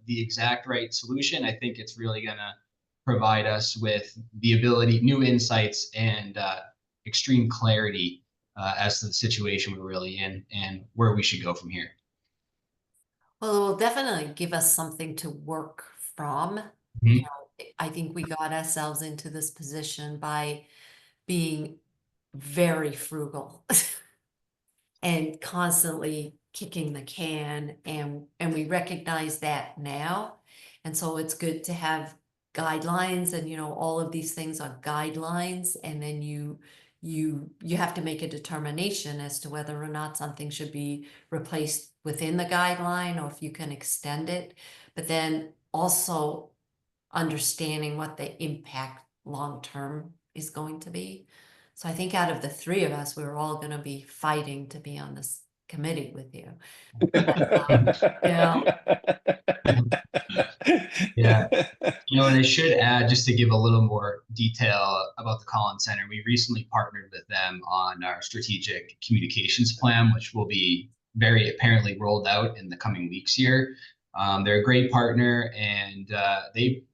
the exact right solution, I think it's really gonna provide us with the ability, new insights, and extreme clarity as to the situation we're really in and where we should go from here. Well, it will definitely give us something to work from. Mm-hmm. You know, I think we got ourselves into this position by being very frugal and constantly kicking the can, and we recognize that now. And so it's good to have guidelines, and all of these things are guidelines, and then you have to make a determination as to whether or not something should be replaced within the guideline or if you can extend it, but then also understanding what the impact long-term is going to be. So I think out of the three of us, we're all going to be fighting to be on this committee with you. Yeah. And I should add, just to give a little more detail about the Collins Center, we recently partnered with them on our strategic communications plan, which will be very apparently rolled out in the coming weeks here. They're a great partner, and they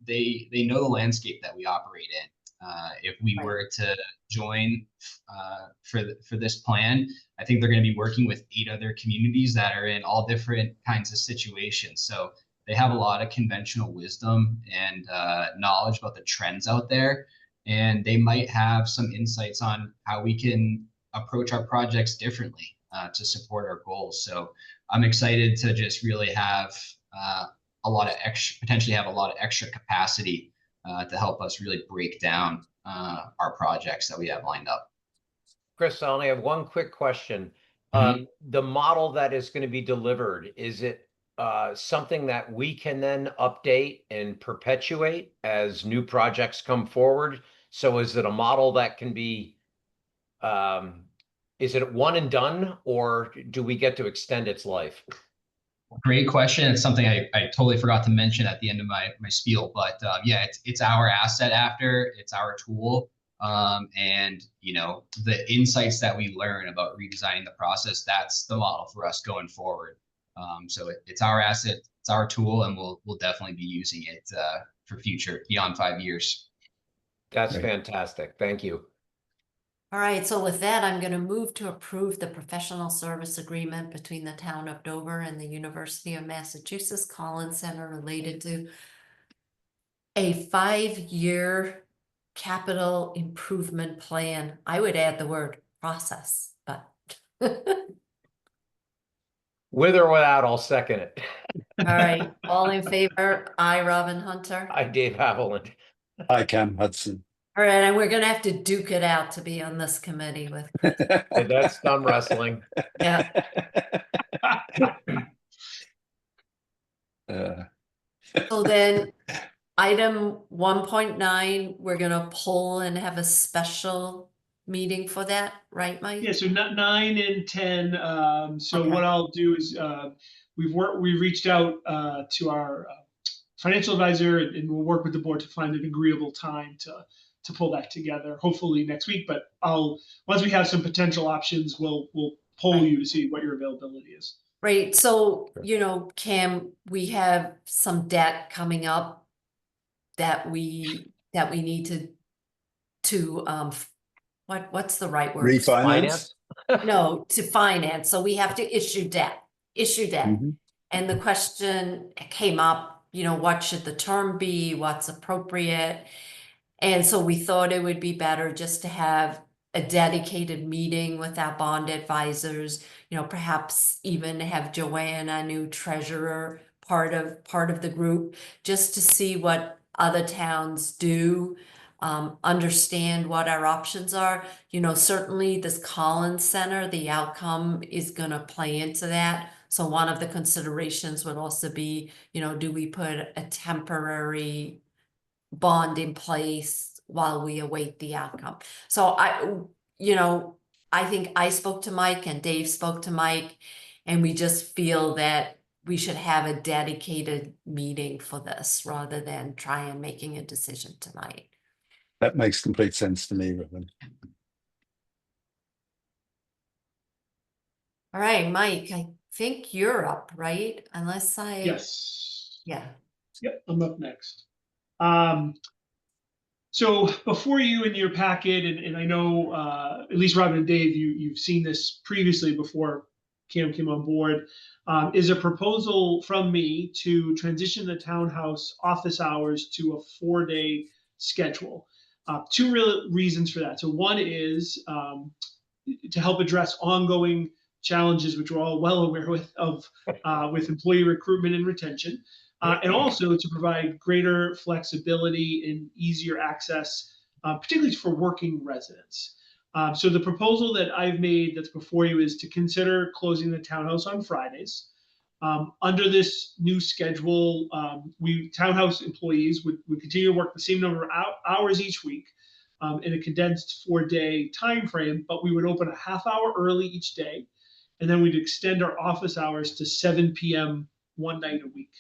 know the landscape that we operate in. If we were to join for this plan, I think they're going to be working with 8 other communities that are in all different kinds of situations. So they have a lot of conventional wisdom and knowledge about the trends out there, and they might have some insights on how we can approach our projects differently to support our goals. So I'm excited to just really have potentially have a lot of extra capacity to help us really break down our projects that we have lined up. Chris, I only have one quick question. Mm-hmm. The model that is going to be delivered, is it something that we can then update and perpetuate as new projects come forward? So is it a model that can be, is it one and done, or do we get to extend its life? Great question. It's something I totally forgot to mention at the end of my spiel, but yeah, it's our asset after, it's our tool. And the insights that we learn about redesigning the process, that's the model for us going forward. So it's our asset, it's our tool, and we'll definitely be using it for future beyond 5 years. That's fantastic. Thank you. All right, so with that, I'm going to move to approve the professional service agreement between the town of Dover and the University of Massachusetts Collins Center related to a 5-year capital improvement plan. I would add the word process, but with or without, I'll second it. all right, all in favor? I, Robin Hunter. I, Dave Haviland. I, Cam Hudson. All right, and we're going to have to duke it out to be on this committee with Chris. And that's thumb wrestling. Yeah. So then item 1.9, we're going to pull and have a special meeting for that, right, Mike? Yeah, so 9 and 10. So Okay. what I'll do is we've reached out to our financial advisor, and we'll work with the board to find an agreeable time to pull that together, hopefully next week. But once we have some potential options, we'll poll you to see what your availability is. Right, so, Cam, we have some debt coming up that we need to what's the right word? Refinance? No, to finance, so we have to issue debt. Mhm. And the question came up, what should the term be? What's appropriate? And so we thought it would be better just to have a dedicated meeting with our bond advisors, perhaps even have Joanna, new treasurer, part of the group, just to see what other towns do, understand what our options are. Certainly this Collins Center, the outcome is going to play into that. So one of the considerations would also be, do we put a temporary bond in place while we await the outcome? So I think I spoke to Mike and Dave spoke to Mike, and we just feel that we should have a dedicated meeting for this rather than try and making a decision tonight. That makes complete sense to me, Robin. All right, Mike, I think you're up, right? Unless Yes. Yeah. Yep, I'm up next. So before you in your packet, and I know at least Robin and Dave, you've seen this previously before Cam came on board, is a proposal from me to transition the townhouse office hours to a 4-day schedule. Two real reasons for that. So one is to help address ongoing challenges, which we're all well aware with employee recruitment and retention. And also to provide greater flexibility and easier access, particularly for working residents. So the proposal that I've made that's before you is to consider closing the townhouse on Fridays. Under this new schedule, townhouse employees would continue to work the same number of hours each week in a condensed 4-day time frame, but we would open a half hour early each day, and then we'd extend our office hours to 7 p.m. one night a week.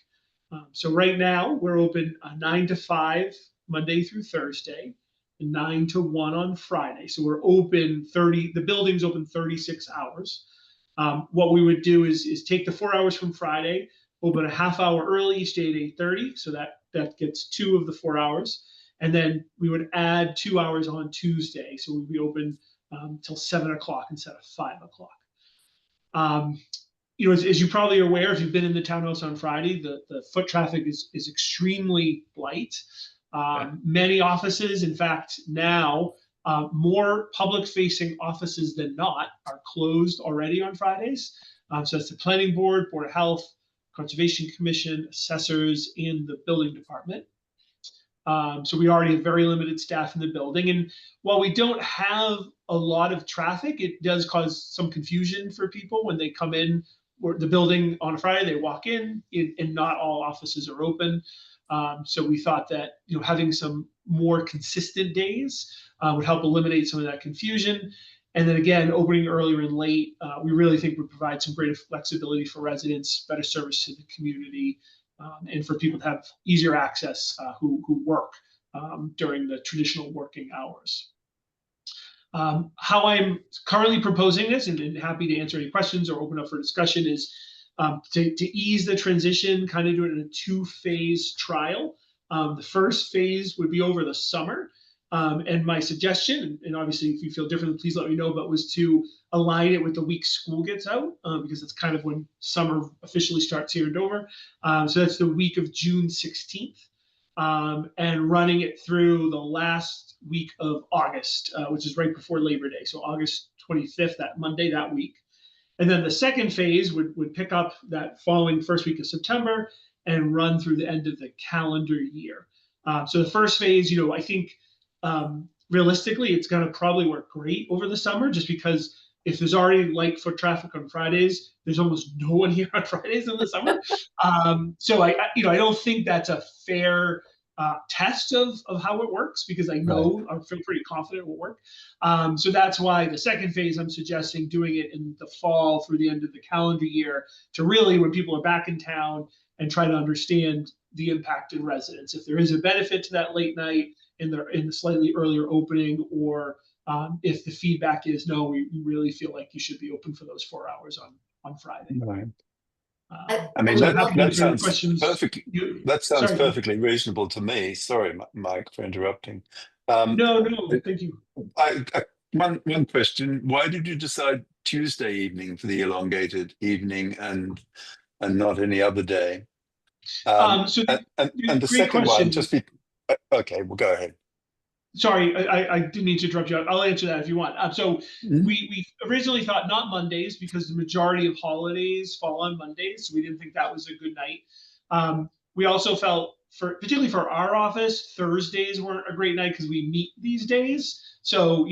So right now we're open 9 to 5 Monday through Thursday, and 9 to 1 on Friday. So we're open the building's open 36 hours. What we would do is take the 4 hours from Friday, open a half hour early each day at 8:30. So that gets 2 of the 4 hours. And then we would add 2 hours on Tuesday. So we'd be open till 7 o'clock instead of 5 o'clock. As you're probably aware, if you've been in the townhouse on Friday, the foot traffic is extremely light. Many offices, in fact, now more public-facing offices than not are closed already on Fridays. So that's the Planning Board, Board of Health, Conservation Commission, assessors, and the building department. So we already have very limited staff in the building. And while we don't have a lot of traffic, it does cause some confusion for people when they come in or the building on a Friday, they walk in and not all offices are open. So we thought that having some more consistent days would help eliminate some of that confusion. And then again, opening earlier and late, we really think would provide some greater flexibility for residents, better service to the community, and for people to have easier access who work during the traditional working hours. How I'm currently proposing this, and happy to answer any questions or open up for discussion, is to ease the transition, kind of do it in a 2-phase trial. The first phase would be over the summer. And my suggestion, and obviously if you feel differently, please let me know, but was to align it with the week school gets out, because it's kind of when summer officially starts here in Dover. So that's the week of June 16th, and running it through the last week of August, which is right before Labor Day. So August 25th, that Monday, that week. And then the second phase would pick up that following first week of September and run through the end of the calendar year. So the first phase, I think realistically, it's going to probably work great over the summer, just because if there's already light foot traffic on Fridays, there's almost no one here on Fridays in the summer. So I don't think that's a fair test of how it works, because I know I feel pretty confident it will work. So that's why the second phase, I'm suggesting doing it in the fall through the end of the calendar year, to really, when people are back in town, and try to understand the impact in residents. If there is a benefit to that late night, in the slightly earlier opening, or if the feedback is no, we really feel like you should be open for those 4 hours on Friday. Right. I mean, that sounds questions. perfect. That sounds perfectly reasonable to me. Sorry, Mike, for interrupting. No, thank you. One question: why did you decide Tuesday evening for the elongated evening and not any other day? So and the great second one, question. Okay, well, go ahead. Sorry, I didn't mean to interrupt you. I'll answer that if you want. So we originally thought not Mondays because the majority of holidays fall on Mondays, so we didn't think that was a good night. We also felt, particularly for our office, Thursdays weren't a great night because we meet these days. So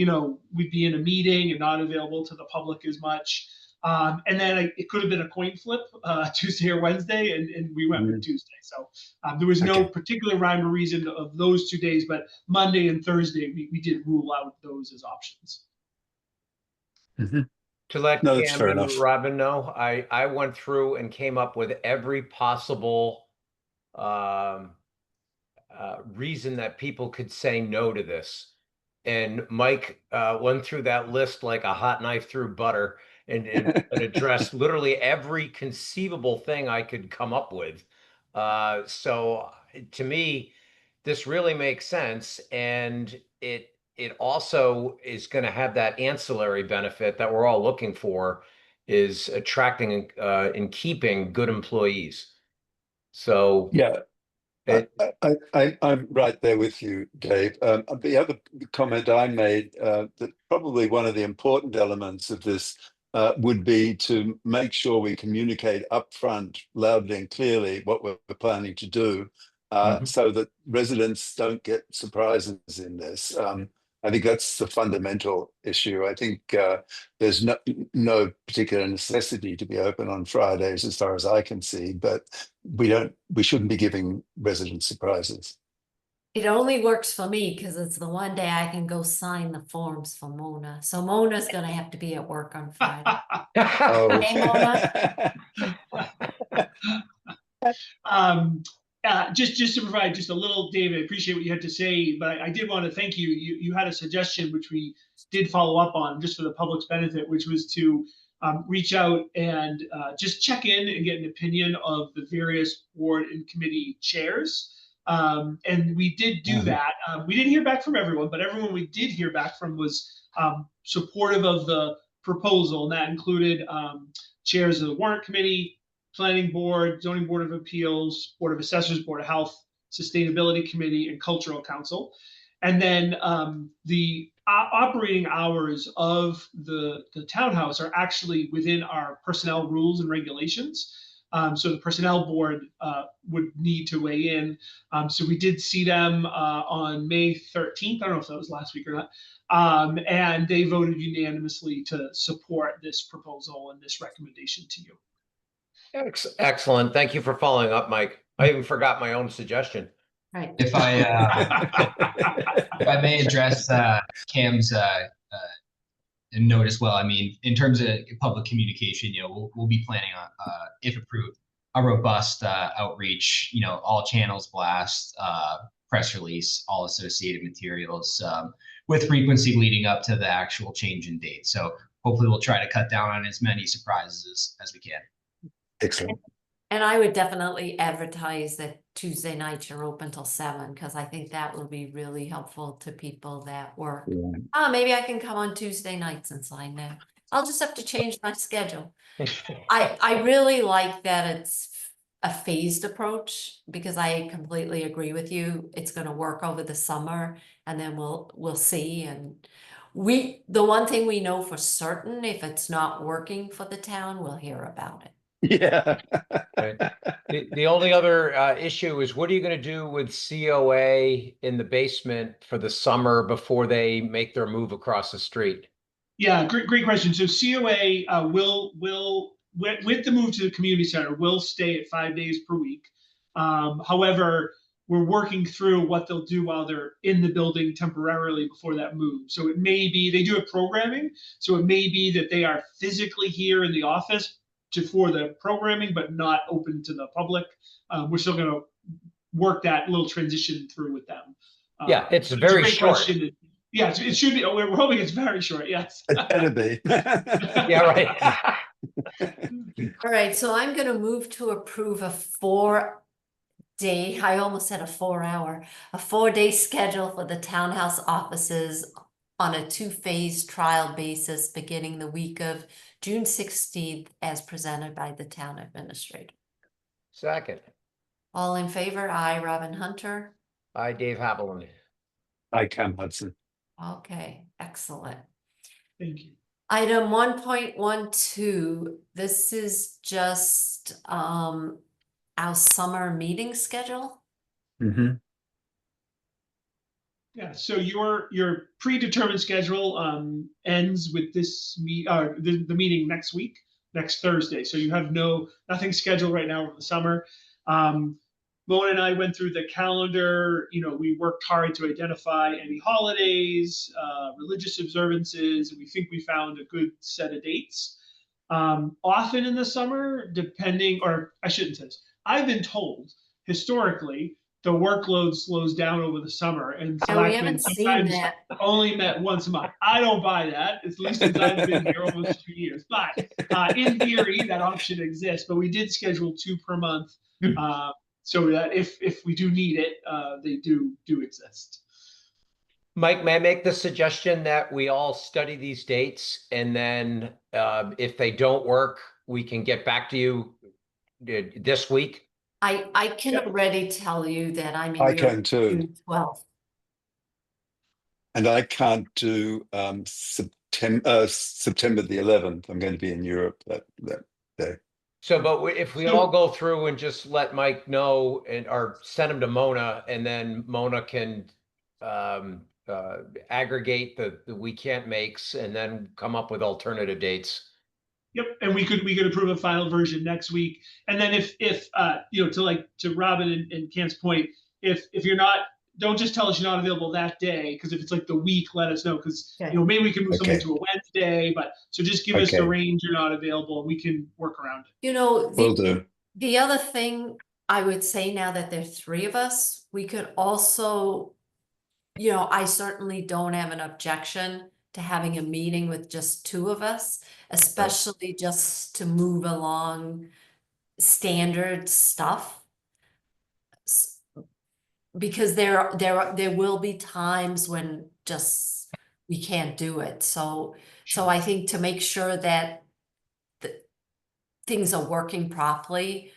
we'd be in a meeting and not available to the public as much. And then it could have been a coin flip, Tuesday or Wednesday, and we went with Tuesday. So there was no particular rhyme or reason of those 2 days, but Monday and Thursday, we did rule out those as options. To let No, that's Cam fair and enough. Robin know, I went through and came up with every possible reason that people could say no to this. And Mike went through that list like a hot knife through butter and addressed literally every conceivable thing I could come up with. So to me, this really makes sense. And it also is going to have that ancillary benefit that we're all looking for, is attracting and keeping good employees. So yeah. I'm right there with you, Dave. The other comment I made, that probably one of the important elements of this would be to make sure we communicate upfront loudly and clearly what we're planning to do, so that residents don't get surprises in this. I think that's the fundamental issue. I think there's no particular necessity to be open on Fridays, as far as I can see, but we shouldn't be giving residents surprises. It only works for me because it's the one day I can go sign the forms for Mona. So Mona's gonna have to be at work on Friday. Oh. Hey, Mona. Just to provide just a little, David, I appreciate what you had to say, but I did want to thank you. You had a suggestion which we did follow up on, just for the public's benefit, which was to reach out and just check in and get an opinion of the various board and committee chairs. And we did do that. We didn't hear back from everyone, but everyone we did hear back from was supportive of the proposal, and that included chairs of the warrant committee, planning board, zoning board of appeals, board of assessors, board of health, sustainability committee, and cultural council. And then the operating hours of the townhouse are actually within our personnel rules and regulations. So the personnel board would need to weigh in. So we did see them on May 13th. I don't know if that was last week or not. And they voted unanimously to support this proposal and this recommendation to you. Excellent. Thank you for following up, Mike. I even forgot my own suggestion. Right. If I may address Cam's note as well. I mean, in terms of public communication, we'll be planning on, if approved, a robust outreach. All channels blast, press release, all associated materials, with frequency leading up to the actual change in date. So hopefully, we'll try to cut down on as many surprises as we can. Excellent. And I would definitely advertise that Tuesday nights are open till 7, because I think that will be really helpful to people that work. Yeah. Oh, maybe I can come on Tuesday nights and sign there. I'll just have to change my schedule. I really like that it's a phased approach, because I completely agree with you. It's going to work over the summer, and then we'll see. And the one thing we know for certain, if it's not working for the town, we'll hear about it. Yeah. Right. The only other issue is, what are you going to do with COA in the basement for the summer before they make their move across the street? Yeah, great question. So COA will with the move to the community center, will stay at 5 days per week. However, we're working through what they'll do while they're in the building temporarily before that move. So it may be they do a programming. So it may be that they are physically here in the office for the programming, but not open to the public. We're still going to work that little transition through with them. Yeah, it's a very great short. question. Yeah, it should be. We're hoping it's very short. Yes. It better be. Yeah, right. All right, so I'm gonna move to approve a 4-day, I almost said a 4-hour, a 4-day schedule for the townhouse offices on a 2-phase trial basis beginning the week of June 16th as presented by the town administrator. Second. All in favor? Aye, Robin Hunter. Hi, Dave Haviland. I Cam Hudson. Okay, excellent. Thank you. Item 1.12, this is just our summer meeting schedule. Mm-hmm. Yeah, so your predetermined schedule ends with this the meeting next week, next Thursday. So you have nothing scheduled right now over the summer. Mona and I went through the calendar. We worked hard to identify any holidays, religious observances, and we think we found a good set of dates. Often in the summer, or I shouldn't say this, I've been told historically the workload slows down over the summer, and Yeah, we selectmen haven't seen sometimes that. only met once a month. I don't buy that, at least since I've been here almost 2 years. But in theory, that option exists. But we did schedule 2 per month, so that if we do need it, they do exist. Mike, may I make the suggestion that we all study these dates, and then if they don't work, we can get back to you this week? I can already tell you that I'm in I Europe can too. June 12th. And I can't do September the 11th. I'm going to be in Europe that day. So, but if we all go through and just let Mike know or send him to Mona, and then Mona can aggregate the we can't makes and then come up with alternative dates. Yep, and we could approve a final version next week. And then if to Robin and Cam's point, if you're not, don't just tell us you're not available that day, because if it's like the week, let us know, because Okay. maybe we can move something Okay. to a Wednesday. But so just give us the Okay. range you're not available, and we can work around it. Will do. The other thing I would say, now that there's 3 of us, we could also, I certainly don't have an objection to having a meeting with just 2 of us, especially just to move along standard stuff. Because there will be times when just we can't do it. So I think to make sure that things are working properly,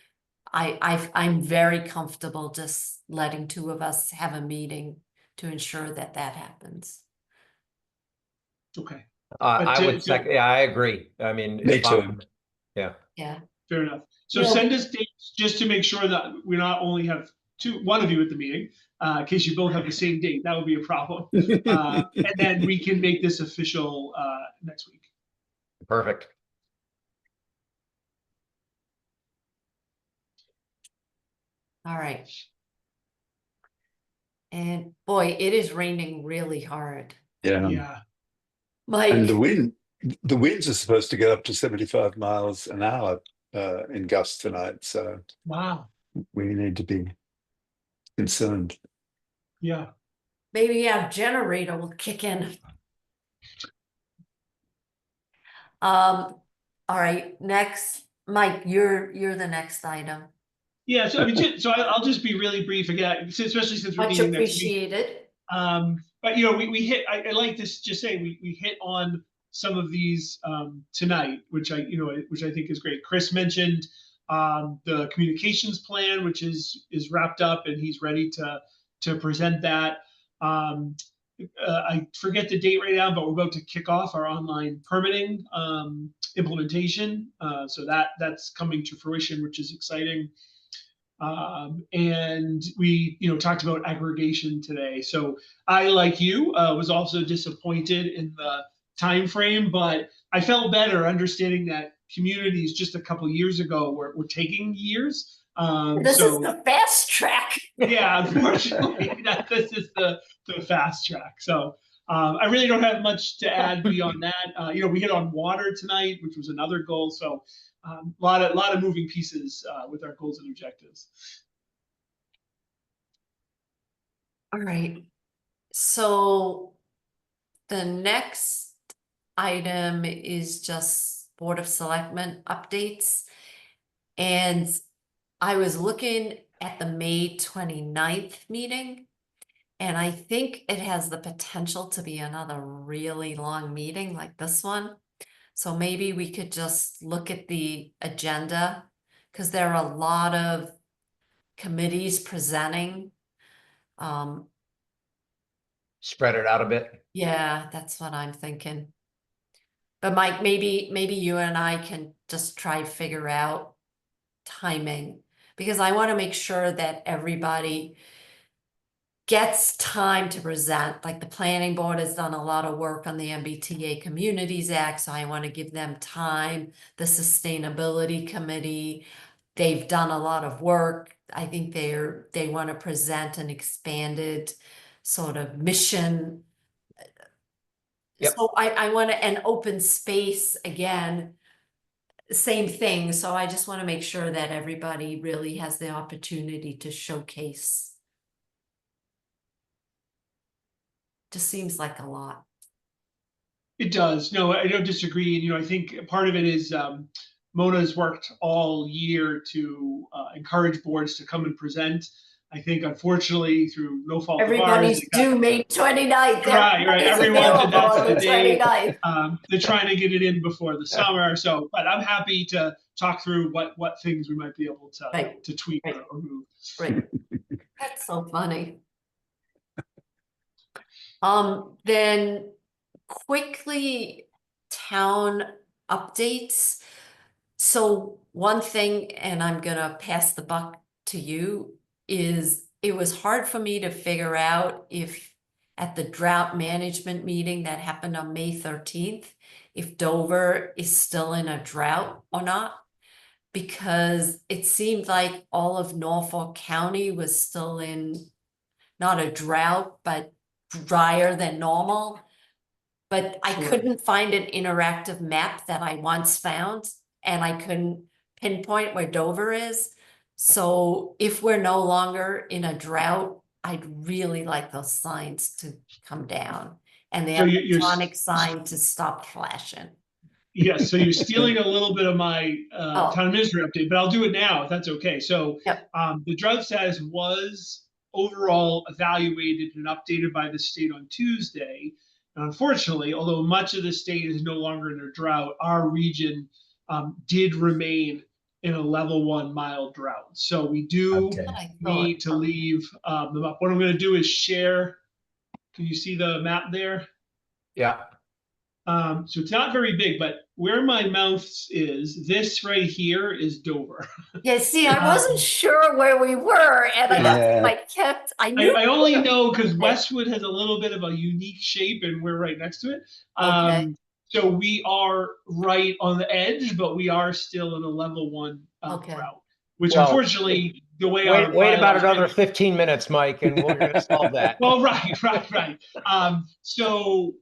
I'm very comfortable just letting 2 of us have a meeting to ensure that happens. Okay. I would second. Yeah, I agree. I mean, Me too. Yeah. Yeah. Fair enough. So send us dates just to make sure that we not only have one of you at the meeting, in case you both have the same date. That would be a problem. And then we can make this official next week. Perfect. All right. And boy, it is raining really hard. Yeah. Yeah. Mike. And the winds are supposed to get up to 75 miles an hour in gusts tonight. So Wow. we need to be concerned. Yeah. Maybe our generator will kick in. All right, next, Mike, you're the next item. Yeah. So I'll just be really brief again, especially since we're Much meeting next week. appreciated. But we hit. I like to just say we hit on some of these tonight, which I think is great. Chris mentioned the communications plan, which is wrapped up, and he's ready to present that. I forget the date right now, but we're about to kick off our online permitting implementation. So that's coming to fruition, which is exciting. And we, talked about aggregation today. So I, like you, was also disappointed in the time frame, but I felt better understanding that communities just a couple of years ago were taking years. This is the fast track. Yeah, unfortunately, this is the fast track. So I really don't have much to add beyond that. We hit on water tonight, which was another goal. So a lot of moving pieces with our goals and objectives. All right. So the next item is just Board of Selectmen updates. And I was looking at the May 29th meeting, and I think it has the potential to be another really long meeting like this one. So maybe we could just look at the agenda, because there are a lot of committees presenting. Spread it out a bit. Yeah, that's what I'm thinking. But Mike, maybe you and I can just try to figure out timing, because I want to make sure that everybody gets time to present. Like the planning board has done a lot of work on the MBTA Communities Act, so I want to give them time. The Sustainability Committee, they've done a lot of work. I think they want to present an expanded sort of mission. Yep. So I want to, an open space again, same thing. So I just want to make sure that everybody really has the opportunity to showcase. Just seems like a lot. It does. No, I don't disagree. And, I think part of it is Mona's worked all year to encourage boards to come and present. I think, unfortunately, through no fault of ours, Everybody's due May 29th. right. Everyone, Available that's on the the day. 29th. They're trying to get it in before the summer. So, but I'm happy to talk through what things we might be able to Right. to tweak Right. or move. Right. That's so funny. Then quickly, town updates. So one thing, and I'm gonna pass the buck to you, is it was hard for me to figure out if at the drought management meeting that happened on May 13th, if Dover is still in a drought or not. Because it seemed like all of Norfolk County was still in, not a drought, but drier than normal. But I Sure. couldn't find an interactive map that I once found, and I couldn't pinpoint where Dover is. So if we're no longer in a drought, I'd really like those signs to come down and the So you're electronic sign to stop flashing. Yes, so you're stealing a little bit of my Oh. town administrator update, but I'll do it now if that's okay. So Yep. The drought status was overall evaluated and updated by the state on Tuesday. And unfortunately, although much of the state is no longer in a drought, our region did remain in a level 1 mild drought. So we do Okay. I thought. need to leave them up. What I'm going to do is share. Can you see the map there? Yeah. So it's not very big, but where my mouse is, this right here is Dover. Yeah, see, I wasn't sure where we were, and I knew. I only know because Westwood has a little bit of a unique shape, and we're right next to it. Okay. So we are right on the edge, but we are still in a level 1 Okay. drought, which Well, unfortunately, the way Wait about bylaws- another 15 minutes, Mike, and we're going to solve that. Well, right. So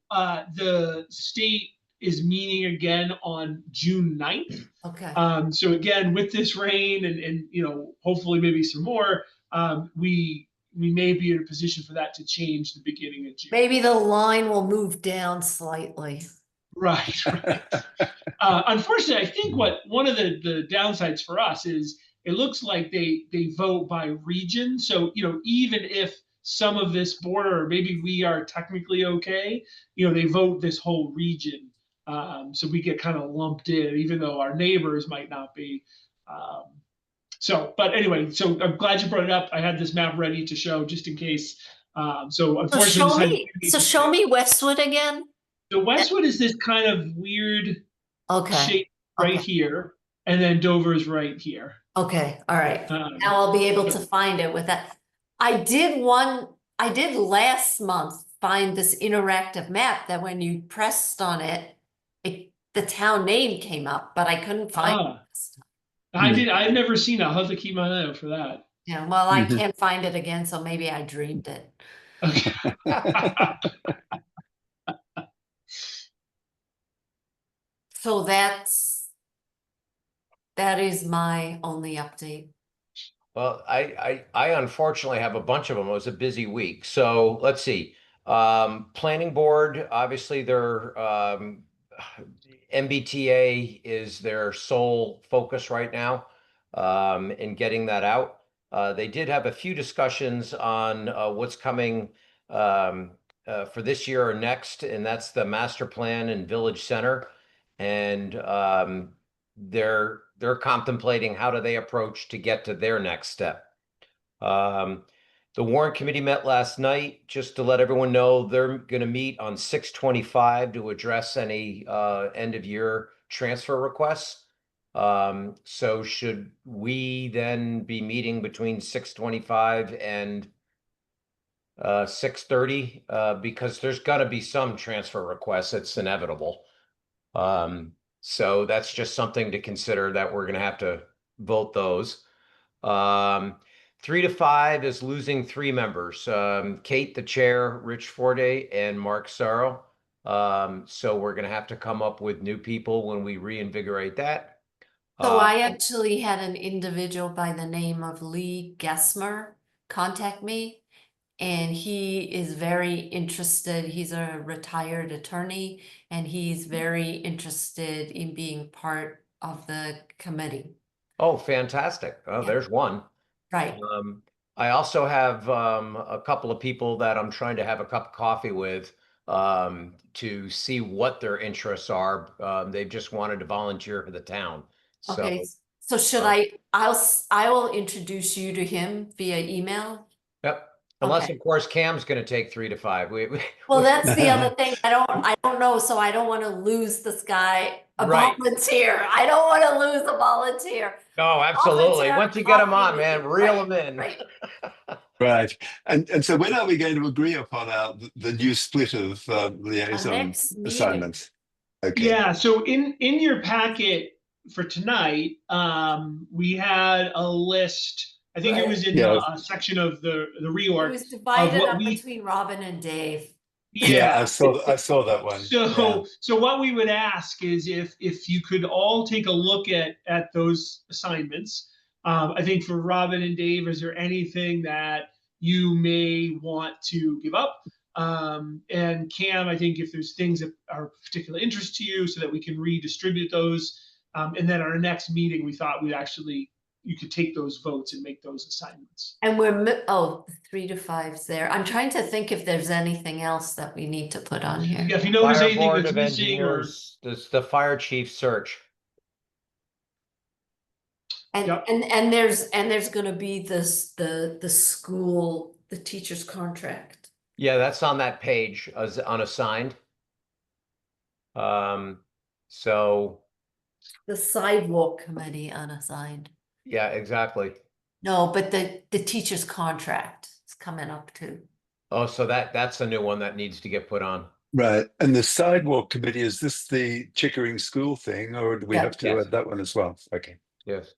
the state is meeting again on June 9th. Okay. So again, with this rain and hopefully maybe some more, we may be in a position for that to change the beginning of June. Maybe the line will move down slightly. Right. Unfortunately, I think one of the downsides for us is it looks like they vote by region. So even if some of this border, maybe we are technically okay, they vote this whole region. So we get kind of lumped in, even though our neighbors might not be. But anyway, so I'm glad you brought it up. I had this map ready to show just in case. So unfortunately, Show me Westwood again. So Westwood is this kind of weird shape right Okay. here, and then Dover's right here. Okay, all right. Now I'll be able to find it with that. I did last month find this interactive map that when you pressed on it, the town name came up, but I couldn't find it this time. I've never seen it. I'll have to keep my eye out for that. Yeah, well, I can't find it again, so maybe I dreamed it. Okay. So that is my only update. Well, I unfortunately have a bunch of them. It was a busy week. So let's see. Planning board, obviously their MBTA is their sole focus right now in getting that out. They did have a few discussions on what's coming for this year or next, and that's the master plan and village center. And they're contemplating how do they approach to get to their next step. The warrant committee met last night, just to let everyone know, they're going to meet on 6/25 to address any end of year transfer requests. So should we then be meeting between 6/25 and 6:30? Because there's got to be some transfer requests. It's inevitable. So that's just something to consider, that we're going to have to vote those. 3 to 5 is losing 3 members. Kate, the chair, Rich Forte, and Mark Sorrow. So we're going to have to come up with new people when we reinvigorate that. So I actually had an individual by the name of Lee Gessmer contact me, and he is very interested. He's a retired attorney, and he's very interested in being part of the committee. Oh, fantastic. Oh, Yeah. There's one. Right. I also have a couple of people that I'm trying to have a cup of coffee with to see what their interests are. They've just wanted to volunteer for the town. Okay, So, so should I will introduce you to him via email. yep. Unless, Okay. of course, Cam's going to take 3 to 5. Well, that's the other thing. I don't know, so I don't want to lose this guy, a Right. volunteer. I don't want to lose a volunteer. Oh, absolutely. Volunteer Once you get them on, coffee man, with you. reel Right, them in. right. Right. And so when are we going to agree upon the new split of liaison next meeting. assignments? Okay. Yeah, so in your packet for tonight, we had a list. I think it was in Yeah. a section of the It reorg was divided what up we- between Robin and Dave. Yeah, yeah. I saw that one. So what we would ask is if you could all take a look at those assignments. I think for Robin and Dave, is there anything that you may want to give up? And Cam, I think if there's things that are of particular interest to you, so that we can redistribute those. And then our next meeting, we thought you could take those votes and make those assignments. And the 3 to 5's there. I'm trying to think if there's anything else that we need to put on here. Yeah, if you know there's Fire anything Board that's of missing, or Engineers, the fire chief search. And Yep. and there's gonna be the school, the teacher's contract. Yeah, that's on that page as unassigned. So The sidewalk committee unassigned. yeah, exactly. No, but the teacher's contract is coming up too. Oh, so that's a new one that needs to get put on. Right. And the sidewalk committee, is this the Chickering School thing, or do we Yeah. have to Yes. add that one as well? Okay. Yes.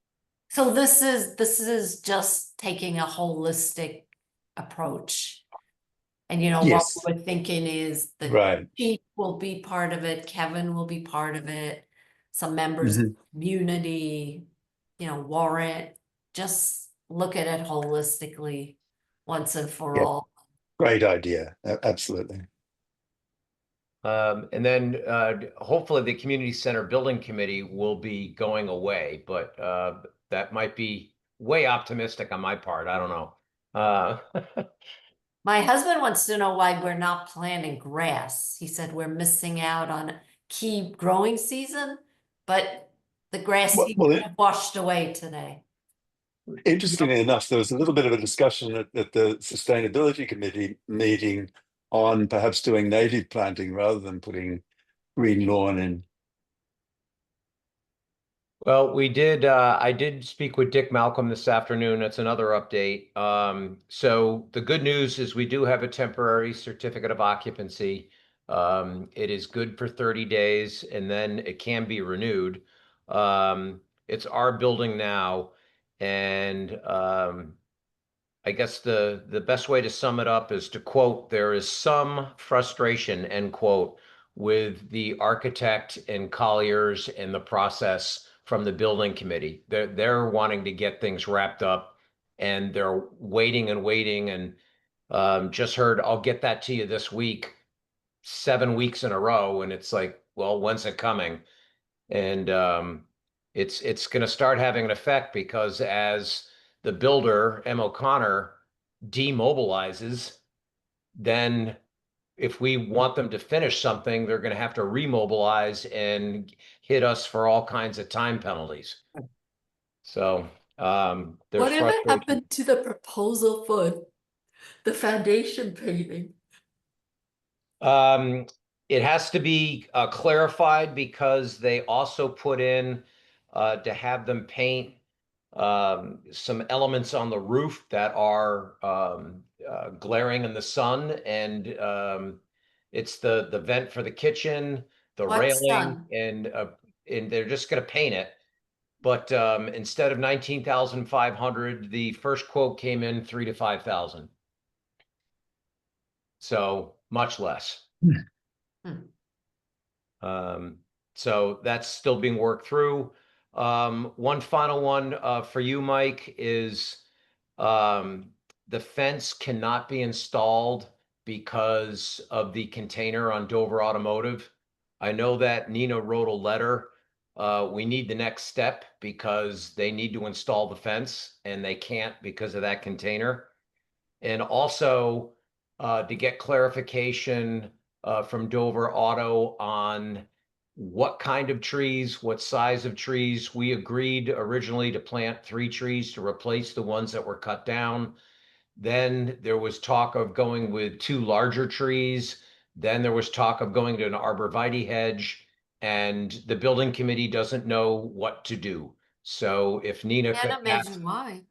So this is just taking a holistic approach. And you know, Yes. what we're thinking is the Right. chief will be part of it, Kevin will be part of it, some members of the community, you know, Warrant, just look at it holistically once and for Yeah. all. Great idea. Absolutely. And then hopefully the community center building committee will be going away, but that might be way optimistic on my part. I don't know. My husband wants to know why we're not planting grass. He said we're missing out on key growing season, but the grass Well, seems to have washed away today. Interestingly enough, there was a little bit of a discussion at the Sustainability Committee meeting on perhaps doing native planting rather than putting green lawn in. Well, I did speak with Dick Malcolm this afternoon. That's another update. So the good news is we do have a temporary certificate of occupancy. It is good for 30 days and then it can be renewed. It's our building now. And I guess the best way to sum it up is to quote, "There is some frustration," end quote, with the architect and Colliers and the process from the building committee. They're wanting to get things wrapped up and they're waiting and waiting. And Just heard, I'll get that to you this week, 7 weeks in a row. And it's like, well, when's it coming? And it's going to start having an effect because as the builder, M. O'Connor, demobilizes, then if we want them to finish something, they're going to have to remobilize and hit us for all kinds of time penalties. So there's Whatever frustration. happened to the proposal for the foundation paving? It has to be clarified because they also put in to have them paint some elements on the roof that are glaring in the sun, and it's the vent for the kitchen, the What railing, sun? and they're just going to paint it. But instead of 19,500, the first quote came in 3,000 to 5,000. So much less. So that's still being worked through. One final one for you, Mike, is the fence cannot be installed because of the container on Dover Automotive. I know that Nina wrote a letter. We need the next step because they need to install the fence and they can't because of that container. And also to get clarification from Dover Auto on what kind of trees, what size of trees. We agreed originally to plant 3 trees to replace the ones that were cut down. Then there was talk of going with 2 larger trees. Then there was talk of going to an arborvitae hedge, and the building committee doesn't know what to do. So if Nina I could can't imagine why.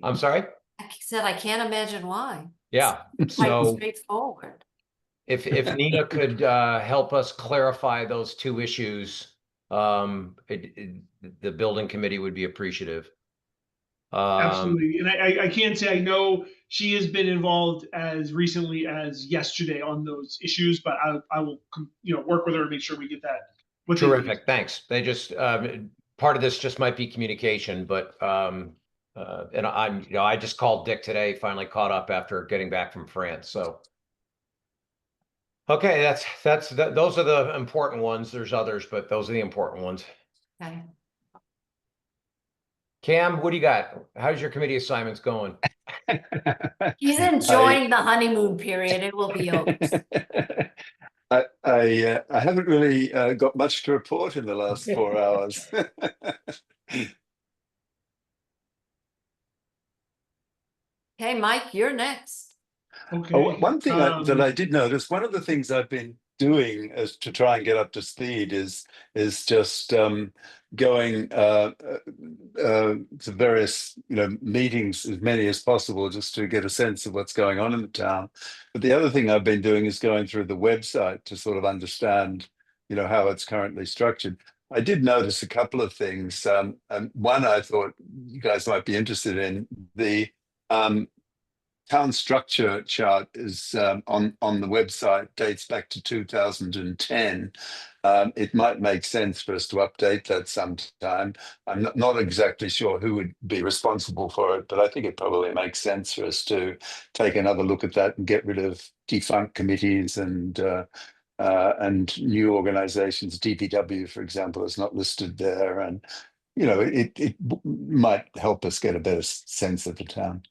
I'm sorry? I said I can't imagine why. Yeah. It's quite So straightforward. if Nina could help us clarify those 2 issues, the building committee would be appreciative. Absolutely. And I can say I know she has been involved as recently as yesterday on those issues, but I will work with her and make sure we get that. Terrific. Thanks. They just part of this just might be communication, but and I just called Dick today, finally caught up after getting back from France. So okay, those are the important ones. There's others, but those are the important ones. Okay. Cam, what do you got? How's your committee assignments going? He's enjoying the honeymoon period. It will be over. I haven't really got much to report in the last 4 hours. Okay, Mike, you're next. Okay. Oh, one thing that I did notice, one of the things I've been doing as to try and get up to speed is just going to various meetings, as many as possible, just to get a sense of what's going on in the town. But the other thing I've been doing is going through the website to sort of understand how it's currently structured. I did notice a couple of things. And one I thought you guys might be interested in. The town structure chart is on the website, dates back to 2010. It might make sense for us to update that sometime. I'm not exactly sure who would be responsible for it, but I think it probably makes sense for us to take another look at that and get rid of defunct committees and new organizations. DPW, for example, is not listed there, and it might help us get a better sense of the town.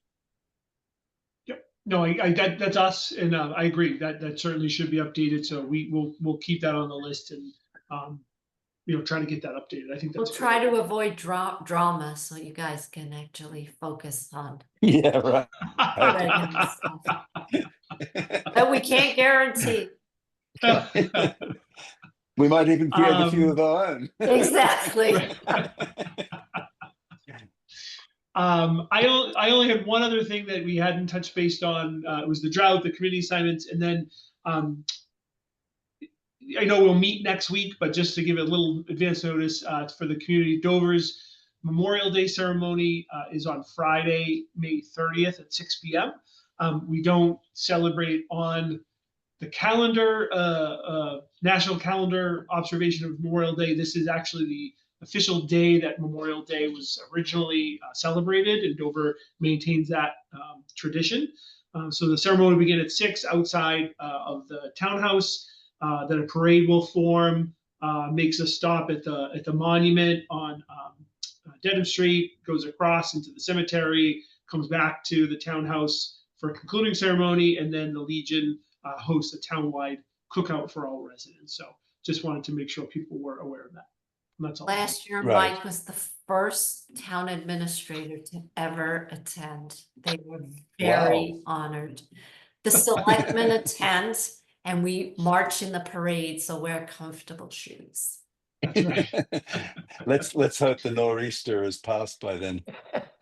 No, that's us, and I agree that certainly should be updated. So we'll keep that on the list and try to get that updated. I think that's. We'll try to avoid drama so you guys can actually focus on. Yeah, right. But we can't guarantee. We might even create a few of our own. Exactly. I only had one other thing that we hadn't touched base on. It was the drought, the committee assignments, and then I know we'll meet next week, but just to give a little advance notice for the community, Dover's Memorial Day ceremony is on Friday, May 30th at 6 p.m. We don't celebrate on the calendar, national calendar observation of Memorial Day. This is actually the official day that Memorial Day was originally celebrated, and Dover maintains that tradition. So the ceremony will begin at 6 outside of the townhouse. Then a parade will form, makes a stop at the monument on Dedham Street, goes across into the cemetery, comes back to the townhouse for a concluding ceremony, and then the Legion hosts a townwide cookout for all residents. So just wanted to make sure people were aware of that. And that's all. Last year, Right. Mike was the first town administrator to ever attend. They were very honored. The selectmen attend, and we march in the parade, so wear comfortable shoes. That's right. Let's hope the nor'easter has passed by then.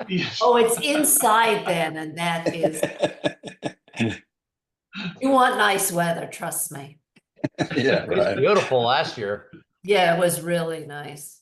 Yes. Oh, it's inside then, and that is, you want nice weather, trust me. Yeah, It was right. beautiful last year. Yeah, it was really nice.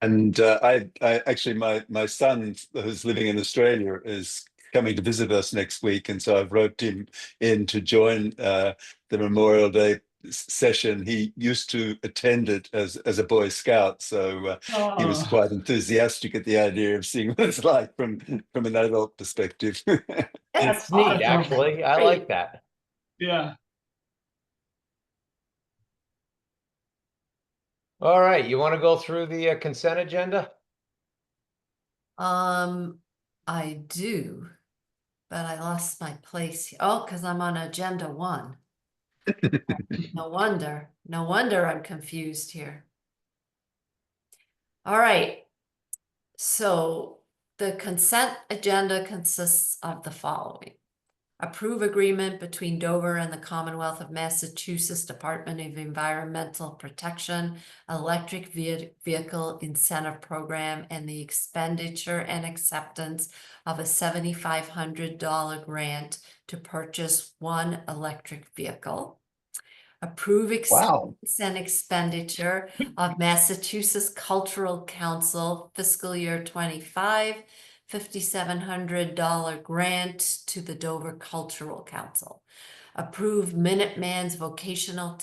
And I actually, my son who's living in Australia is coming to visit us next week, and so I've roped him in to join the Memorial Day session. He used to attend it as a Boy Scout, so he was quite enthusiastic at the idea of seeing what it's like from an adult perspective. It's neat, awesome. actually. I Great. like that. Yeah. All right, you want to go through the consent agenda? I do, but I lost my place. Oh, because I'm on agenda 1. No wonder I'm confused here. All right. So the consent agenda consists of the following. Approve agreement between Dover and the Commonwealth of Massachusetts Department of Environmental Protection, Electric Vehicle Incentive Program, and the expenditure and acceptance of a $7,500 grant to purchase 1 electric vehicle. Approve expense and expenditure of Massachusetts Cultural Council fiscal year 25 $5,700 grant to the Dover Cultural Council. Approve Minuteman's Vocational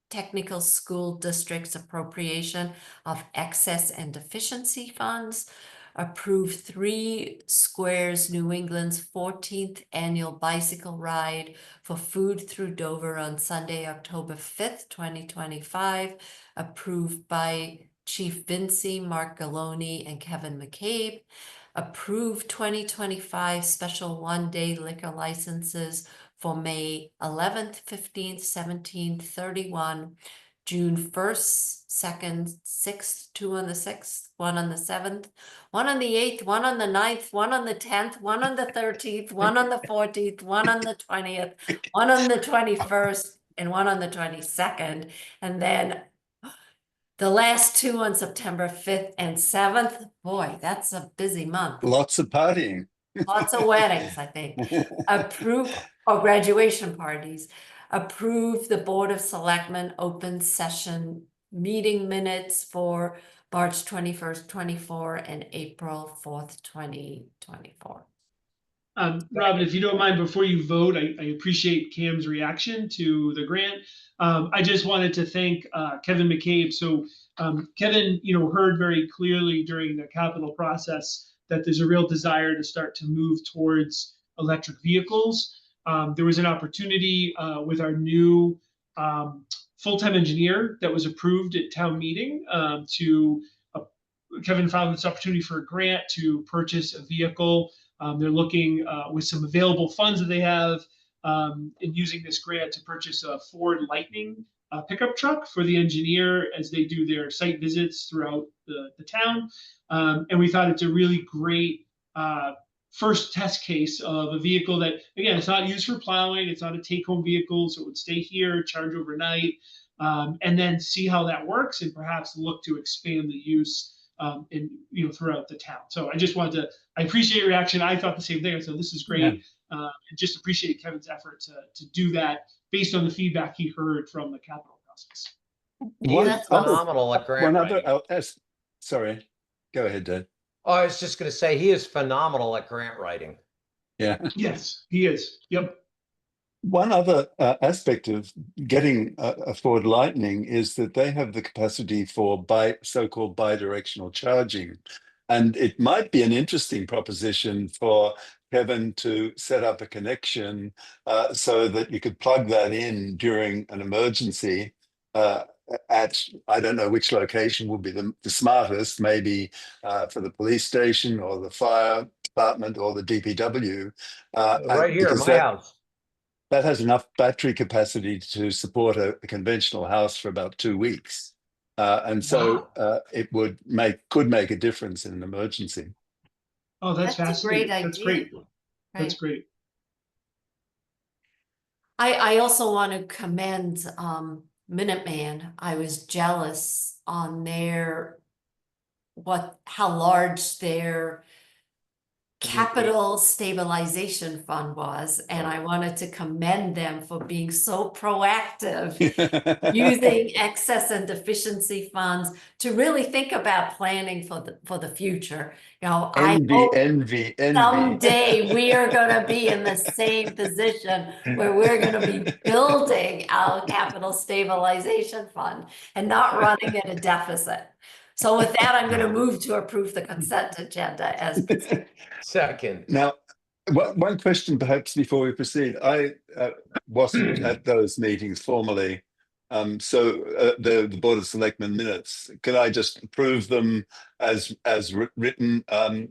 Technical School District's appropriation of excess and deficiency funds. Approve 3 Squares New England's 14th annual bicycle ride for Food Through Dover on Sunday, October 5th, 2025. Approved by Chief Vinci, Mark Galoni, and Kevin McCabe. Approve 2025 special 1-day liquor licenses for May 11th, 15th, 17th, 31, June 1st, 2nd, 6th, 2 on the 6th, 1 on the 7th, 1 on the 8th, 1 on the 9th, 1 on the 10th, 1 on the 13th, 1 on the 14th, 1 on the 20th, 1 on the 21st, and 1 on the 22nd. And then the last 2 on September 5th and 7th. Boy, that's a busy month. Lots of partying. Lots of weddings, I think. Approve, or graduation parties. Approve the Board of Selectmen open session meeting minutes for March 21st, 24 and April 4th, 2024. Robin, if you don't mind, before you vote, I appreciate Cam's reaction to the grant. I just wanted to thank Kevin McCabe. So Kevin, heard very clearly during the capital process that there's a real desire to start to move towards electric vehicles. There was an opportunity with our new full-time engineer that was approved at town meeting Kevin found this opportunity for a grant to purchase a vehicle. They're looking with some available funds that they have in using this grant to purchase a Ford Lightning pickup truck for the engineer as they do their site visits throughout the town. And we thought it's a really great first test case of a vehicle that, again, it's not used for plowing. It's not a take-home vehicle, so it would stay here, charge overnight, and then see how that works and perhaps look to expand the use throughout the town. So I just wanted to, I appreciate your reaction. I thought the same thing. So this is great. And just appreciate Kevin's effort to do that based on the feedback he heard from the capital process. He is phenomenal at grant writing. Sorry, go ahead, Dad. Oh, I was just going to say, he is phenomenal at grant writing. Yeah. Yes, he is. Yep. One other aspect of getting a Ford Lightning is that they have the capacity for so-called bidirectional charging. And it might be an interesting proposition for Kevin to set up a connection so that you could plug that in during an emergency at, I don't know which location would be the smartest, maybe for the police station or the fire department or the DPW. Right here in because my house. that has enough battery capacity to support a conventional house for about 2 weeks. And so it could make a difference in an emergency. Oh, that's That's a great fascinating. That's idea. great. That's great. I also want to commend Minuteman. I was jealous on how large their capital stabilization fund was, and I wanted to commend them for being so proactive using excess and deficiency funds to really think about planning for the future. You know, I hope envy. someday we are going to be in the same position where we're going to be building our capital stabilization fund and not running at a deficit. So with that, I'm going to move to approve the consent agenda as presented. Second. Now, one question perhaps before we proceed. I wasn't at those meetings formally. So the Board of Selectmen minutes, can I just approve them as written? I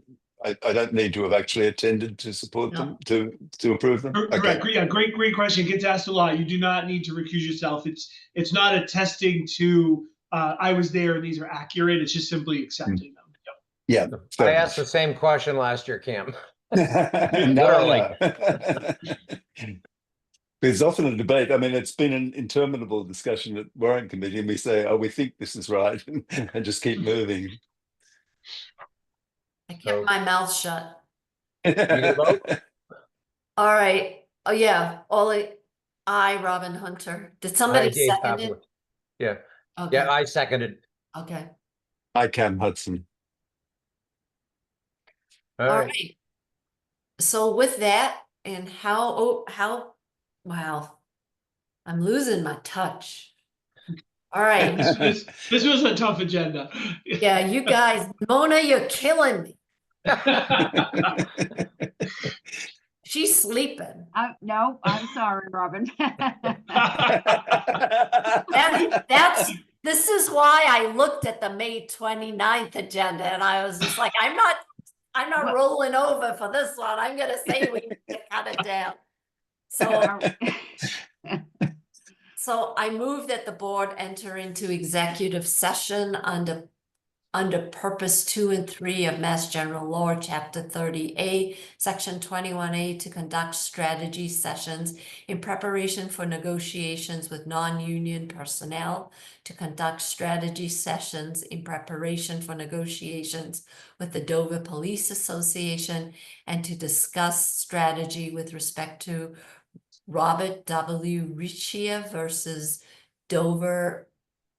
don't need to have actually attended to support them, to approve them? Correct. Yeah, great question. Gets asked a lot. You do not need to recuse yourself. It's not attesting to I was there and these are accurate. It's just simply accepting them. Yeah. I asked the same question last year, Cam. No. There's often a debate. I mean, it's been an interminable discussion at Warrant Committee, and we say, "Oh, we think this is right," and just keep moving. I kept my mouth shut. You can vote? All right. Oh yeah. Robin Hunter. Did somebody Dave second Pavlik. it? Yeah. Okay. Yeah, I seconded. Okay. I Cam Hudson. All All right. right. So with that, and wow, I'm losing my touch. All right. This was a tough agenda. Yeah, you guys, Mona, you're killing me. She's sleeping. No, I'm sorry, Robin. This is why I looked at the May 29th agenda and I was just like, I'm not rolling over for this one. I'm gonna say we need to cut it down. So I move that the board enter into executive session under purpose 2 and 3 of Mass General Law, Chapter 30A, Section 21A, to conduct strategy sessions in preparation for negotiations with non-union personnel, to conduct strategy sessions in preparation for negotiations with the Dover Police Association, and to discuss strategy with respect to Robert W. Riccia versus Dover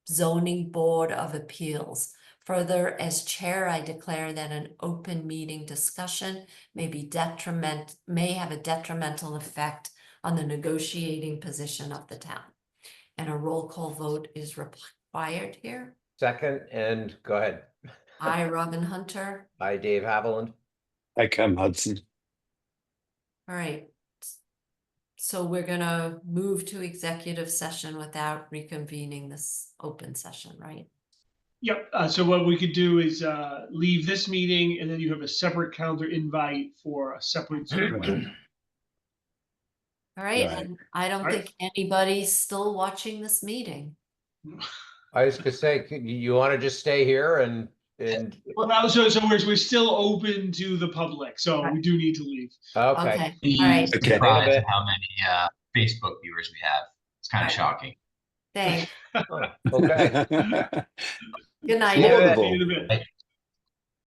Zoning Board of Appeals. Further, as chair, I declare that an open meeting discussion may have a detrimental effect on the negotiating position of the town. And a roll call vote is required here. Second, and go ahead. I, Robin Hunter. I, Dave Haviland. I Cam Hudson. All right. So we're gonna move to executive session without reconvening this open session, right? Yep. So what we could do is leave this meeting, and then you have a separate calendar invite for a separate Zoom meeting. All right. Right. And I don't think anybody's still watching this meeting. I was gonna say, you want to just stay here and Well, so we're still open to the public, so we do need to leave. okay. All right. Surprised at how many Facebook viewers we have. It's kind of shocking. Thanks. Okay. Good night. See you in a bit. Laudable. See you in a bit.